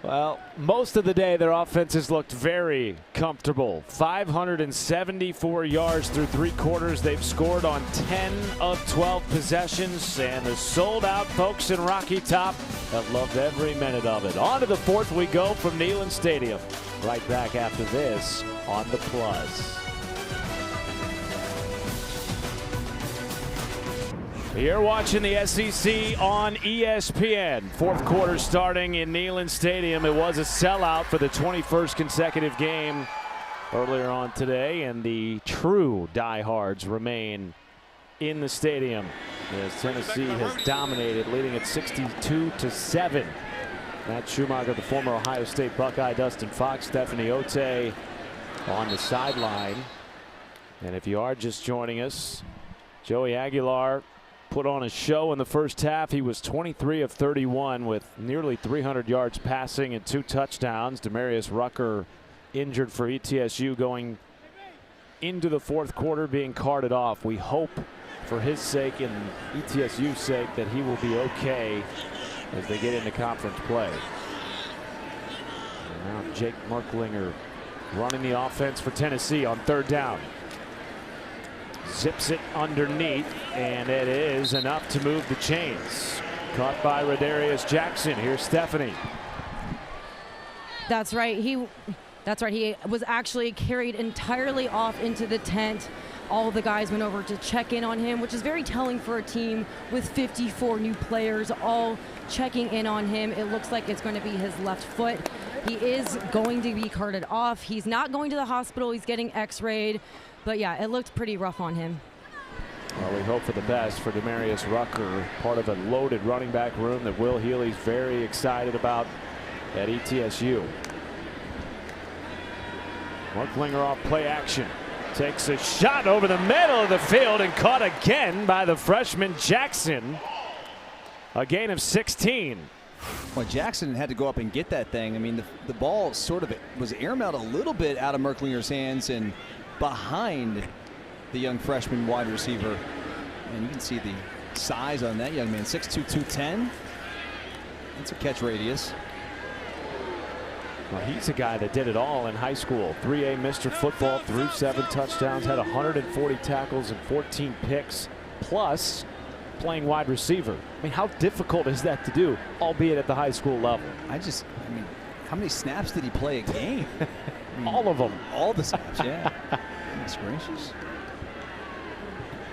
Well, most of the day their offenses looked very comfortable. 574 yards through 3 quarters. They've scored on 10 of 12 possessions, and the sold-out folks in Rocky Top have loved every minute of it. On to the 4th we go from Neyland Stadium. Right back after this on the Plus. You're watching the SEC on ESPN. 4th quarter starting in Neyland Stadium. It was a sellout for the 21st consecutive game earlier on today, and the true diehards remain in the stadium as Tennessee has dominated, leading at 62-7. Matt Schumacher, the former Ohio State Buckeye, Dustin Fox, Stephanie Ote on the sideline. And if you are just joining us, Joey Aguilar put on a show in the first half. He was 23 of 31 with nearly 300 yards passing and 2 touchdowns. Demarius Rucker injured for ETSU, going into the fourth quarter being carted off. We hope for his sake and ETSU's sake that he will be okay as they get into conference play. And now Jake Merklinger running the offense for Tennessee on third down. Zips it underneath, and it is enough to move the chains. Caught by Rodarius Jackson. Here's Stephanie. That's right. He was actually carried entirely off into the tent. All the guys went over to check in on him, which is very telling for a team with 54 new players all checking in on him. It looks like it's going to be his left foot. He is going to be carted off. He's not going to the hospital. He's getting x-rayed. But yeah, it looked pretty rough on him. Well, we hope for the best for Demarius Rucker, part of a loaded running back room that Will Healy's very excited about at ETSU. Merklinger off play action. Takes a shot over the middle of the field and caught again by the freshman Jackson. A gain of 16. Well, Jackson had to go up and get that thing. I mean, the ball sort of was airmailed a little bit out of Merklinger's hands and behind the young freshman wide receiver. And you can see the size on that young man, 6'2", 210. That's a catch radius. Well, he's a guy that did it all in high school. 3A Mr. Football, threw 7 touchdowns, had 140 tackles and 14 picks, plus playing wide receiver. I mean, how difficult is that to do, albeit at the high school level? I mean, how many snaps did he play a game? I mean, all of them. All the snaps, yeah. Goodness gracious.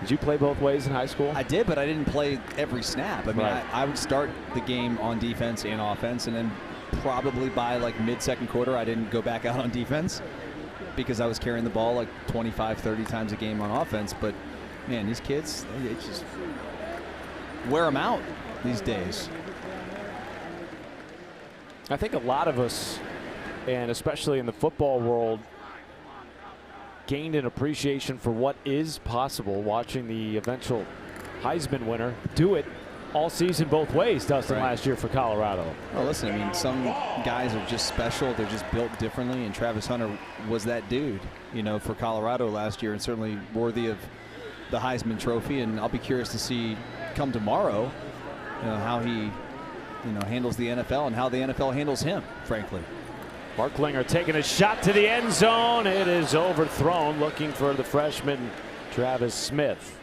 Did you play both ways in high school? I did, but I didn't play every snap. I mean, right. I would start the game on defense and offense, and then probably by like mid-second quarter, I didn't go back out on defense because I was carrying the ball like 25, 30 times a game on offense. But, man, these kids, they just wear them out these days. I think a lot of us, and especially in the football world, gained an appreciation for what is possible watching the eventual Heisman winner do it all season both ways, Dustin, right. Last year for Colorado. Well, listen, I mean, some guys are just special. They're just built differently, and Travis Hunter was that dude, you know, for Colorado last year, and certainly worthy of the Heisman Trophy. And I'll be curious to see come tomorrow, you know, how he, you know, handles the NFL and how the NFL handles him, frankly. Merklinger taking a shot to the end zone. It is overthrown, looking for the freshman Travis Smith.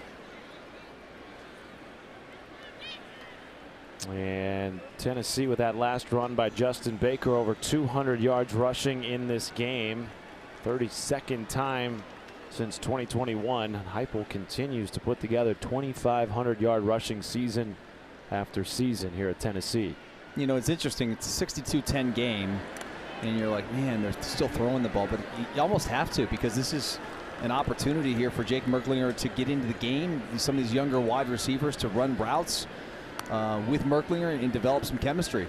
And Tennessee with that last run by Justin Baker, over 200 yards rushing in this game. 32nd time since 2021. Heupel continues to put together 2,500-yard rushing season after season here at Tennessee. You know, it's interesting. It's a 62-10 game, and you're like, man, they're still throwing the ball, but you almost have to, because this is an opportunity here for Jake Merklinger to get into the game. Some of these younger wide receivers to run routes with Merklinger and develop some chemistry.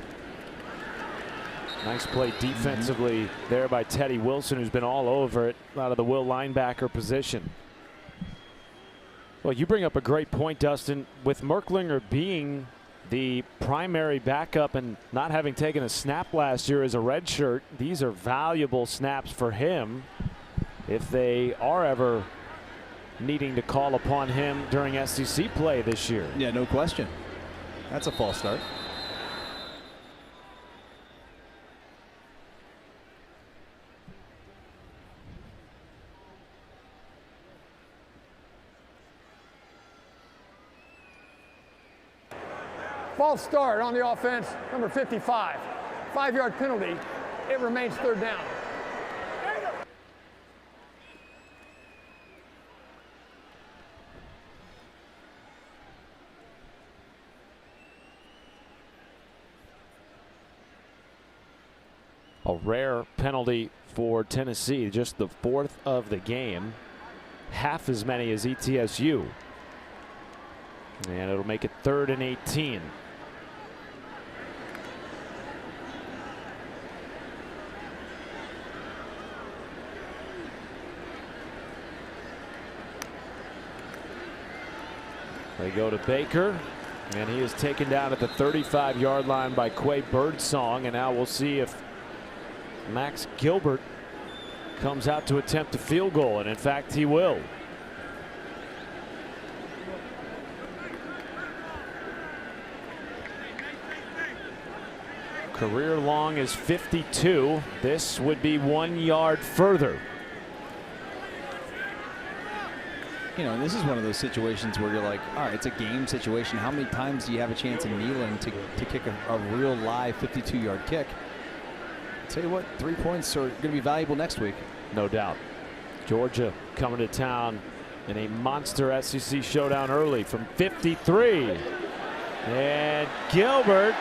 Nice play defensively there by Teddy Wilson, who's been all over it out of the will linebacker position. Well, you bring up a great point, Dustin. With Merklinger being the primary backup and not having taken a snap last year as a redshirt, these are valuable snaps for him if they are ever needing to call upon him during SEC play this year. Yeah, no question. That's a false start. False start on the offense, number 55. 5-yard penalty. It remains third down. A rare penalty for Tennessee, just the 4th of the game, half as many as ETSU. And it'll make it 3rd and 18. They go to Baker, and he is taken down at the 35-yard line by Quay Birdsong, and now we'll see if Max Gilbert comes out to attempt a field goal, and in fact he will. Career long is 52. This would be 1 yard further. You know, this is one of those situations where you're like, all right, it's a game situation. How many times do you have a chance in Neyland to kick a real live 52-yard kick? I'll tell you what, 3 points are going to be valuable next week. No doubt. Georgia coming to town in a monster SEC showdown early from 53. And Gilbert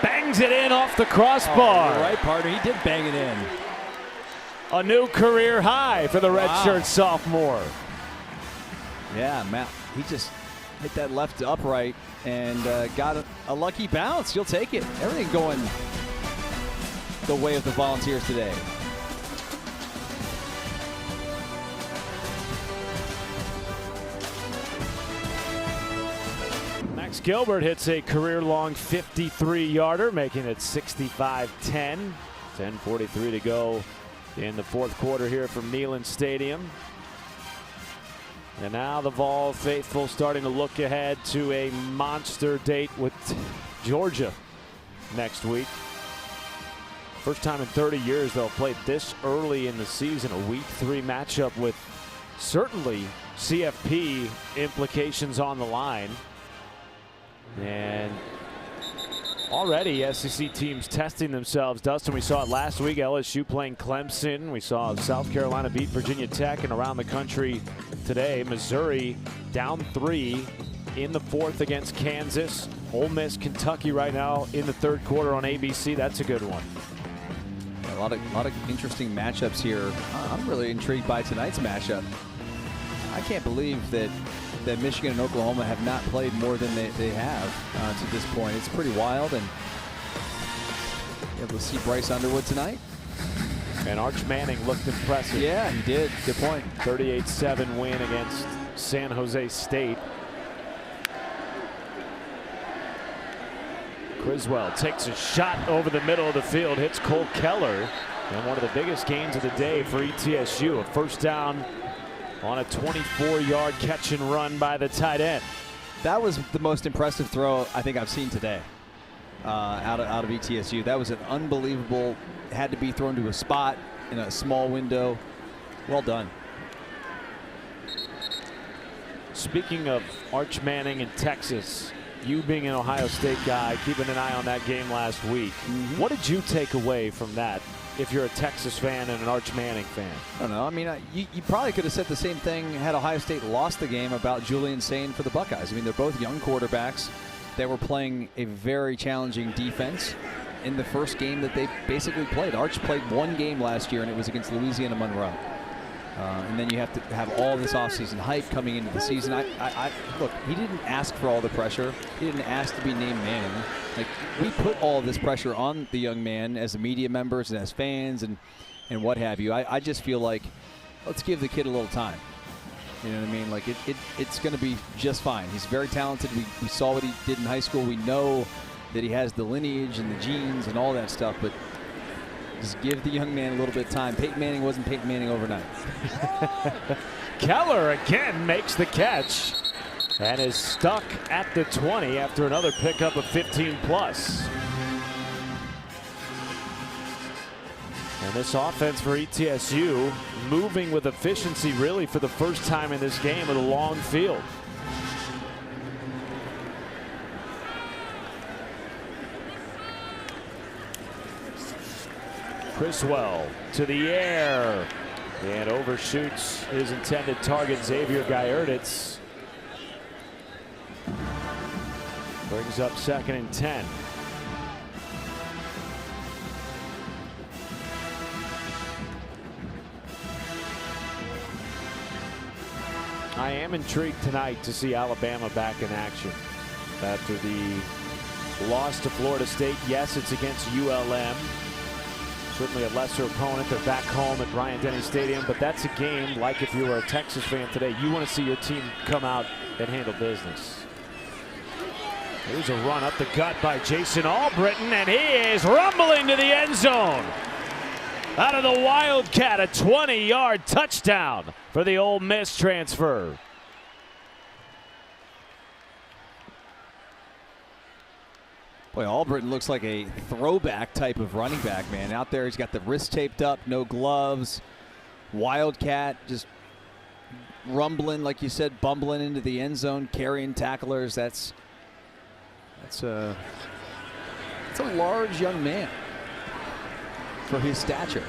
bangs it in off the crossbar. You're right, partner. He did bang it in. A new career high for the redshirt sophomore. Yeah, Matt, he just hit that left upright and got a lucky bounce. You'll take it. Everything going the way of the Volunteers today. Max Gilbert hits a career-long 53-yarder, making it 65-10. 10:43 to go in the fourth quarter here from Neyland Stadium. And now the Vol faithful starting to look ahead to a monster date with Georgia next week. First time in 30 years they'll play this early in the season, a week 3 matchup with certainly CFP implications on the line. And already SEC teams testing themselves. Dustin, we saw it last week, LSU playing Clemson. We saw South Carolina beat Virginia Tech, and around the country today, Missouri down 3 in the fourth against Kansas. Ole Miss, Kentucky right now in the third quarter on ABC. That's a good one. A lot of interesting matchups here. I'm really intrigued by tonight's matchup. I can't believe that Michigan and Oklahoma have not played more than they have to this point. It's pretty wild, and we'll see Bryce Underwood tonight. And Arch Manning looked impressive. Yeah, he did. Good point. 38-7 win against San Jose State. Criswell takes a shot over the middle of the field, hits Cole Keller, and one of the biggest gains of the day for ETSU, a first down on a 24-yard catch and run by the tight end. That was the most impressive throw I think I've seen today out of ETSU. That was an unbelievable, had to be thrown to a spot in a small window. Well done. Speaking of Arch Manning in Texas, you being an Ohio State guy, keeping an eye on that game last week, what did you take away from that if you're a Texas fan and an Arch Manning fan? I don't know. I mean, you probably could have said the same thing had Ohio State lost the game about Julian Sain for the Buckeyes. I mean, they're both young quarterbacks. They were playing a very challenging defense in the first game that they basically played. Arch played one game last year, and it was against Louisiana Monroe. And then you have to have all this offseason hype coming into the season. Look, he didn't ask for all the pressure. He didn't ask to be named Manning. Like, we put all of this pressure on the young man as the media members and as fans and what have you. I just feel like, let's give the kid a little time. You know what I mean? Like, it's going to be just fine. He's very talented. We saw what he did in high school. We know that he has the lineage and the genes and all that stuff, but just give the young man a little bit of time. Peyton Manning wasn't Peyton Manning overnight. Keller again makes the catch and is stuck at the 20 after another pickup of 15+. And this offense for ETSU moving with efficiency really for the first time in this game with a long field. Criswell to the air and overshoots his intended target, Xavier Gaertitz. Brings up 2nd and 10. I am intrigued tonight to see Alabama back in action after the loss to Florida State. Yes, it's against ULM. Certainly a lesser opponent. They're back home at Bryant-Denny Stadium, but that's a game like if you were a Texas fan today, you want to see your team come out and handle business. Here's a run up the gut by Jason Albritton, and he is rumbling to the end zone. out of the Wildcat, a 20-yard touchdown for the Ole Miss transfer. Boy, Albritton looks like a throwback type of running back, man. Out there, he's got the wrist taped up, no gloves. Wildcat just rumbling, like you said, bumbling into the end zone, carrying tacklers. That's a large young man for his stature.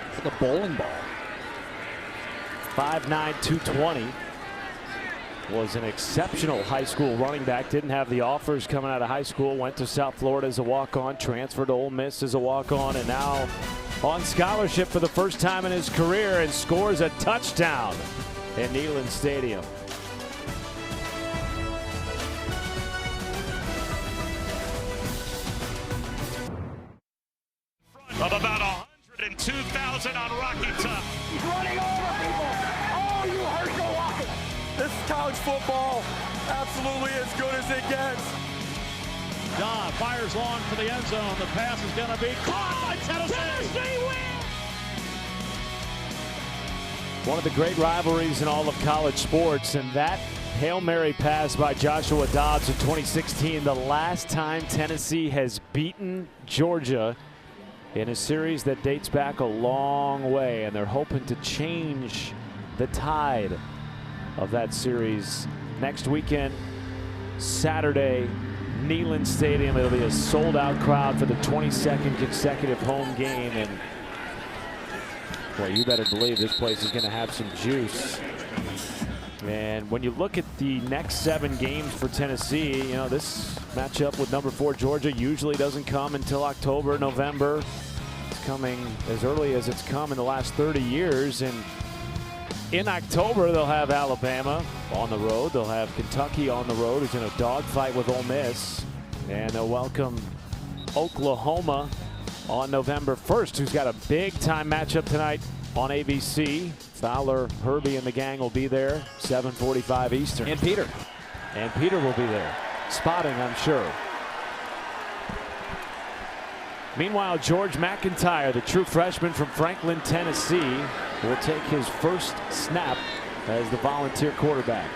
It's like a bowling ball. 5'9", 220. Was an exceptional high school running back. Didn't have the offers coming out of high school. Went to South Florida as a walk-on. Transferred to Ole Miss as a walk-on. And now on scholarship for the first time in his career and scores a touchdown in Neyland Stadium. Of about 102,000 on Rocky Top. He's running over people. Oh, you Herschel Walker. This is college football, absolutely as good as it gets. Don fires long for the end zone. The pass is going to be caught by Tennessee. Tennessee wins! One of the great rivalries in all of college sports, and that Hail Mary pass by Joshua Dobbs in 2016, the last time Tennessee has beaten Georgia in a series that dates back a long way, and they're hoping to change the tide of that series next weekend. Saturday, Neyland Stadium. It'll be a sold-out crowd for the 22nd consecutive home game, and boy, you better believe this place is going to have some juice. And when you look at the next 7 games for Tennessee, you know, this matchup with number 4 Georgia usually doesn't come until October, November. It's coming as early as it's come in the last 30 years. And in October, they'll have Alabama on the road. They'll have Kentucky on the road, who's in a dogfight with Ole Miss. And they'll welcome Oklahoma on November 1st, who's got a big-time matchup tonight on ABC. Fowler, Herbie, and the gang will be there, 7:45 Eastern. And Peter. And Peter will be there. Spotting, I'm sure. Meanwhile, George McIntyre, the true freshman from Franklin, Tennessee, will take his first snap as the volunteer quarterback.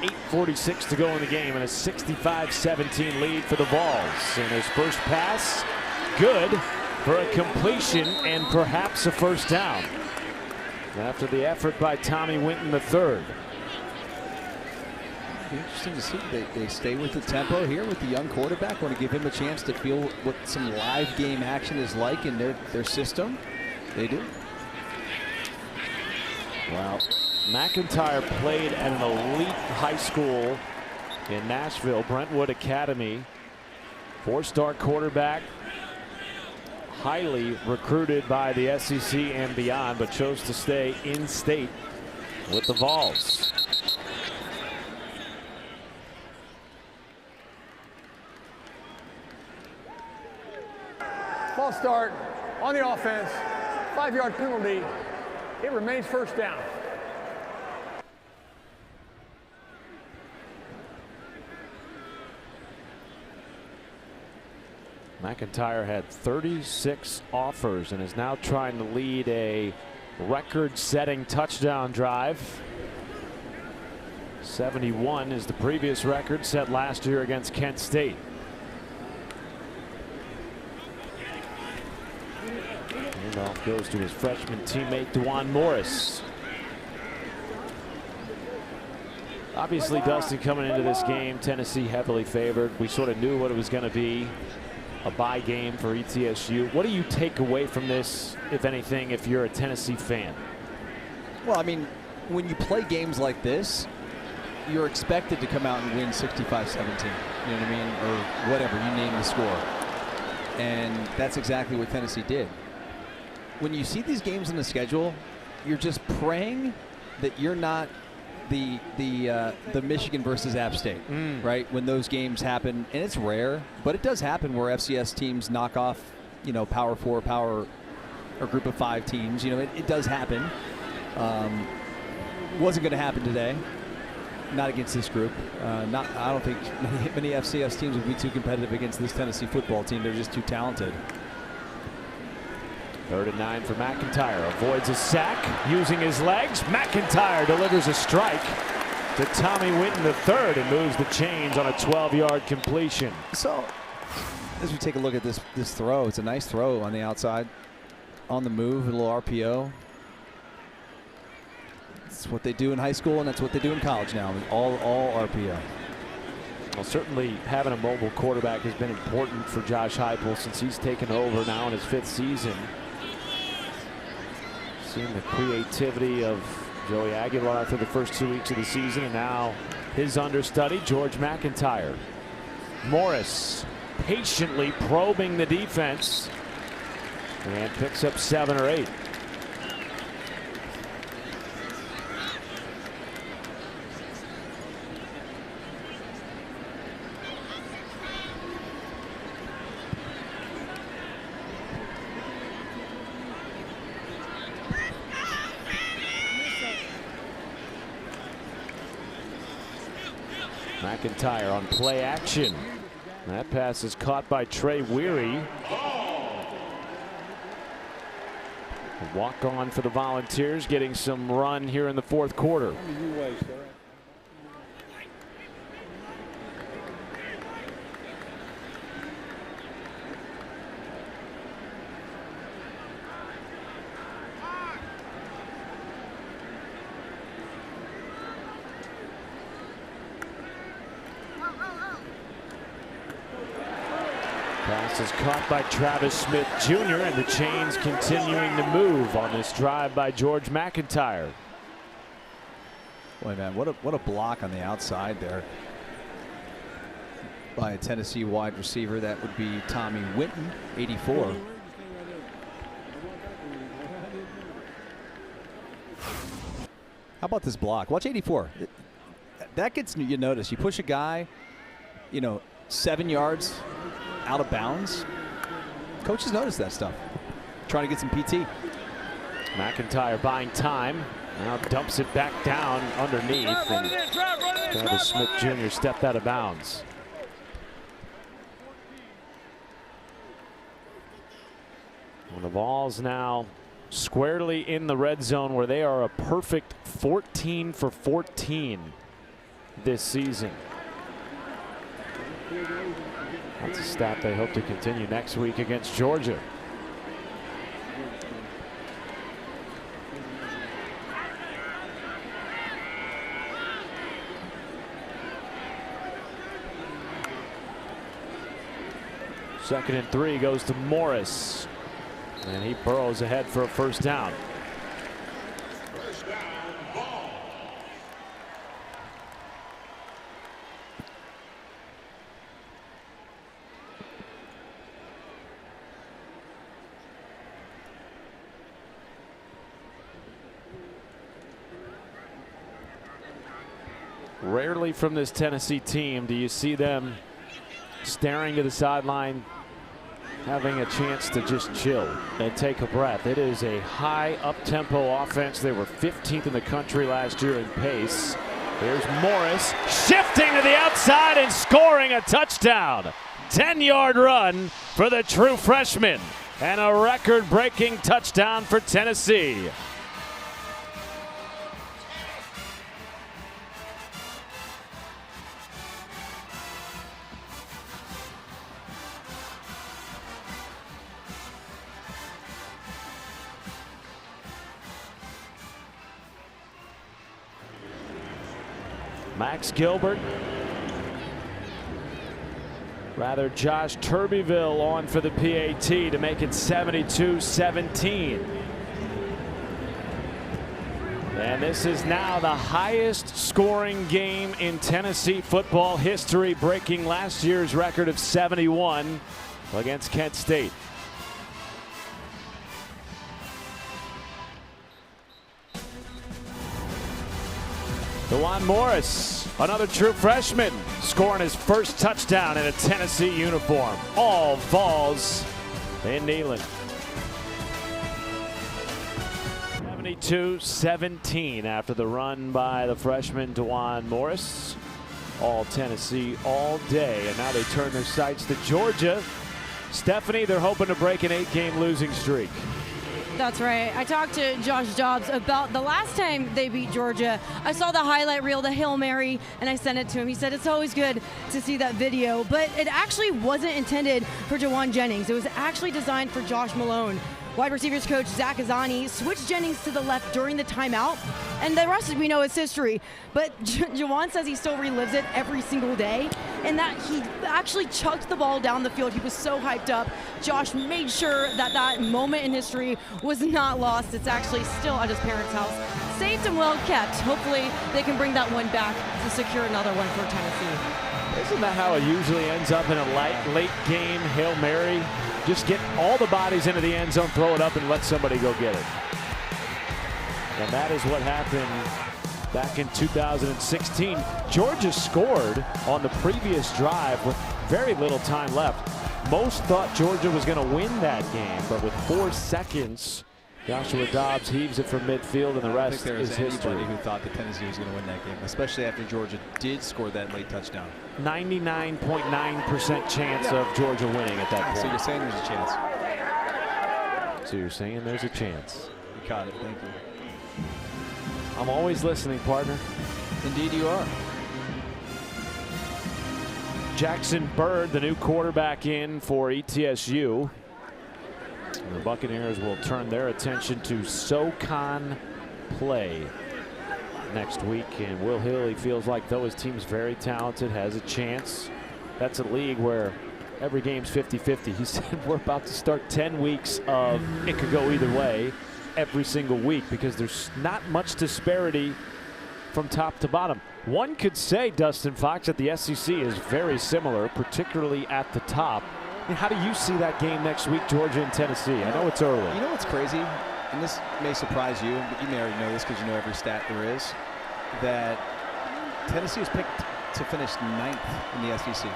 8:46 to go in the game, and a 65-17 lead for the Vols. And his first pass, good for a completion and perhaps a first down. After the effort by Tommy Winton III. Interesting to see. They stay with the tempo here with the young quarterback. Want to give him a chance to feel what some live game action is like in their system. They do. Well, McIntyre played at an elite high school in Nashville, Brentwood Academy. 4-star quarterback. Highly recruited by the SEC and beyond, but chose to stay in state with the Vols. Ball start on the offense, 5-yard penalty. It remains first down. McIntyre had 36 offers and is now trying to lead a record-setting touchdown drive. 71 is the previous record set last year against Kent State. Handoff goes to his freshman teammate DeJuan Morris. Obviously, Dustin, coming into this game, Tennessee heavily favored. We sort of knew what it was going to be. A bye game for ETSU. What do you take away from this, if anything, if you're a Tennessee fan? Well, I mean, when you play games like this, you're expected to come out and win 65-17. You know what I mean? Or whatever, you name the score. And that's exactly what Tennessee did. When you see these games in the schedule, you're just praying that you're not the Michigan versus App State, right? When those games happen, and it's rare, but it does happen where FCS teams knock off, you know, Power 4, or Group of 5 teams. You know, it does happen. Wasn't going to happen today. Not against this group. I don't think many FCS teams would be too competitive against this Tennessee football team. They're just too talented. 3rd and 9 for McIntyre. Avoids a sack using his legs. McIntyre delivers a strike to Tommy Winton III and moves the chains on a 12-yard completion. So as we take a look at this throw, it's a nice throw on the outside, on the move, a little RPO. That's what they do in high school, and that's what they do in college now. All RPO. Well, certainly having a mobile quarterback has been important for Josh Heupel since he's taken over now in his 5th season. Seeing the creativity of Joey Aguilar through the first 2 weeks of the season, and now his understudy, George McIntyre. Morris patiently probing the defense and picks up 7 or 8. McIntyre on play action. That pass is caught by Trey Weary. A walk on for the Volunteers, getting some run here in the 4th quarter. Pass is caught by Travis Smith Jr. and the chains continuing to move on this drive by George McIntyre. Boy, man, what a block on the outside there by a Tennessee wide receiver. That would be Tommy Winton, 84. How about this block? Watch 84. That gets you notice. You push a guy, 7 yards out of bounds. Coaches notice that stuff. Trying to get some PT. McIntyre buying time. Now dumps it back down underneath. And Travis Smith Jr. stepped out of bounds. Well, the ball's now squarely in the red zone, where they are a perfect 14 for 14 this season. That's a stat they hope to continue next week against Georgia. Second and 3 goes to Morris, and he burrows ahead for a first down. Rarely from this Tennessee team do you see them staring to the sideline, having a chance to just chill and take a breath. It is a high up-tempo offense. They were 15th in the country last year in pace. Here's Morris shifting to the outside and scoring a touchdown. 10-yard run for the true freshman, and a record-breaking touchdown for Tennessee. Max Gilbert, Josh Turbyville on for the PAT to make it 72-17. And this is now the highest scoring game in Tennessee football history, breaking last year's record of 71 against Kent State. DeJuan Morris, another true freshman, scoring his first touchdown in a Tennessee uniform. All Vols in Neyland. 72-17 after the run by the freshman DeJuan Morris. All Tennessee all day, and now they turn their sights to Georgia. Stephanie, they're hoping to break an 8-game losing streak. That's right. I talked to Josh Dobbs about the last time they beat Georgia. I saw the highlight reel, the Hail Mary, and I sent it to him. He said it's always good to see that video, but it actually wasn't intended for Jawan Jennings. It was actually designed for Josh Malone. Wide receivers coach Zach Azzani switched Jennings to the left during the timeout, and the rest we know is history. But Jawan says he still relives it every single day, and that he actually chucked the ball down the field. He was so hyped up. Josh made sure that that moment in history was not lost. It's actually still at his parents' house, safe and well kept. Hopefully they can bring that one back to secure another one for Tennessee. Isn't that how it usually ends up in a late game Hail Mary? Just get all the bodies into the end zone, throw it up, and let somebody go get it. And that is what happened back in 2016. Georgia scored on the previous drive with very little time left. Most thought Georgia was going to win that game, but with 4 seconds, Joshua Dobbs heaves it from midfield, and the rest is history. Anybody who thought that Tennessee was going to win that game, especially after Georgia did score that late touchdown. 99.9% chance of Georgia winning at that point. So you're saying there's a chance? So you're saying there's a chance. You caught it. Thank you. I'm always listening, partner. Indeed you are. Jackson Bird, the new quarterback in for ETSU. The Buccaneers will turn their attention to SoCon play next week. And Will Hill, he feels like though his team's very talented, has a chance. That's a league where every game's 50-50. He said we're about to start 10 weeks of it could go either way every single week because there's not much disparity from top to bottom. One could say, Dustin Fox, that the SEC is very similar, particularly at the top. And how do you see that game next week, Georgia and Tennessee? I know it's early. You know what's crazy? And this may surprise you, but you may already know this because you know every stat there is, that Tennessee was picked to finish 9th in the SEC.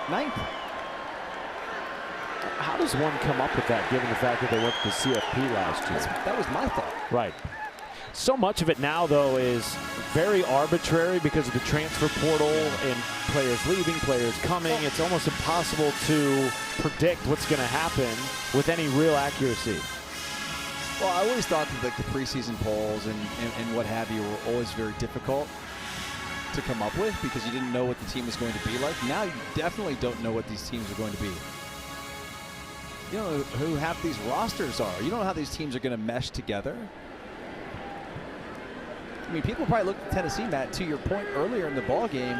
9th. How does one come up with that, given the fact that they went to the CFP last year? That was my thought. Right. So much of it now, though, is very arbitrary because of the transfer portal and players leaving, players coming. It's almost impossible to predict what's going to happen with any real accuracy. Well, I always thought that like the preseason polls and what have you were always very difficult to come up with because you didn't know what the team was going to be like. Now you definitely don't know what these teams are going to be. You don't know who half these rosters are. You don't know how these teams are going to mesh together. I mean, people probably looked at Tennessee, Matt, to your point earlier in the ball game,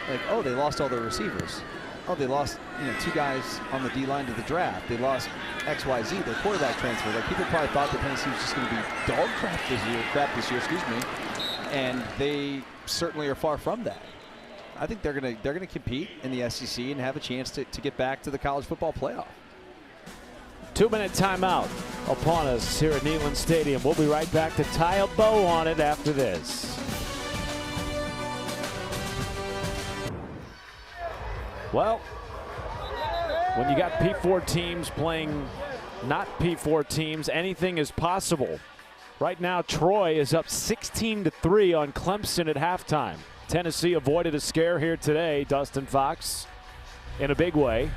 like, oh, they lost all their receivers. Oh, they lost, 2 guys on the D-line to the draft. They lost XYZ, their quarterback transfer. Like, people probably thought that Tennessee was just going to be dog crap this year, and they certainly are far from that. I think they're gonna compete in the SEC and have a chance to get back to the college football playoff. 2-minute timeout upon us here at Neyland Stadium. We'll be right back to tie a bow on it after this. Well, when you got P4 teams playing not P4 teams, anything is possible. Right now, Troy is up 16-3 on Clemson at halftime. Tennessee avoided a scare here today, Dustin Fox, in a big way.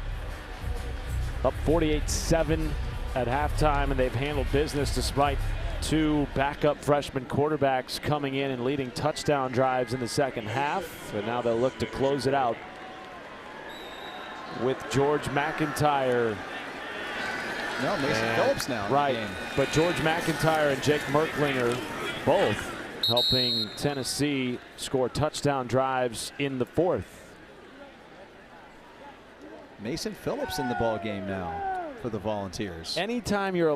Up 48-7 at halftime, and they've handled business despite 2 backup freshman quarterbacks coming in and leading touchdown drives in the second half. And now they'll look to close it out with George McIntyre. No, Mason Phillips now. Right, but George McIntyre and Jake Merklinger both helping Tennessee score touchdown drives in the 4th. Mason Phillips in the ball game now for the Volunteers. Anytime you're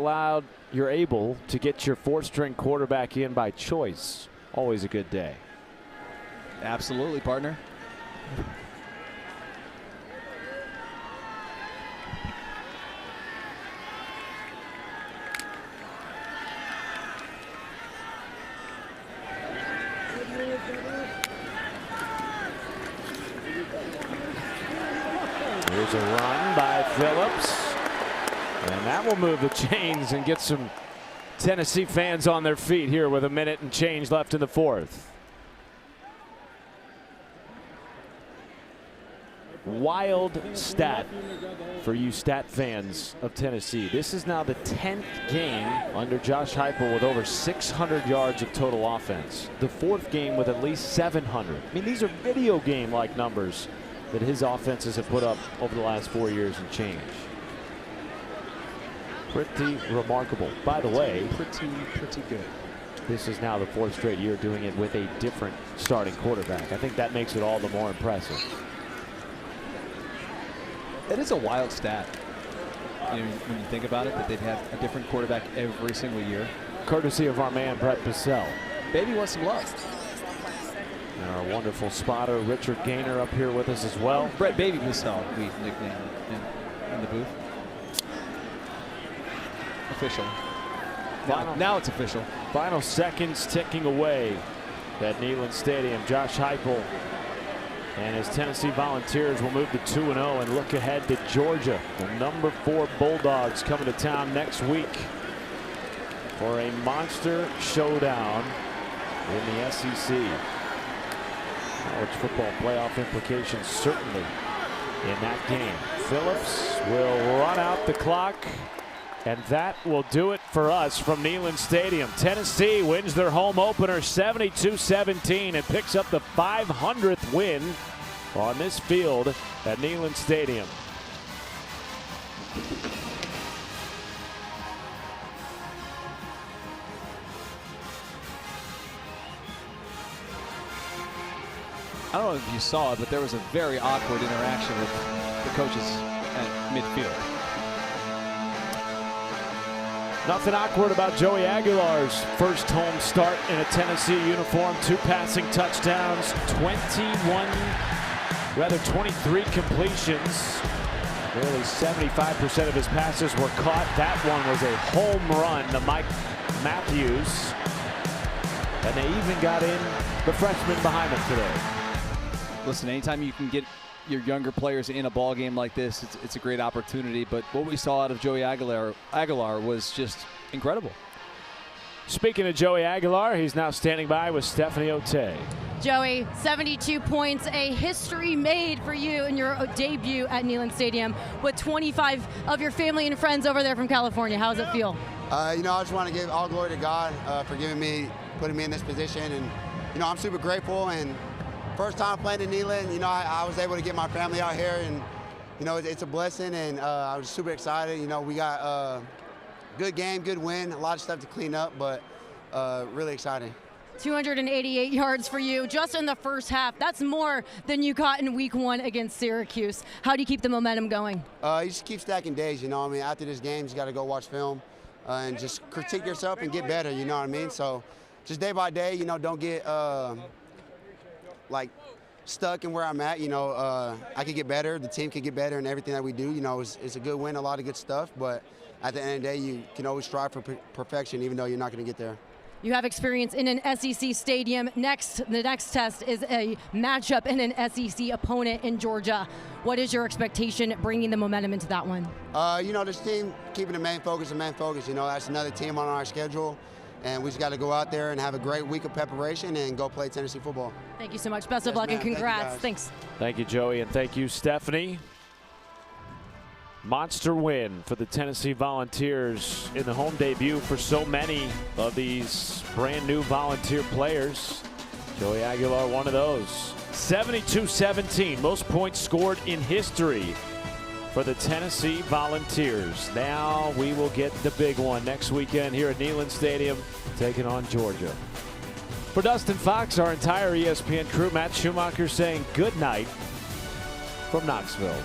able to get your 4th-string quarterback in by choice, always a good day. Absolutely, partner. Here's a run by Phillips, and that will move the chains and get some Tennessee fans on their feet here with a minute and change left in the 4th. wild stat for you stat fans of Tennessee. This is now the 10th game under Josh Heupel with over 600 yards of total offense. The 4th game with at least 700. I mean, these are video game-like numbers that his offenses have put up over the last 4 years and change. Pretty remarkable. By the way, pretty good. This is now the 4th straight year doing it with a different starting quarterback. I think that makes it all the more impressive. It is a wild stat, you know, when you think about it, that they've had a different quarterback every single year. Courtesy of our man, Brett Bissell. Baby wants some love. And our wonderful spotter, Richard Gaynor, up here with us as well. Brett Baby Bissell, we nicknamed in the booth. Official. Now it's official. Final seconds ticking away at Neyland Stadium. Josh Heupel and his Tennessee Volunteers will move to 2-0 and look ahead to Georgia. The number 4 Bulldogs coming to town next week for a monster showdown in the SEC. College football playoff implications certainly in that game. Phillips will run out the clock, and that will do it for us from Neyland Stadium. Tennessee wins their home opener 72-17 and picks up the 500th win on this field at Neyland Stadium. I don't know if you saw it, but there was a very awkward interaction with the coaches at midfield. Nothing awkward about Joey Aguilar's first home start in a Tennessee uniform. 2 passing touchdowns, 23 completions. Nearly 75% of his passes were caught. That one was a home run to Mike Matthews. And they even got in the freshman behind him today. Listen, anytime you can get your younger players in a ball game like this, it's a great opportunity. But what we saw out of Joey Aguilar was just incredible. Speaking of Joey Aguilar, he's now standing by with Stephanie Otey. Joey, 72 points, a history made for you in your debut at Neyland Stadium with 25 of your family and friends over there from California. How does it feel? You know, I just want to give all glory to God for putting me in this position. And, you know, I'm super grateful. And first time playing in Neyland, you know, I was able to get my family out here. And, you know, it's a blessing. And I was super excited. You know, we got a good game, good win, a lot of stuff to clean up, but really exciting. 288 yards for you just in the first half. That's more than you got in week 1 against Syracuse. How do you keep the momentum going? You just keep stacking days, you know. I mean, after this game, you got to go watch film and just critique yourself and get better, you know what I mean? So just day by day, you know, don't get like stuck in where I'm at. You know, I could get better, the team could get better, and everything that we do, you know, it's a good win, a lot of good stuff, but at the end of the day, you can always strive for perfection, even though you're not going to get there. You have experience in an SEC stadium. The next test is a matchup in an SEC opponent in Georgia. What is your expectation bringing the momentum into that one? You know, this team keeping the main focus. You know, that's another team on our schedule, and we just got to go out there and have a great week of preparation and go play Tennessee football. Thank you so much. Best of luck and congrats. Thanks. Thank you, Joey, and thank you, Stephanie. Monster win for the Tennessee Volunteers in the home debut for so many of these brand new Volunteer players. Joey Aguilar, one of those. 72-17, most points scored in history for the Tennessee Volunteers. Now we will get the big one next weekend here at Neyland Stadium, taking on Georgia. For Dustin Fox, our entire ESPN crew, Matt Schumacher saying good night from Knoxville.